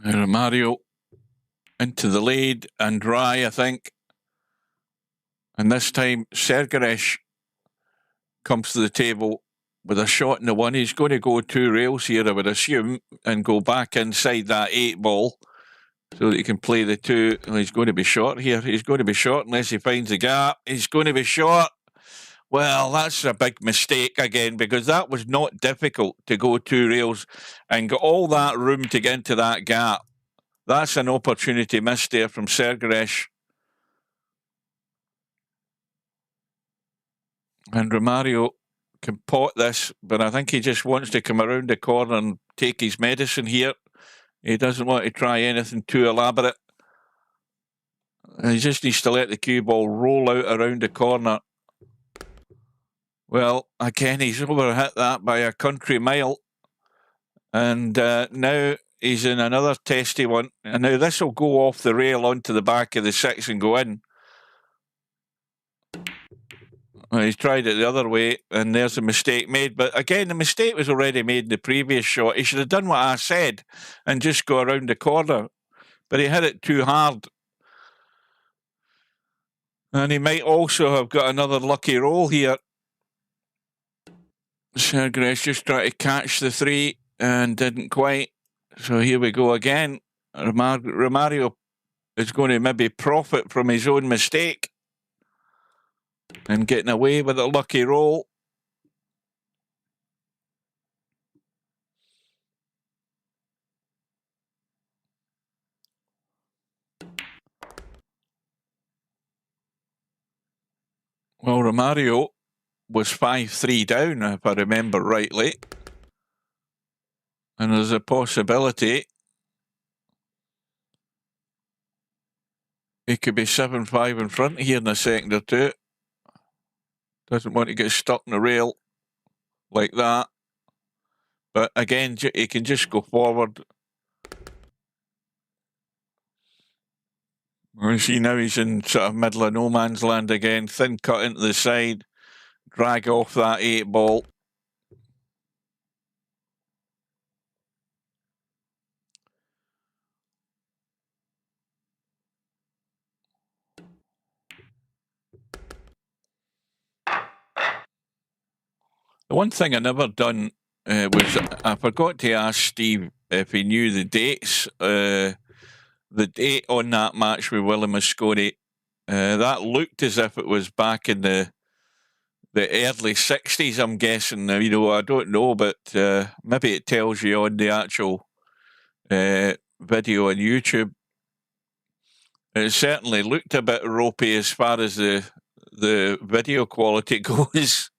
Speaker 2: Romario into the lead and dry, I think. And this time, Sergeresh comes to the table with a shot in the 1. He's going to go 2 rails here, I would assume, and go back inside that 8 ball so that he can play the 2. Well, he's going to be short here. He's going to be short unless he finds a gap. He's going to be short. Well, that's a big mistake again, because that was not difficult to go 2 rails and get all that room to get into that gap. That's an opportunity missed there from Sergeresh. And Romario can pot this, but I think he just wants to come around the corner and take his medicine here. He doesn't want to try anything too elaborate. He just needs to let the cue ball roll out around the corner. Well, again, he's overhit that by a country mile. And now he's in another testy one. And now this will go off the rail onto the back of the 6 and go in. Well, he's tried it the other way, and there's a mistake made. But again, the mistake was already made in the previous shot. He should have done what I said and just go around the corner. But he hit it too hard. And he might also have got another lucky roll here. Sergeresh just tried to catch the 3 and didn't quite. So here we go again. Romario is going to maybe profit from his own mistake and getting away with a lucky roll. Well, Romario was 5-3 down, if I remember rightly. And there's a possibility he could be 7-5 in front here in a second or 2. Doesn't want to get stuck in the rail like that. But again, he can just go forward. You see now he's in sort of middle of no man's land again. Thin cut into the side. Drag off that 8 ball. The one thing I never done was I forgot to ask Steve if he knew the dates. The date on that match with Willie Mosconi, that looked as if it was back in the early 60s, I'm guessing. You know, I don't know, but maybe it tells you on the actual video on YouTube. It certainly looked a bit ropey as far as the video quality goes.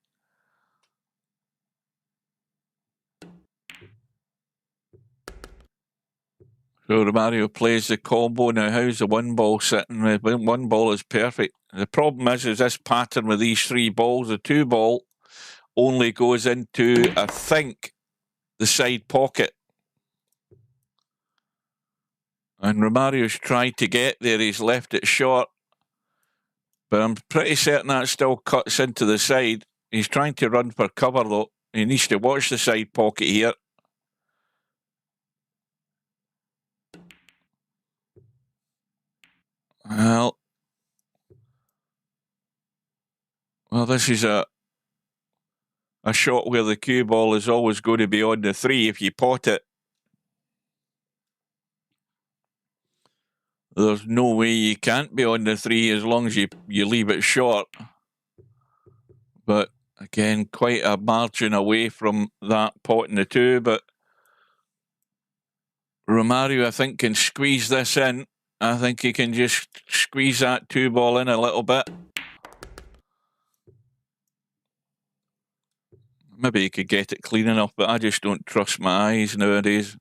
Speaker 2: So Romario plays the combo. Now, how's the one ball sitting? One ball is perfect. The problem is this pattern with these three balls. The two ball only goes into, I think, the side pocket. And Romario's tried to get there. He's left it short. But I'm pretty certain that still cuts into the side. He's trying to run for cover, though. He needs to watch the side pocket here. Well, this is a shot where the cue ball is always going to be on the 3 if you pot it. There's no way you can't be on the 3 as long as you leave it short. But again, quite a margin away from that pot in the 2. But Romario, I think, can squeeze this in. I think he can just squeeze that 2 ball in a little bit. Maybe he could get it clean enough, but I just don't trust my eyes nowadays.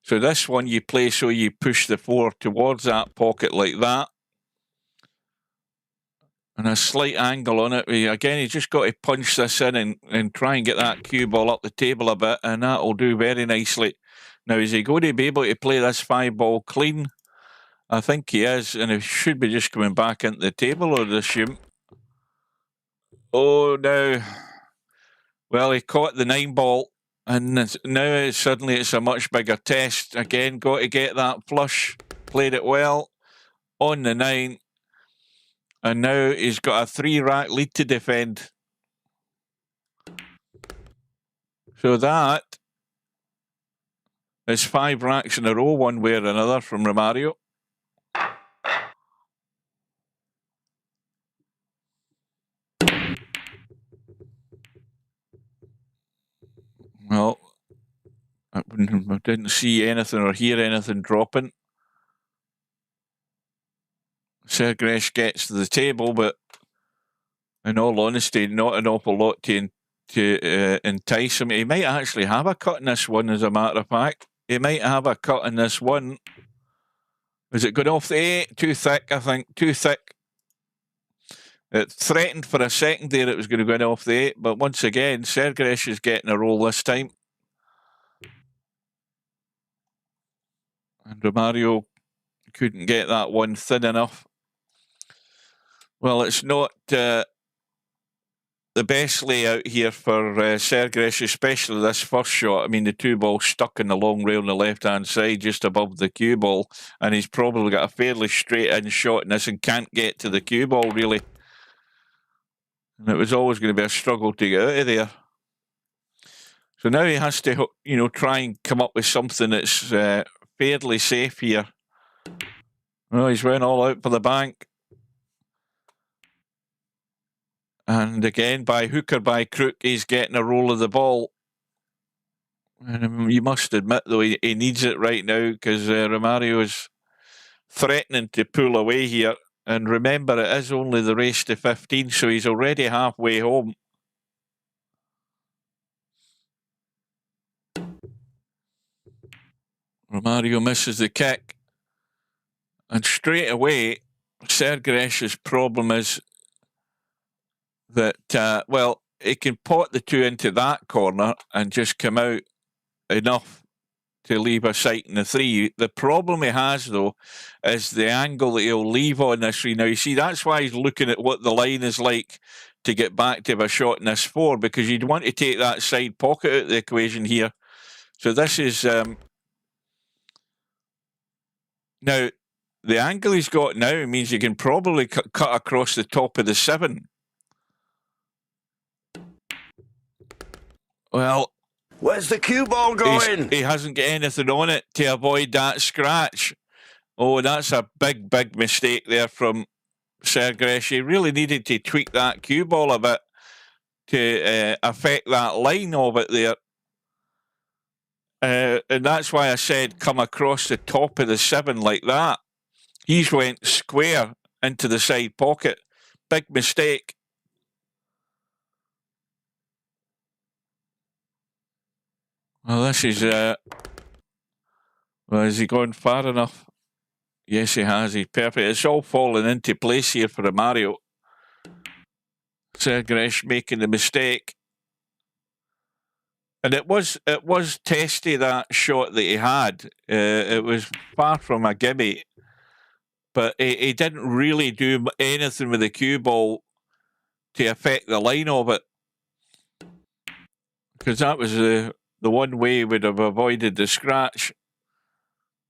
Speaker 2: So this one you play so you push the 4 towards that pocket like that. And a slight angle on it. Again, you just got to punch this in and try and get that cue ball up the table a bit, and that'll do very nicely. Now, is he going to be able to play this 5 ball clean? I think he is, and he should be just coming back into the table, I'd assume. Oh, no. Well, he caught the 9 ball, and now suddenly it's a much bigger test. Again, got to get that flush. Played it well on the 9. And now he's got a 3-rack lead to defend. So that is 5 racks in a row, one way or another, from Romario. Well, I didn't see anything or hear anything dropping. Sergresh gets to the table, but in all honesty, not an awful lot to entice him. He might actually have a cut in this one, as a matter of fact. He might have a cut in this one. Is it going off the 8? Too thick, I think. Too thick. It threatened for a second there it was going to go in off the 8, but once again, Sergresh is getting a roll this time. And Romario couldn't get that one thin enough. Well, it's not the best layout here for Sergresh, especially this first shot. I mean, the 2 balls stuck in the long rail on the left-hand side, just above the cue ball, and he's probably got a fairly straight-in shot in this and can't get to the cue ball, really. And it was always going to be a struggle to get out of there. So now he has to, you know, try and come up with something that's fairly safe here. Well, he's went all out for the bank. And again, by hook or by crook, he's getting a roll of the ball. And you must admit, though, he needs it right now, because Romario is threatening to pull away here. And remember, it is only the race to 15, so he's already halfway home. Romario misses the kick. And straight away, Sergresh's problem is that, well, he can pot the 2 into that corner and just come out enough to leave a sight in the 3. The problem he has, though, is the angle that he'll leave on this 3. Now, you see, that's why he's looking at what the line is like to get back to a shot in this 4, because you'd want to take that side pocket out of the equation here. So this is... now, the angle he's got now means he can probably cut across the top of the 7. Well,
Speaker 5: Where's the cue ball going?
Speaker 2: he hasn't got anything on it to avoid that scratch. Oh, that's a big, big mistake there from Sergresh. He really needed to tweak that cue ball a bit to affect that line of it there. And that's why I said come across the top of the 7 like that. He's went square into the side pocket. Big mistake. Well, this is... well, has he gone far enough? Yes, he has. He's perfect. It's all falling into place here for Mario. Sergresh making the mistake. And it was testy, that shot that he had. It was far from a gimme. But he didn't really do anything with the cue ball to affect the line of it. Because that was the one way he would have avoided the scratch.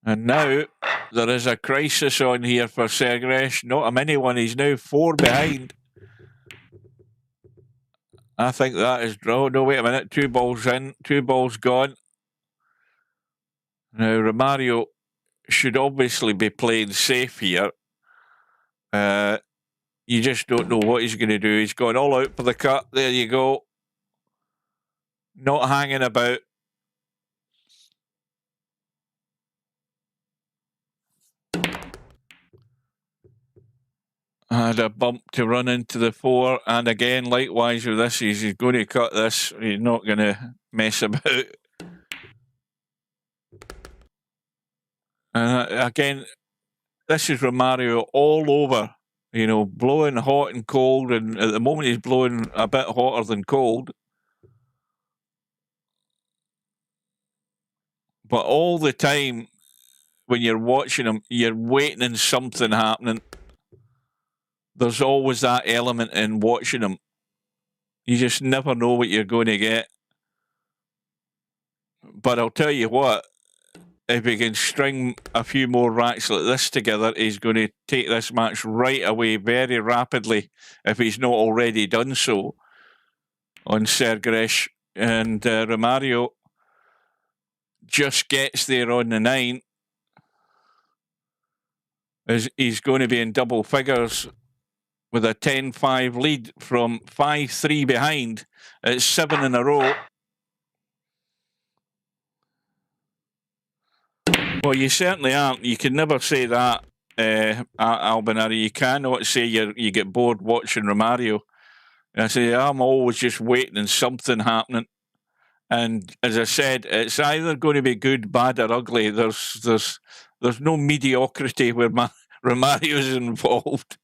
Speaker 2: And now there is a crisis on here for Sergresh. Not a mini one. He's now 4 behind. I think that is draw. No, wait a minute. 2 balls in, 2 balls gone. Now, Romario should obviously be playing safe here. You just don't know what he's going to do. He's gone all out for the cut. There you go. Not hanging about. Had a bump to run into the 4, and again, likewise with this, he's going to cut this. He's not going to mess about. And again, this is Romario all over, you know, blowing hot and cold, and at the moment he's blowing a bit hotter than cold. But all the time, when you're watching him, you're waiting on something happening. There's always that element in watching him. You just never know what you're going to get. But I'll tell you what, if he can string a few more racks like this together, he's going to take this match right away very rapidly, if he's not already done so, on Sergresh. And Romario just gets there on the 9. He's going to be in double figures with a 10-5 lead from 5-3 behind. It's 7 in a row. Well, you certainly aren't. You can never say that, Albinario. You cannot say you get bored watching Romario. I say, I'm always just waiting and something happening. And as I said, it's either going to be good, bad, or ugly. There's no mediocrity where Romario's involved.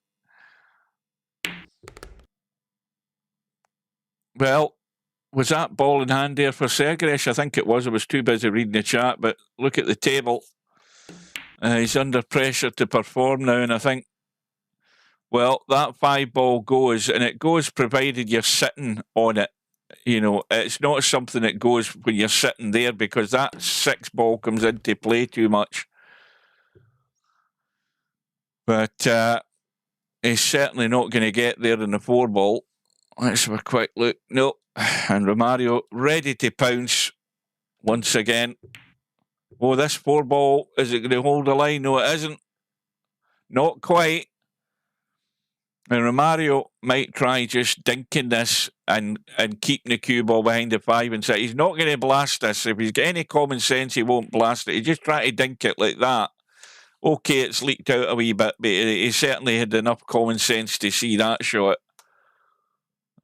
Speaker 2: Well, was that ball in hand there for Sergresh? I think it was. I was too busy reading the chat, but look at the table. He's under pressure to perform now, and I think, well, that 5 ball goes, and it goes provided you're sitting on it. You know, it's not something that goes when you're sitting there, because that 6 ball comes into play too much. But he's certainly not going to get there in the 4 ball. Let's have a quick look. No. And Romario ready to pounce once again. Oh, this 4 ball, is it going to hold the line? No, it isn't. Not quite. And Romario might try just dinking this and keeping the cue ball behind the 5 and 6. He's not going to blast this. If he's got any common sense, he won't blast it. He just try to dink it like that. Okay, it's leaked out a wee bit, but he certainly had enough common sense to see that shot.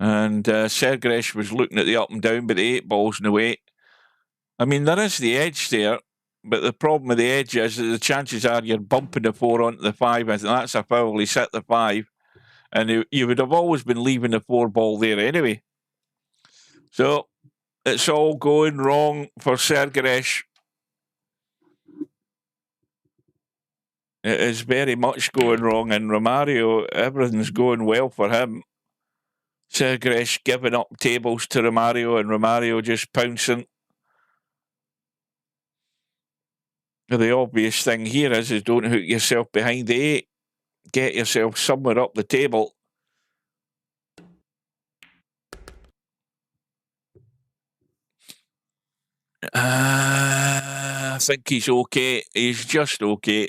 Speaker 2: And Sergresh was looking at the up and down, but the 8 ball's in the way. I mean, there is the edge there, but the problem with the edge is that the chances are you're bumping the 4 onto the 5. I think that's a foul. He set the 5. And you would have always been leaving the 4 ball there anyway. So it's all going wrong for Sergresh. It is very much going wrong, and Romario, everything's going well for him. Sergresh giving up tables to Romario, and Romario just pouncing. The obvious thing here is don't hook yourself behind the 8. Get yourself somewhere up the table. I think he's okay. He's just okay.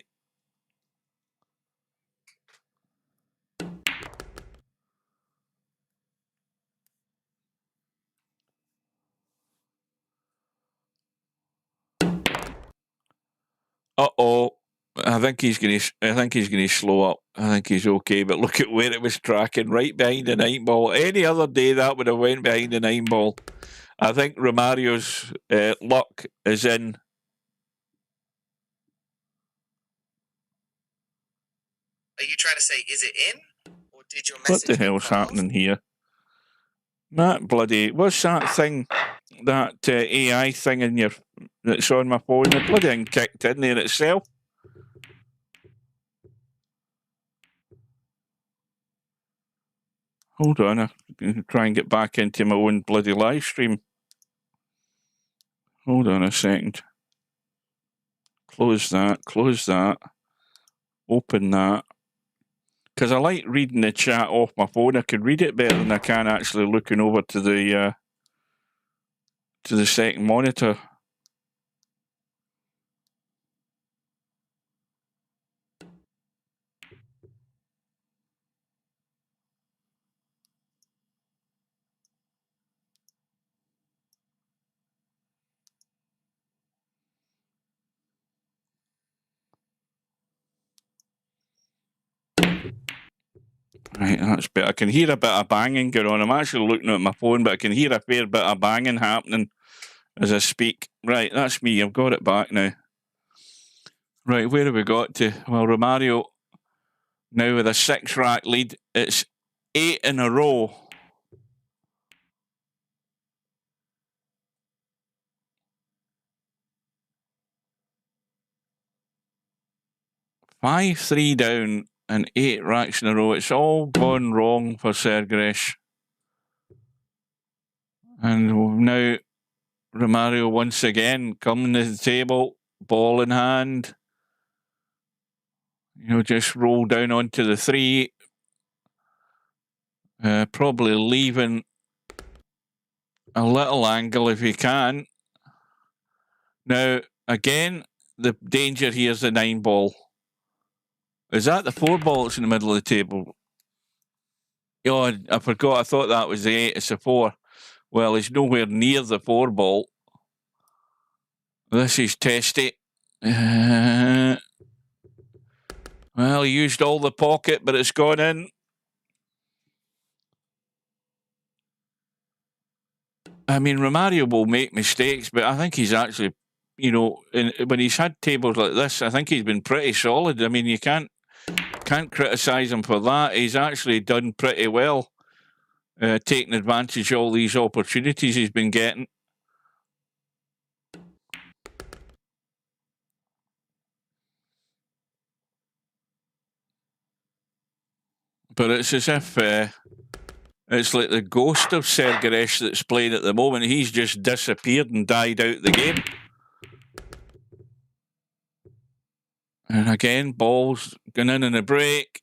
Speaker 2: Uh-oh. I think he's going to slow up. I think he's okay, but look at where it was tracking, right behind the 9 ball. Any other day that would have went behind the 9 ball. I think Romario's luck is in.
Speaker 11: Are you trying to say, is it in? Or did your
Speaker 2: What
Speaker 11: message
Speaker 2: the hell's happening here? That bloody, what's that thing? That AI thing in your that's on my phone? The bloody thing kicked in there itself. Hold on, I'm going to try and get back into my own bloody live stream. Hold on a second. Close that. Open that. Because I like reading the chat off my phone. I can read it better than I can actually looking over to the second monitor. Right, that's better. I can hear a bit of banging going on. I'm actually looking at my phone, but I can hear a fair bit of banging happening as I speak. Right, that's me. I've got it back now. Right, where have we got to? Well, Romario now with a 6-rack lead. It's 8 in a row. Five, 3 down and 8 racks in a row. It's all gone wrong for Sergresh. And now Romario once again coming to the table, ball in hand. You know, just roll down onto the 3. Probably leaving a little angle if you can. Now, again, the danger here is the 9 ball. Is that the 4 ball that's in the middle of the table? Oh, I forgot. I thought that was the 8. It's a 4. Well, he's nowhere near the 4 ball. This is testy. Well, he used all the pocket, but it's gone in. I mean, Romario will make mistakes, but I think he's actually, you know, when he's had tables like this, I think he's been pretty solid. I mean, you can't criticise him for that. He's actually done pretty well, taking advantage of all these opportunities he's been getting. But it's as if it's like the ghost of Sergaresh that's playing at the moment. He's just disappeared and died out the game. And again, balls going in a break.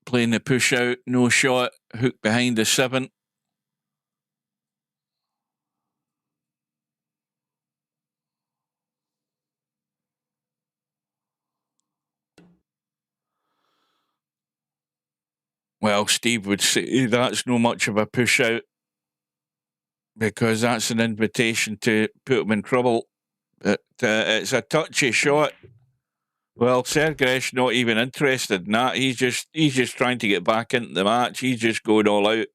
Speaker 2: Playing the push out, no shot, hook behind the 7. Well, Steve would say that's no much of a push out because that's an invitation to put him in trouble. But it's a touchy shot. Well, Sergaresh not even interested in that. He's just trying to get back into the match. He's just going all out.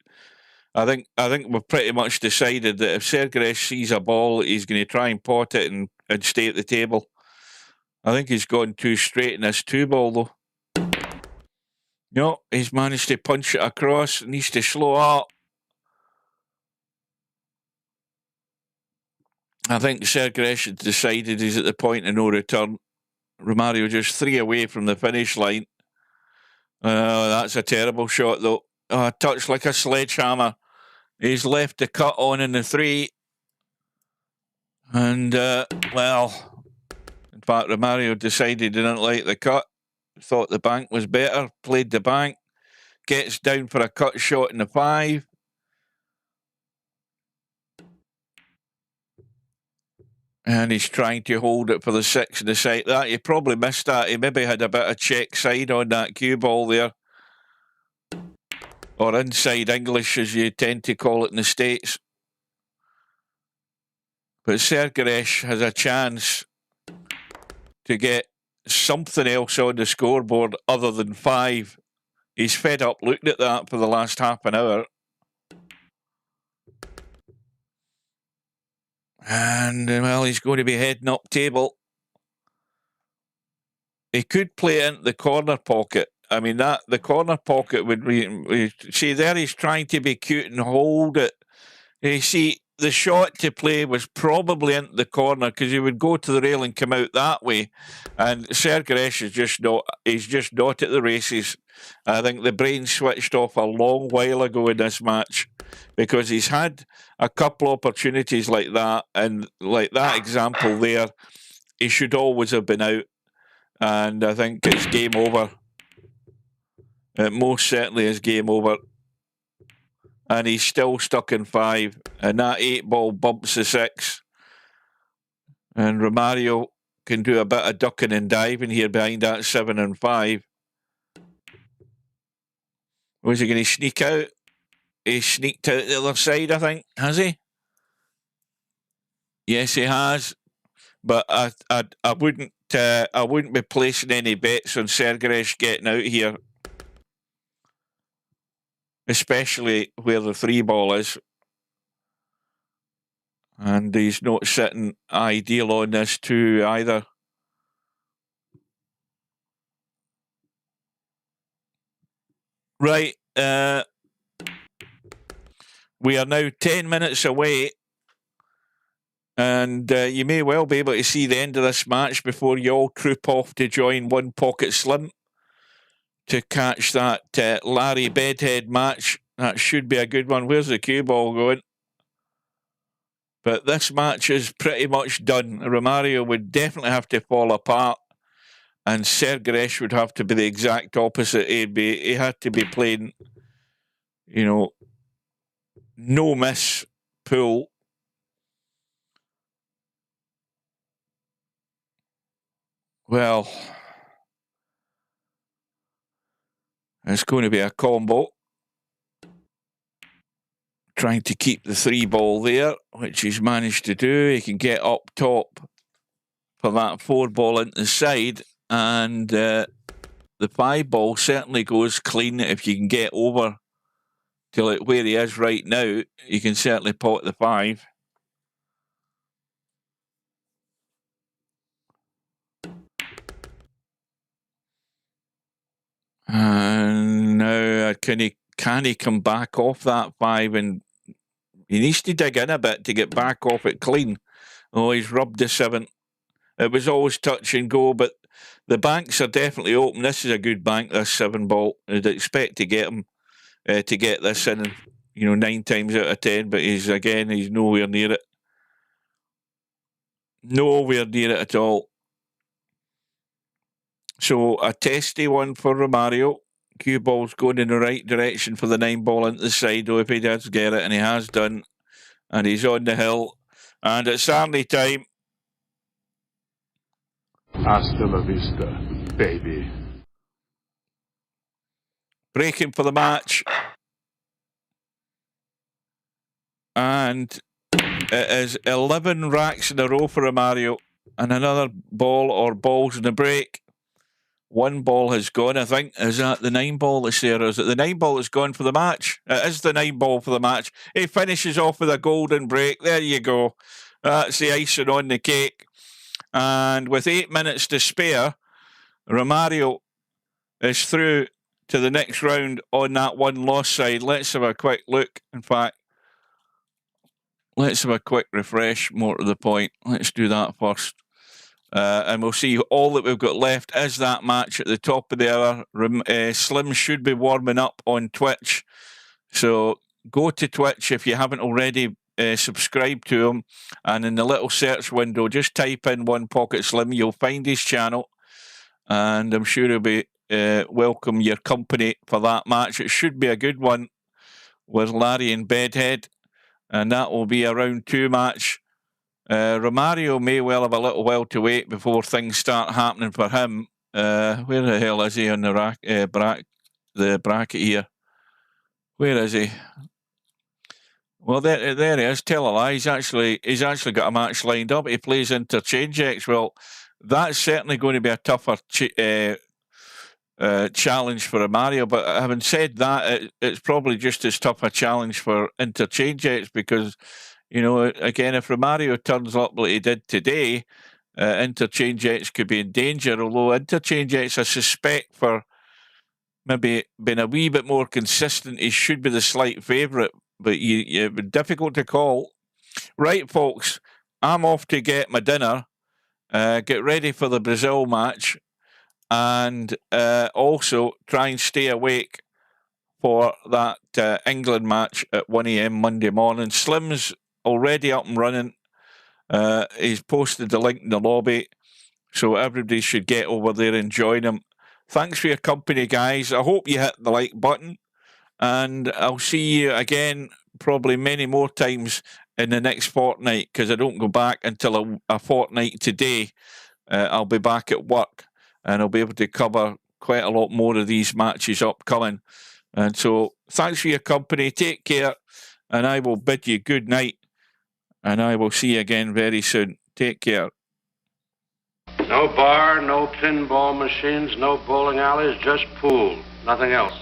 Speaker 2: I think we've pretty much decided that if Sergaresh sees a ball, he's going to try and pot it and stay at the table. I think he's gone too straight in this 2 ball though. No, he's managed to punch it across. Needs to slow up. I think Sergaresh has decided he's at the point of no return. Romario just 3 away from the finish line. That's a terrible shot though. Touched like a sledgehammer. He's left the cut on in the 3. And, well, in fact, Romario decided he didn't like the cut. Thought the bank was better. Played the bank. Gets down for a cut shot in the 5. And he's trying to hold it for the 6 in the side. That he probably missed that. He maybe had a bit of check side on that cue ball there. Or inside English, as you tend to call it in the States. But Sergaresh has a chance to get something else on the scoreboard other than 5. He's fed up looking at that for the last half an hour. And, well, he's going to be heading up table. He could play it into the corner pocket. I mean, the corner pocket would be... See, there he's trying to be cute and hold it. You see, the shot to play was probably into the corner because he would go to the rail and come out that way. And Sergaresh is just not... He's just not at the races. I think the brain switched off a long while ago in this match because he's had a couple opportunities like that, and like that example there, he should always have been out. And I think it's game over. It most certainly is game over. And he's still stuck in 5. And that 8 ball bumps the 6. And Romario can do a bit of ducking and diving here behind that 7 and 5. Was he going to sneak out? He sneaked out the other side, I think. Has he? Yes, he has. But I wouldn't be placing any bets on Sergaresh getting out here, especially where the 3 ball is. And he's not sitting ideal on this too either. Right. We are now 10 minutes away. And you may well be able to see the end of this match before you all troop off to join One Pocket Slim to catch that Larry Bedhead match. That should be a good one. Where's the cue ball going? But this match is pretty much done. Romario would definitely have to fall apart, and Sergaresh would have to be the exact opposite. He had to be playing, you know, no miss pool. Well, it's going to be a combo. Trying to keep the 3 ball there, which he's managed to do. He can get up top for that 4 ball into the side, and the 5 ball certainly goes clean. If you can get over to where he is right now, you can certainly pot the 5. And now can he come back off that 5? And he needs to dig in a bit to get back off it clean. Oh, he's rubbed the 7. It was always touch and go, but the banks are definitely open. This is a good bank, this 7 ball. I'd expect to get him to get this in, 9 times out of 10, but he's nowhere near it. Nowhere near it at all. So a testy one for Romario. Cue ball's going in the right direction for the 9 ball into the side, though, if he does get it, and he has done. And he's on the hill. And it's Arnie time.
Speaker 9: Hasta la vista, baby.
Speaker 2: Breaking for the match. And it is 11 racks in a row for Romario. And another ball or balls in the break. 1 ball has gone, I think. Is that the 9 ball that's there? Is it the 9 ball that's gone for the match? It is the 9 ball for the match. He finishes off with a golden break. There you go. That's the icing on the cake. And with 8 minutes to spare, Romario is through to the next round on that 1 loss side. Let's have a quick look. In fact, let's have a quick refresh, more to the point. Let's do that first. And we'll see all that we've got left is that match at the top of the hour. Slim should be warming up on Twitch. So go to Twitch if you haven't already subscribed to him. And in the little search window, just type in One Pocket Slim. You'll find his channel. And I'm sure he'll be welcome your company for that match. It should be a good one with Larry and Bedhead. And that will be a round 2 match. Romario may well have a little while to wait before things start happening for him. Where the hell is he on the bracket here? Where is he? Well, there he is. Tell a lie. He's actually got a match lined up. He plays Interchangex. Well, that's certainly going to be a tougher challenge for Romario. But having said that, it's probably just as tough a challenge for Interchangex because, you know, again, if Romario turns up like he did today, Interchangex could be in danger. Although Interchangex, I suspect, for maybe being a wee bit more consistent, he should be the slight favourite. But it'd be difficult to call. Right, folks, I'm off to get my dinner, get ready for the Brazil match, and also try and stay awake for that England match at 1 a.m. Monday morning. Slim's already up and running. He's posted the link in the lobby, so everybody should get over there and join him. Thanks for your company, guys. I hope you hit the like button, and I'll see you again probably many more times in the next fortnight because I don't go back until a fortnight today. I'll be back at work and I'll be able to cover quite a lot more of these matches upcoming. And so thanks for your company. Take care, and I will bid you good night, and I will see you again very soon. Take care.
Speaker 8: No bar, no pinball machines, no bowling alleys, just pool. Nothing else.